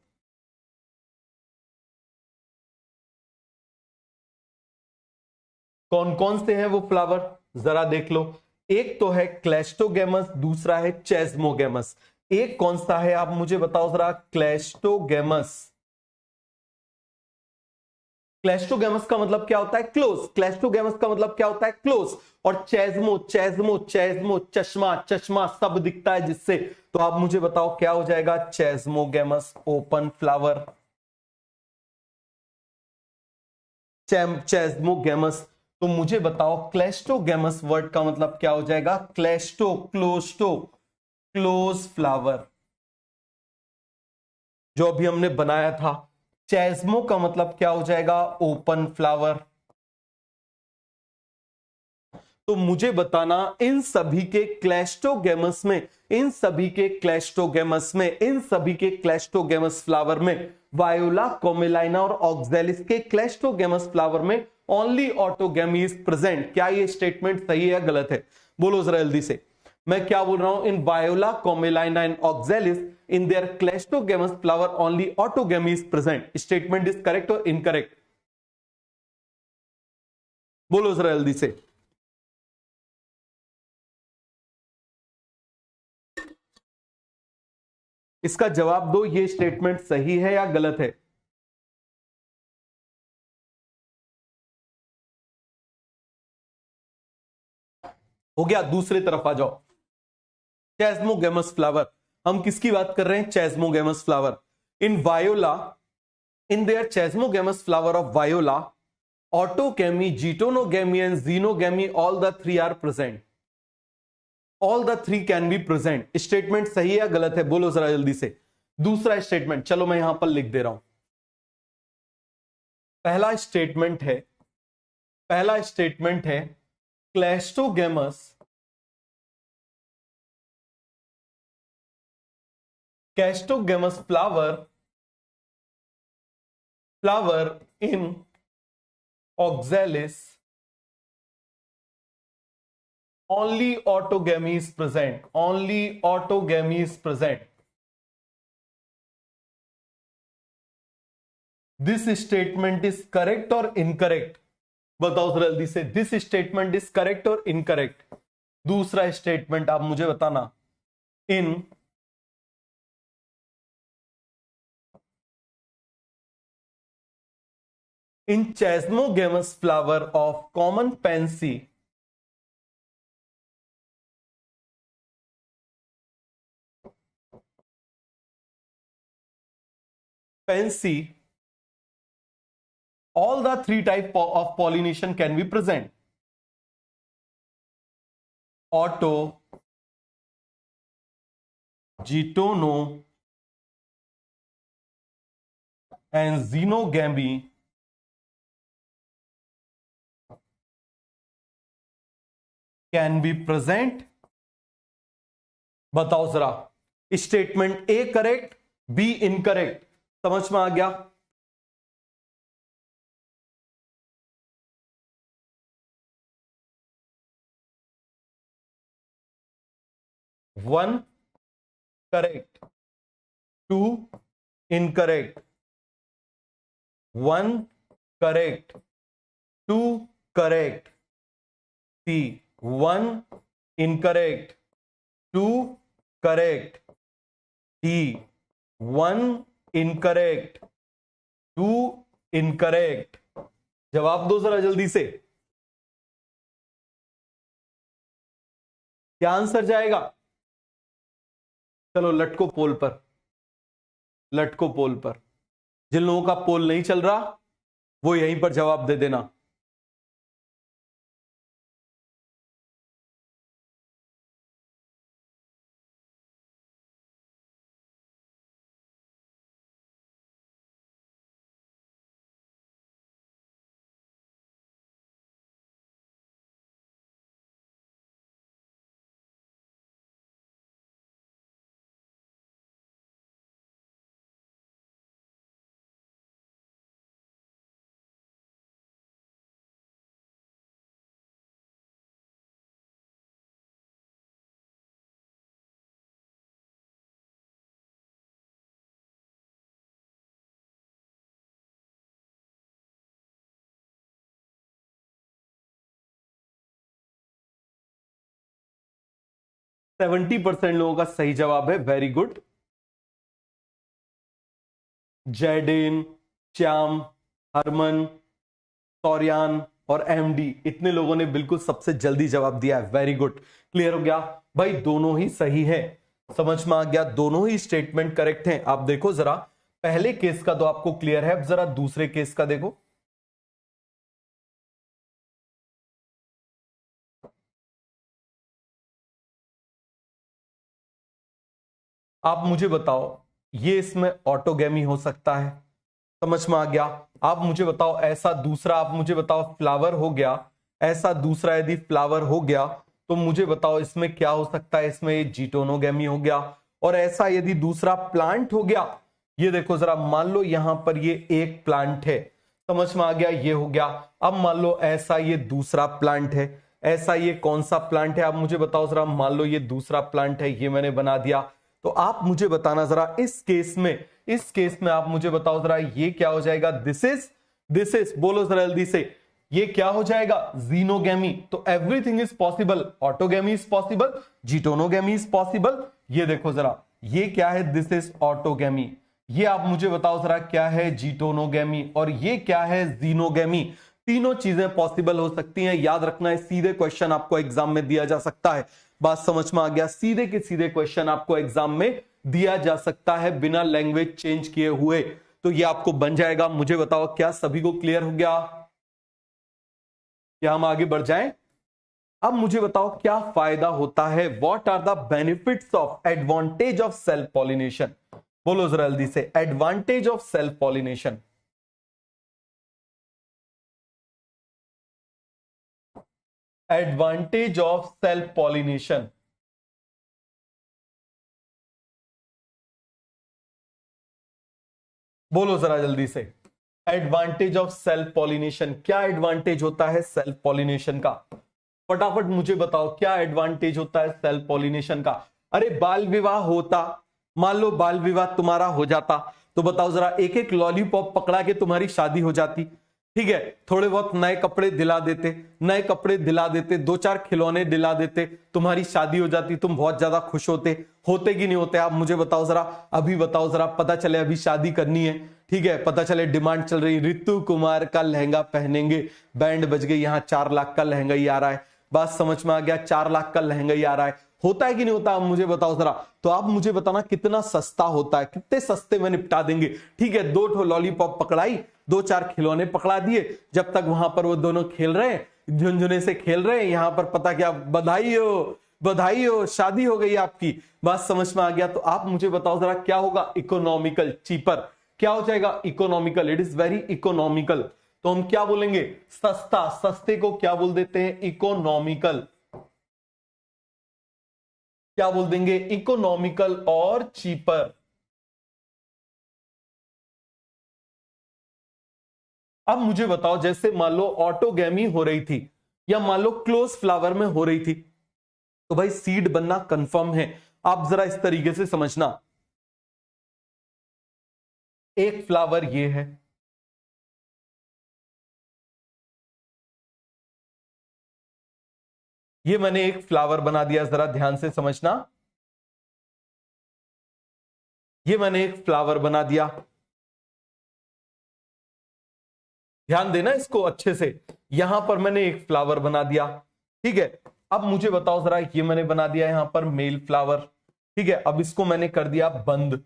कौन कौन से हैं वो फ्लावर जरा देख लो। एक तो है क्लेस्टोगेमस, दूसरा है चेस्मोगेमस। एक कौन सा है आप मुझे बताओ जरा। क्लेस्टोगेमस। क्लेस्टोगेमस का मतलब क्या होता है? क्लोज। क्लेस्टोगेमस का मतलब क्या होता है? क्लोज। और चेज्मो, चेज्मो, चेज्मो चश्मा, चश्मा सब दिखता है जिससे। तो आप मुझे बताओ क्या हो जाएगा? चेज्मोगेमस ओपन फ्लावर। चेज्मोगेमस। तो मुझे बताओ क्लेस्टोगेमस वर्ड का मतलब क्या हो जाएगा? क्लेस्टो, क्लोस्टो, क्लोज फ्लावर, जो अभी हमने बनाया था। चेज्मो का मतलब क्या हो जाएगा? Open flower. तो मुझे बताना इन सभी के क्लेस्टोगेमस में, इन सभी के क्लेस्टोगेमस में, इन सभी के क्लेस्टोगेमस फ्लावर में, वायोला, कोमेलाइना और ऑक्जेलिस के क्लेस्टोगेमस फ्लावर में ओनली ऑटोगेमी इज प्रेजेंट। क्या ये स्टेटमेंट सही है या गलत है? बोलो जरा जल्दी से। मैं क्या बोल रहा हूं? In viola, commelina and oxalis in their cleistogamous flower only autogamy is present. Statement is correct और इनकरेक्ट? बोलो जरा जल्दी से। इसका जवाब दो, ये स्टेटमेंट सही है या गलत है? हो गया। दूसरे तरफ आ जाओ। Chasmogamous flower. हम किसकी बात कर रहे हैं? Chasmogamous flower. In viola, in their chasmogamous flower of viola, autogamy, geitonogamy and xenogamy all the three are present. All the three can be present. Statement सही है या गलत है? बोलो जरा जल्दी से। दूसरा स्टेटमेंट चलो मैं यहां पर लिख दे रहा हूं। पहला स्टेटमेंट है, पहला स्टेटमेंट है cleistogamous, cleistogamous flower, flower in oxalis only autogamy is present, only autogamy is present। This statement is correct और इनकरेक्ट? बताओ जरा जल्दी से। दिस स्टेटमेंट इज करेक्ट और इनकरेक्ट? दूसरा स्टेटमेंट आप मुझे बताना। In in chasmogamous flower of common pansy, pansy all the three type of pollination can be present: auto, getono and xenogamy can be present। बताओ जरा। Statement A correct, B incorrect? समझ में आ गया? One correct, two incorrect, one correct, two correct, C one incorrect, two correct, D one incorrect, two incorrect. जवाब दो जरा जल्दी से। क्या आंसर जाएगा? चलो लटको पोल पर। लटको पोल पर। जिन लोगों का पोल नहीं चल रहा वो यहीं पर जवाब दे देना। सेवेंटी परसेंट लोगों का सही जवाब है, वेरी गुड। जैडेन, श्याम, हरमन, सौर्यान और एमडी, इतने लोगों ने बिल्कुल सबसे जल्दी जवाब दिया है, वेरी गुड। क्लियर हो गया भाई, दोनों ही सही है, समझ में आ गया, दोनों ही स्टेटमेंट करेक्ट हैं। आप देखो जरा, पहले केस का तो आपको क्लियर है, अब जरा दूसरे केस का देखो। आप मुझे बताओ, ये इसमें ऑटोगेमी हो सकता है, समझ में आ गया। आप मुझे बताओ ऐसा दूसरा, आप मुझे बताओ फ्लावर हो गया, ऐसा दूसरा यदि फ्लावर हो गया तो मुझे बताओ इसमें क्या हो सकता है, इसमें जीटोनोगेमी हो गया। और ऐसा यदि दूसरा प्लांट हो गया, ये देखो जरा, मान लो यहां पर ये एक प्लांट है, समझ में आ गया, ये हो गया। अब मान लो ऐसा ये दूसरा प्लांट है, ऐसा ये कौन सा प्लांट है, आप मुझे बताओ जरा, मान लो ये दूसरा प्लांट है, ये मैंने बना दिया। तो आप मुझे बताना जरा, इस केस में आप मुझे बताओ जरा, ये क्या हो जाएगा, दिस इज बोलो जरा जल्दी से, ये क्या हो जाएगा, जीनोगेमी। तो everything is possible, autogamy is possible, geitonogamy is possible. ये देखो जरा, ये क्या है, दिस इज ऑटोगेमी। ये आप मुझे बताओ जरा क्या है, जीटोनोगेमी, और ये क्या है, जीनोगेमी। तीनों चीजें पॉसिबल हो सकती हैं, याद रखना है, सीधे क्वेश्चन आपको एग्जाम में दिया जा सकता है। बात समझ में आ गया, सीधे के सीधे क्वेश्चन आपको एग्जाम में दिया जा सकता है बिना लैंग्वेज चेंज किए हुए। तो ये आपको बन जाएगा। मुझे बताओ क्या सभी को क्लियर हो गया, क्या हम आगे बढ़ जाएं। अब मुझे बताओ क्या फायदा होता है, what are the benefits of advantage of self pollination. बोलो जरा जल्दी से, advantage of self pollination. Advantage of self pollination, बोलो जरा जल्दी से, एडवांटेज ऑफ सेल्फ पॉलिनेशन, क्या एडवांटेज होता है सेल्फ पॉलिनेशन का, फटाफट मुझे बताओ क्या एडवांटेज होता है सेल्फ पॉलिनेशन का। अरे बाल विवाह होता, मान लो बाल विवाह तुम्हारा हो जाता, तो बताओ जरा, एक एक लॉलीपॉप पकड़ा के तुम्हारी शादी हो जाती, ठीक है, थोड़े बहुत नए कपड़े दिला देते, नए कपड़े दिला देते, दो चार खिलौने दिला देते, तुम्हारी शादी हो जाती, तुम बहुत ज्यादा खुश होते, होते कि नहीं होते, आप मुझे बताओ जरा, अभी बताओ जरा, पता चले अभी शादी करनी है, ठीक है, पता चले डिमांड चल रही, ऋतु कुमार का लहंगा पहनेंगे, बैंड बज गई, यहां 4 लाख का लहंगा ही आ रहा है, बात समझ में आ गया, 4 लाख का लहंगा ही आ रहा है, होता है कि नहीं होता, आप मुझे बताओ जरा। तो आप मुझे बताना कितना सस्ता होता है, कितने सस्ते में निपटा देंगे, ठीक है, 2 लॉलीपॉप पकड़ाई, 2-4 खिलौने पकड़ा दिए, जब तक वहां पर वो दोनों खेल रहे हैं, झुनझुने से खेल रहे हैं, यहां पर पता क्या, बधाई हो, बधाई हो, शादी हो गई आपकी, बात समझ में आ गया। तो आप मुझे बताओ जरा क्या होगा, इकोनॉमिकल, चीपर, क्या हो जाएगा, economical, it is very economical. तो हम क्या बोलेंगे, सस्ता, सस्ते को क्या बोल देते हैं, इकोनॉमिकल, क्या बोल देंगे, इकोनॉमिकल और चीपर। अब मुझे बताओ, जैसे मान लो ऑटोगेमी हो रही थी, या मान लो क्लोज फ्लावर में हो रही थी, तो भाई सीड बनना कंफर्म है। आप जरा इस तरीके से समझना, एक फ्लावर ये है, ये मैंने एक फ्लावर बना दिया, जरा ध्यान से समझना, ये मैंने एक फ्लावर बना दिया, ध्यान देना इसको अच्छे से, यहां पर मैंने एक फ्लावर बना दिया, ठीक है। अब मुझे बताओ जरा, ये मैंने बना दिया यहां पर मेल फ्लावर, ठीक है, अब इसको मैंने कर दिया बंद,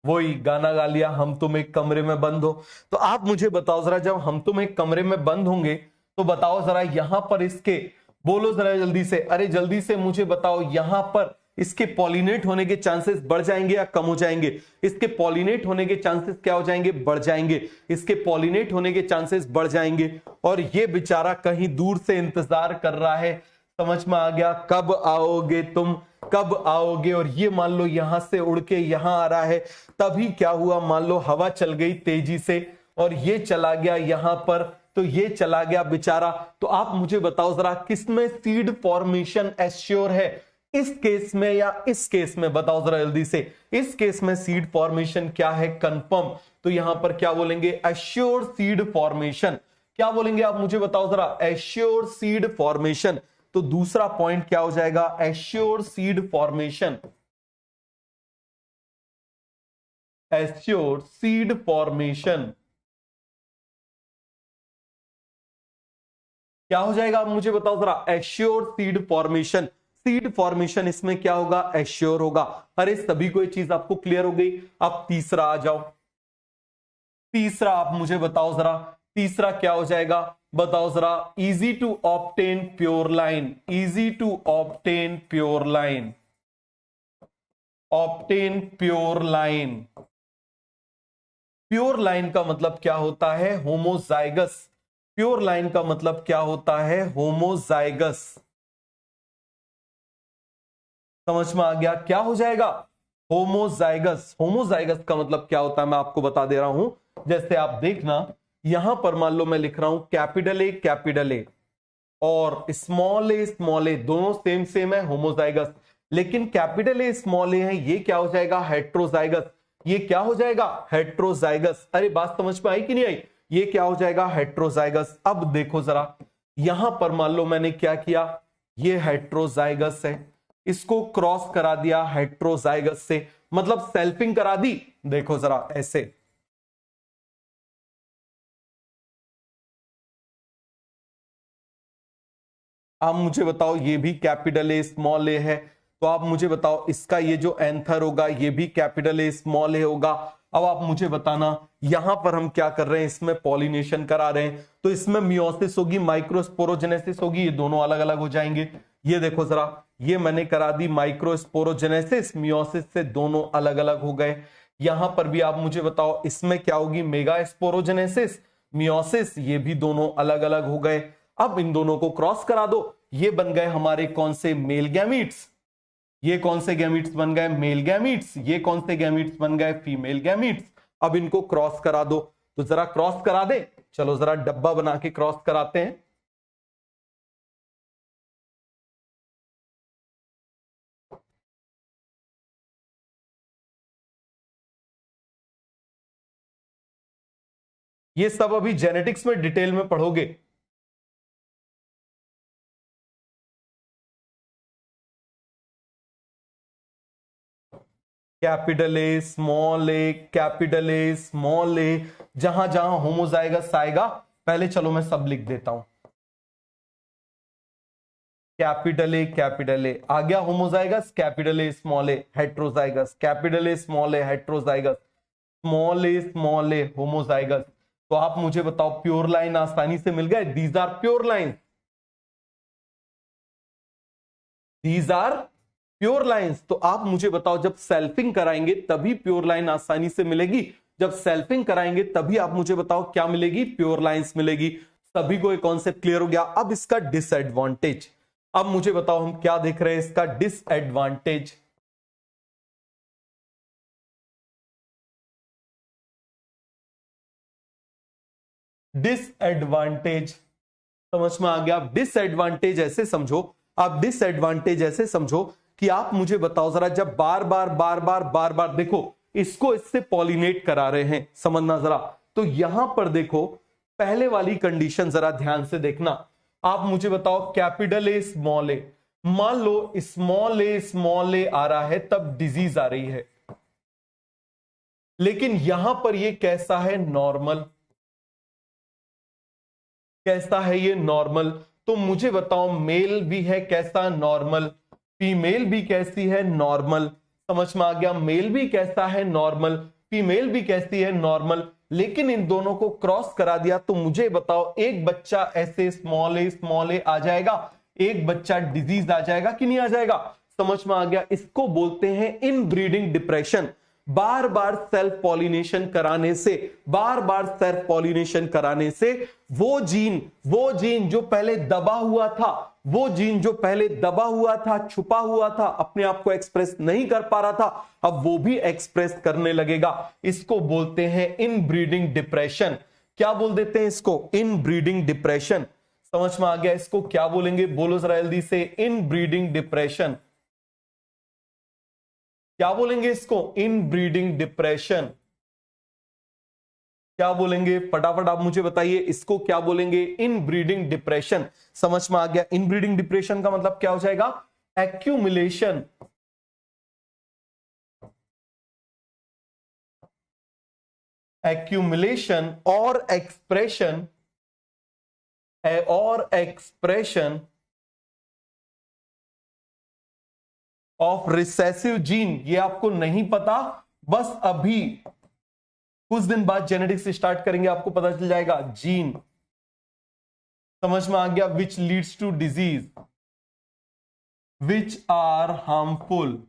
वही गाना गा लिया, हम तुम एक कमरे में बंद हो। तो आप मुझे बताओ जरा, जब हम तुम एक कमरे में बंद होंगे तो बताओ जरा यहां पर इसके, बोलो जरा जल्दी से, अरे जल्दी से मुझे बताओ, यहां पर इसके पॉलिनेट होने के चांसेस बढ़ जाएंगे या कम हो जाएंगे? इसके पॉलिनेट होने के चांसेस क्या हो जाएंगे? बढ़ जाएंगे। इसके पॉलिनेट होने के चांसेस बढ़ जाएंगे। और ये बेचारा कहीं दूर से इंतजार कर रहा है, समझ में आ गया? कब आओगे तुम, कब आओगे? और ये मान लो यहां से उड़ के यहां आ रहा है, तभी क्या हुआ, मान लो हवा चल गई तेजी से और ये चला गया यहां पर, तो ये चला गया बेचारा। तो आप मुझे बताओ जरा, किसमें सीड फॉर्मेशन एश्योर है, इस केस में या इस केस में? बताओ जरा जल्दी से। इस केस में सीड फॉर्मेशन क्या है? कंफर्म। तो यहां पर क्या बोलेंगे? Assure seed formation. क्या बोलेंगे आप मुझे बताओ जरा? Assure seed formation. तो दूसरा पॉइंट क्या हो जाएगा? Assure seed formation. Assure seed formation क्या हो जाएगा? आप मुझे बताओ जरा। Assure seed formation, seed formation इसमें क्या होगा? एश्योर होगा। अरे सभी को ये चीज आपको क्लियर हो गई? अब तीसरा आ जाओ। तीसरा आप मुझे बताओ जरा, तीसरा क्या हो जाएगा? बताओ जरा। Easy to obtain pure line, easy to obtain pure line, obtain pure line. Pure line का मतलब क्या होता है? होमोजाइगस। प्योर लाइन का मतलब क्या होता है? होमोजाइगस। समझ में आ गया? क्या हो जाएगा? होमोजाइगस। होमोजाइगस का मतलब क्या होता है मैं आपको बता दे रहा हूं। जैसे आप देखना, यहां पर मान लो मैं लिख रहा हूं कैपिटल ए और स्मॉल ए दोनों सेम सेम है, होमोजाइगस। लेकिन कैपिटल ए स्मॉल ए है, ये क्या हो जाएगा? हेट्रोजाइगस। ये क्या हो जाएगा? हेट्रोजाइगस। अरे बात समझ में आई कि नहीं आई? ये क्या हो जाएगा? हेट्रोजाइगस। अब देखो जरा, यहां पर मान लो मैंने क्या किया, ये हेट्रोजाइगस है, इसको क्रॉस करा दिया हेट्रोजाइगस से, मतलब सेल्फिंग करा दी। देखो जरा ऐसे, आप मुझे बताओ, ये भी कैपिटल ए स्मॉल ए है, तो आप मुझे बताओ इसका ये जो एंथर होगा ये भी कैपिटल ए स्मॉल ए होगा। अब आप मुझे बताना, यहां पर हम क्या कर रहे हैं? इसमें पॉलिनेशन करा रहे हैं, तो इसमें मियोसिस होगी, माइक्रोस्पोरोजेनेसिस होगी, ये दोनों अलग अलग हो जाएंगे। ये देखो जरा, ये मैंने करा दी माइक्रोस्पोरोजेनेसिस, मियोसिस से दोनों अलग अलग हो गए। यहां पर भी आप मुझे बताओ, इसमें क्या होगी? मेगा स्पोरोजेनेसिस, मियोसिस, ये भी दोनों अलग अलग हो गए। अब इन दोनों को क्रॉस करा दो, ये बन गए हमारे कौन से? Male gametes. ये कौन से गैमीट्स बन गए? Male gametes. ये कौन से गैमीट्स बन गए? Female gametes. अब इनको क्रॉस करा दो, तो जरा क्रॉस करा दे, चलो जरा डब्बा बना के क्रॉस कराते हैं। ये सब अभी जेनेटिक्स में डिटेल में पढ़ोगे। Capital A small A, capital A small A, जहां जहां होमोजाइगस आएगा, पहले चलो मैं सब लिख देता हूं। कैपिटल ए आ गया homozygous, capital A small A heterozygous, capital A small A heterozygous, small A homozygous. तो आप मुझे बताओ, प्योर लाइन आसानी से मिल गए? These are pure line, these are pure lines. तो आप मुझे बताओ, जब सेल्फिंग कराएंगे तभी प्योर लाइन आसानी से मिलेगी, जब सेल्फिंग कराएंगे तभी आप मुझे बताओ क्या मिलेगी? प्योर लाइंस मिलेगी। सभी को एक कॉन्सेप्ट क्लियर हो गया? अब इसका डिसएडवांटेज, अब मुझे बताओ हम क्या देख रहे हैं इसका डिसएडवांटेज। डिसएडवांटेज समझ में आ गया? डिसएडवांटेज ऐसे समझो, आप डिसएडवांटेज ऐसे समझो कि आप मुझे बताओ जरा, जब बार बार देखो इसको इससे पॉलिनेट करा रहे हैं, समझना जरा। तो यहां पर देखो, पहले वाली कंडीशन जरा ध्यान से देखना। आप मुझे बताओ, कैपिटल ए स्मॉल ए, मान लो स्मॉल ए आ रहा है, तब डिजीज आ रही है। लेकिन यहां पर ये कैसा है? नॉर्मल। कैसा है ये? नॉर्मल। तो मुझे बताओ, मेल भी है कैसा? नॉर्मल। फीमेल भी कैसी है? नॉर्मल। समझ में आ गया। मेल भी कैसा है, नॉर्मल, फीमेल भी कैसी है, नॉर्मल, लेकिन इन दोनों को क्रॉस करा दिया तो मुझे बताओ एक बच्चा ऐसे स्मॉल ए आ जाएगा, एक बच्चा डिजीज आ जाएगा कि नहीं आ जाएगा? समझ में आ गया। इसको बोलते हैं इनब्रीडिंग डिप्रेशन। बार बार सेल्फ पॉलिनेशन कराने से, बार बार सेल्फ पॉलिनेशन कराने से वो जीन जो पहले दबा हुआ था, वो जीन जो पहले दबा हुआ था, छुपा हुआ था, अपने आप को एक्सप्रेस नहीं कर पा रहा था, अब वो भी एक्सप्रेस करने लगेगा। इसको बोलते हैं इनब्रीडिंग डिप्रेशन। क्या बोल देते हैं इसको? Inbreeding depression. समझ में आ गया। इसको क्या बोलेंगे? बोलो जरा जल्दी से, इनब्रीडिंग डिप्रेशन। क्या बोलेंगे इसको? Inbreeding depression. क्या बोलेंगे? फटाफट आप मुझे बताइए, इसको क्या बोलेंगे? Inbreeding depression. समझ में आ गया। इनब्रीडिंग डिप्रेशन का मतलब क्या हो जाएगा? एक्यूमुलेशन, एक्यूमुलेशन और एक्सप्रेशन ऑफ रिसेसिव जीन। ये आपको नहीं पता, बस अभी कुछ दिन बाद जेनेटिक्स स्टार्ट करेंगे, आपको पता चल जाएगा। जीन, समझ में आ गया, which leads to disease, which are harmful.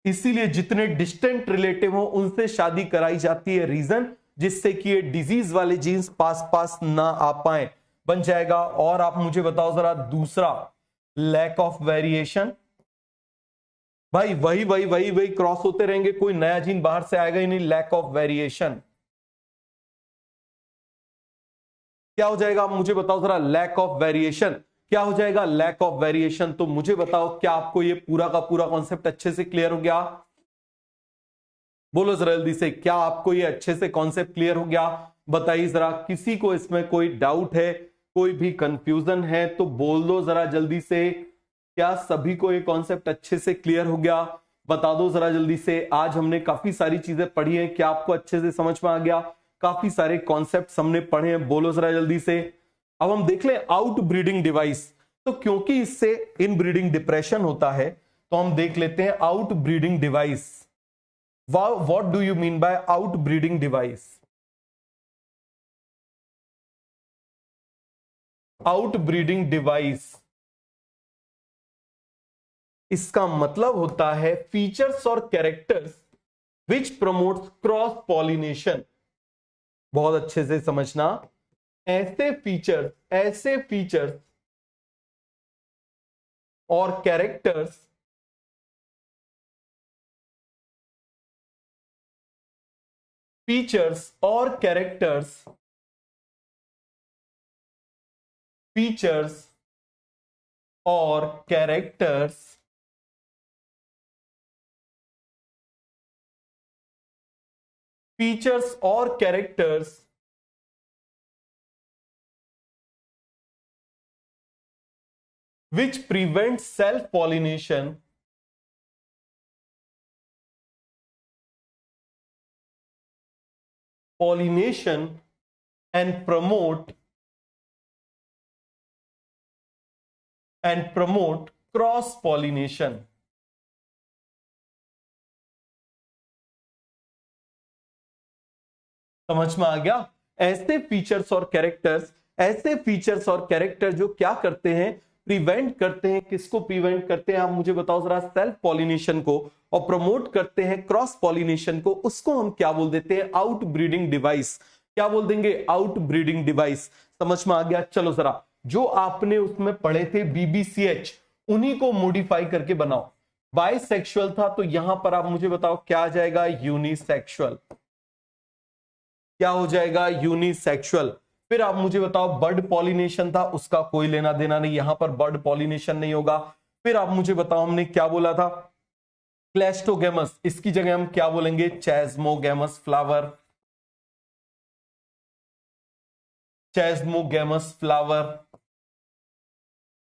इसीलिए जितने डिस्टेंट रिलेटिव हो उनसे शादी कराई जाती है। रीजन, जिससे कि ये डिजीज वाले जीन्स पास ना आ पाए, बन जाएगा। और आप मुझे बताओ जरा दूसरा, लैक ऑफ वेरिएशन। भाई वही क्रॉस होते रहेंगे, कोई नया जीन बाहर से आएगा ही नहीं। लैक ऑफ वेरिएशन क्या हो जाएगा? आप मुझे बताओ जरा। लैक ऑफ वेरिएशन क्या हो जाएगा? Lack of variation. तो मुझे बताओ, क्या आपको ये पूरा का पूरा कॉन्सेप्ट अच्छे से क्लियर हो गया? बोलो जरा जल्दी से, क्या आपको ये अच्छे से कॉन्सेप्ट क्लियर हो गया? बताइए जरा। किसी को इसमें कोई डाउट है, कोई भी कंफ्यूजन है तो बोल दो जरा जल्दी से। क्या सभी को ये कॉन्सेप्ट अच्छे से क्लियर हो गया? बता दो जरा जल्दी से। आज हमने काफी सारी चीजें पढ़ी हैं, क्या आपको अच्छे से समझ में आ गया? काफी सारे कॉन्सेप्ट हमने पढ़े हैं, बोलो जरा जल्दी से। अब हम देख लें आउट ब्रीडिंग डिवाइस। तो क्योंकि इससे इन ब्रीडिंग डिप्रेशन होता है, तो हम देख लेते हैं out breeding device. What do you mean by out breeding device? Out breeding device, इसका मतलब होता है फीचर्स और characters which promotes cross pollination. बहुत अच्छे से समझना। ऐसे फीचर्स और कैरेक्टर्स फीचर्स और characters which prevent self pollination and promote cross pollination। समझ में आ गया? ऐसे फीचर्स और कैरेक्टर जो क्या करते हैं? प्रिवेंट करते हैं। किसको प्रिवेंट करते हैं? आप मुझे बताओ जरा। सेल्फ पॉलिनेशन को, और प्रमोट करते हैं क्रॉस पॉलिनेशन को। उसको हम क्या बोल देते हैं? Out breeding device. क्या बोल देंगे? Out breeding device. समझ में आ गया? चलो जरा, जो आपने उसमें पढ़े थे BBCH, उन्हीं को मॉडिफाई करके बनाओ। बाइसेक्सुअल था, तो यहां पर आप मुझे बताओ क्या आ जाएगा? यूनिसेक्सुअल। क्या हो जाएगा? यूनिसेक्सुअल। फिर आप मुझे बताओ, बर्ड पॉलिनेशन था, उसका कोई लेना देना नहीं, यहां पर बर्ड पॉलिनेशन नहीं होगा। फिर आप मुझे बताओ, हमने क्या बोला था? क्लेस्टोगेमस। इसकी जगह हम क्या बोलेंगे? Chasmogamous flower.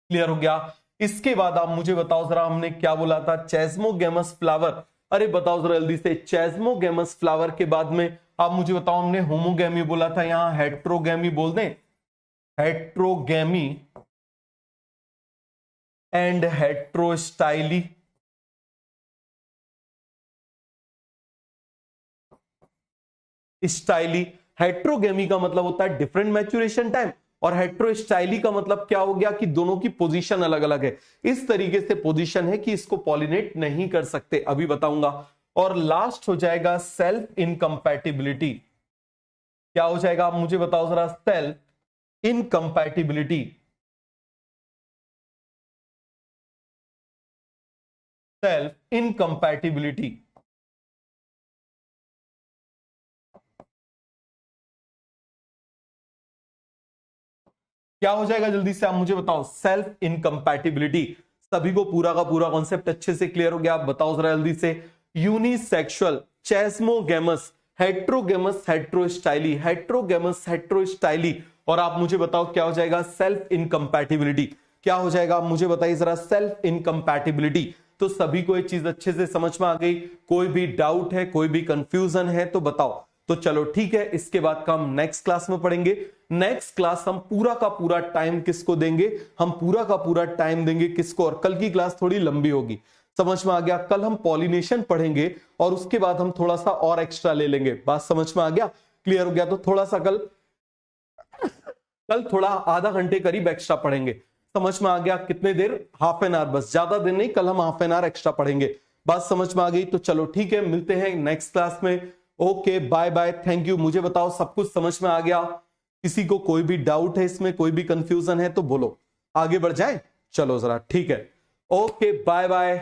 क्लियर हो गया? इसके बाद आप मुझे बताओ जरा, हमने क्या बोला था? Chasmogamous flower. अरे बताओ जरा जल्दी से। चेस्मोगेमस फ्लावर के बाद में आप मुझे बताओ, हमने होमोगेमी बोला था, यहां हेट्रोगेमी बोल दें। हेट्रोगेमी एंड हेट्रोस्टाइली। स्टाइली। हेट्रोगेमी का मतलब होता है डिफरेंट मैच्योरेशन टाइम, और हेट्रोस्टाइली का मतलब क्या हो गया कि दोनों की पोजीशन अलग अलग है। इस तरीके से पोजीशन है कि इसको पॉलिनेट नहीं कर सकते, अभी बताऊंगा। और लास्ट हो जाएगा सेल्फ इनकम्पैटिबिलिटी। क्या हो जाएगा आप मुझे बताओ जरा, सेल्फ इनकम्पैटिबिलिटी। सेल्फ इनकम्पैटिबिलिटी क्या हो जाएगा, जल्दी से आप मुझे बताओ। Self incompatibility. सभी को पूरा का पूरा कॉन्सेप्ट अच्छे से क्लियर हो गया? आप बताओ जरा जल्दी से। Unisexual, chasmogamous, heterogamous, heterostyly, heterogamous, heterostyly. और आप मुझे बताओ क्या हो जाएगा, सेल्फ इनकम्पैटिबिलिटी। क्या हो जाएगा आप मुझे बताइए जरा, सेल्फ इनकम्पैटिबिलिटी। तो सभी को ये चीज अच्छे से समझ में आ गई? कोई भी डाउट है, कोई भी कंफ्यूजन है तो बताओ। तो चलो ठीक है, इसके बाद का हम नेक्स्ट क्लास में पढ़ेंगे। नेक्स्ट क्लास हम पूरा का पूरा टाइम किसको देंगे, हम पूरा का पूरा टाइम देंगे किसको, और कल की क्लास थोड़ी लंबी होगी, समझ में आ गया? कल हम पॉलिनेशन पढ़ेंगे और उसके बाद हम थोड़ा सा और एक्स्ट्रा ले लेंगे। बात समझ में आ गया, क्लियर हो गया? तो थोड़ा सा कल थोड़ा आधा घंटे करीब एक्स्ट्रा पढ़ेंगे, समझ में आ गया? कितने देर, हाफ एन आवर, बस ज्यादा देर नहीं, कल हम हाफ एन आवर एक्स्ट्रा पढ़ेंगे। बात समझ में आ गई? तो चलो ठीक है, मिलते हैं नेक्स्ट क्लास में। Okay, bye bye, thank you. मुझे बताओ सब कुछ समझ में आ गया? किसी को कोई भी डाउट है इसमें, कोई भी कंफ्यूजन है तो बोलो, आगे बढ़ जाए। चलो जरा ठीक है, ओके, बाय बाय।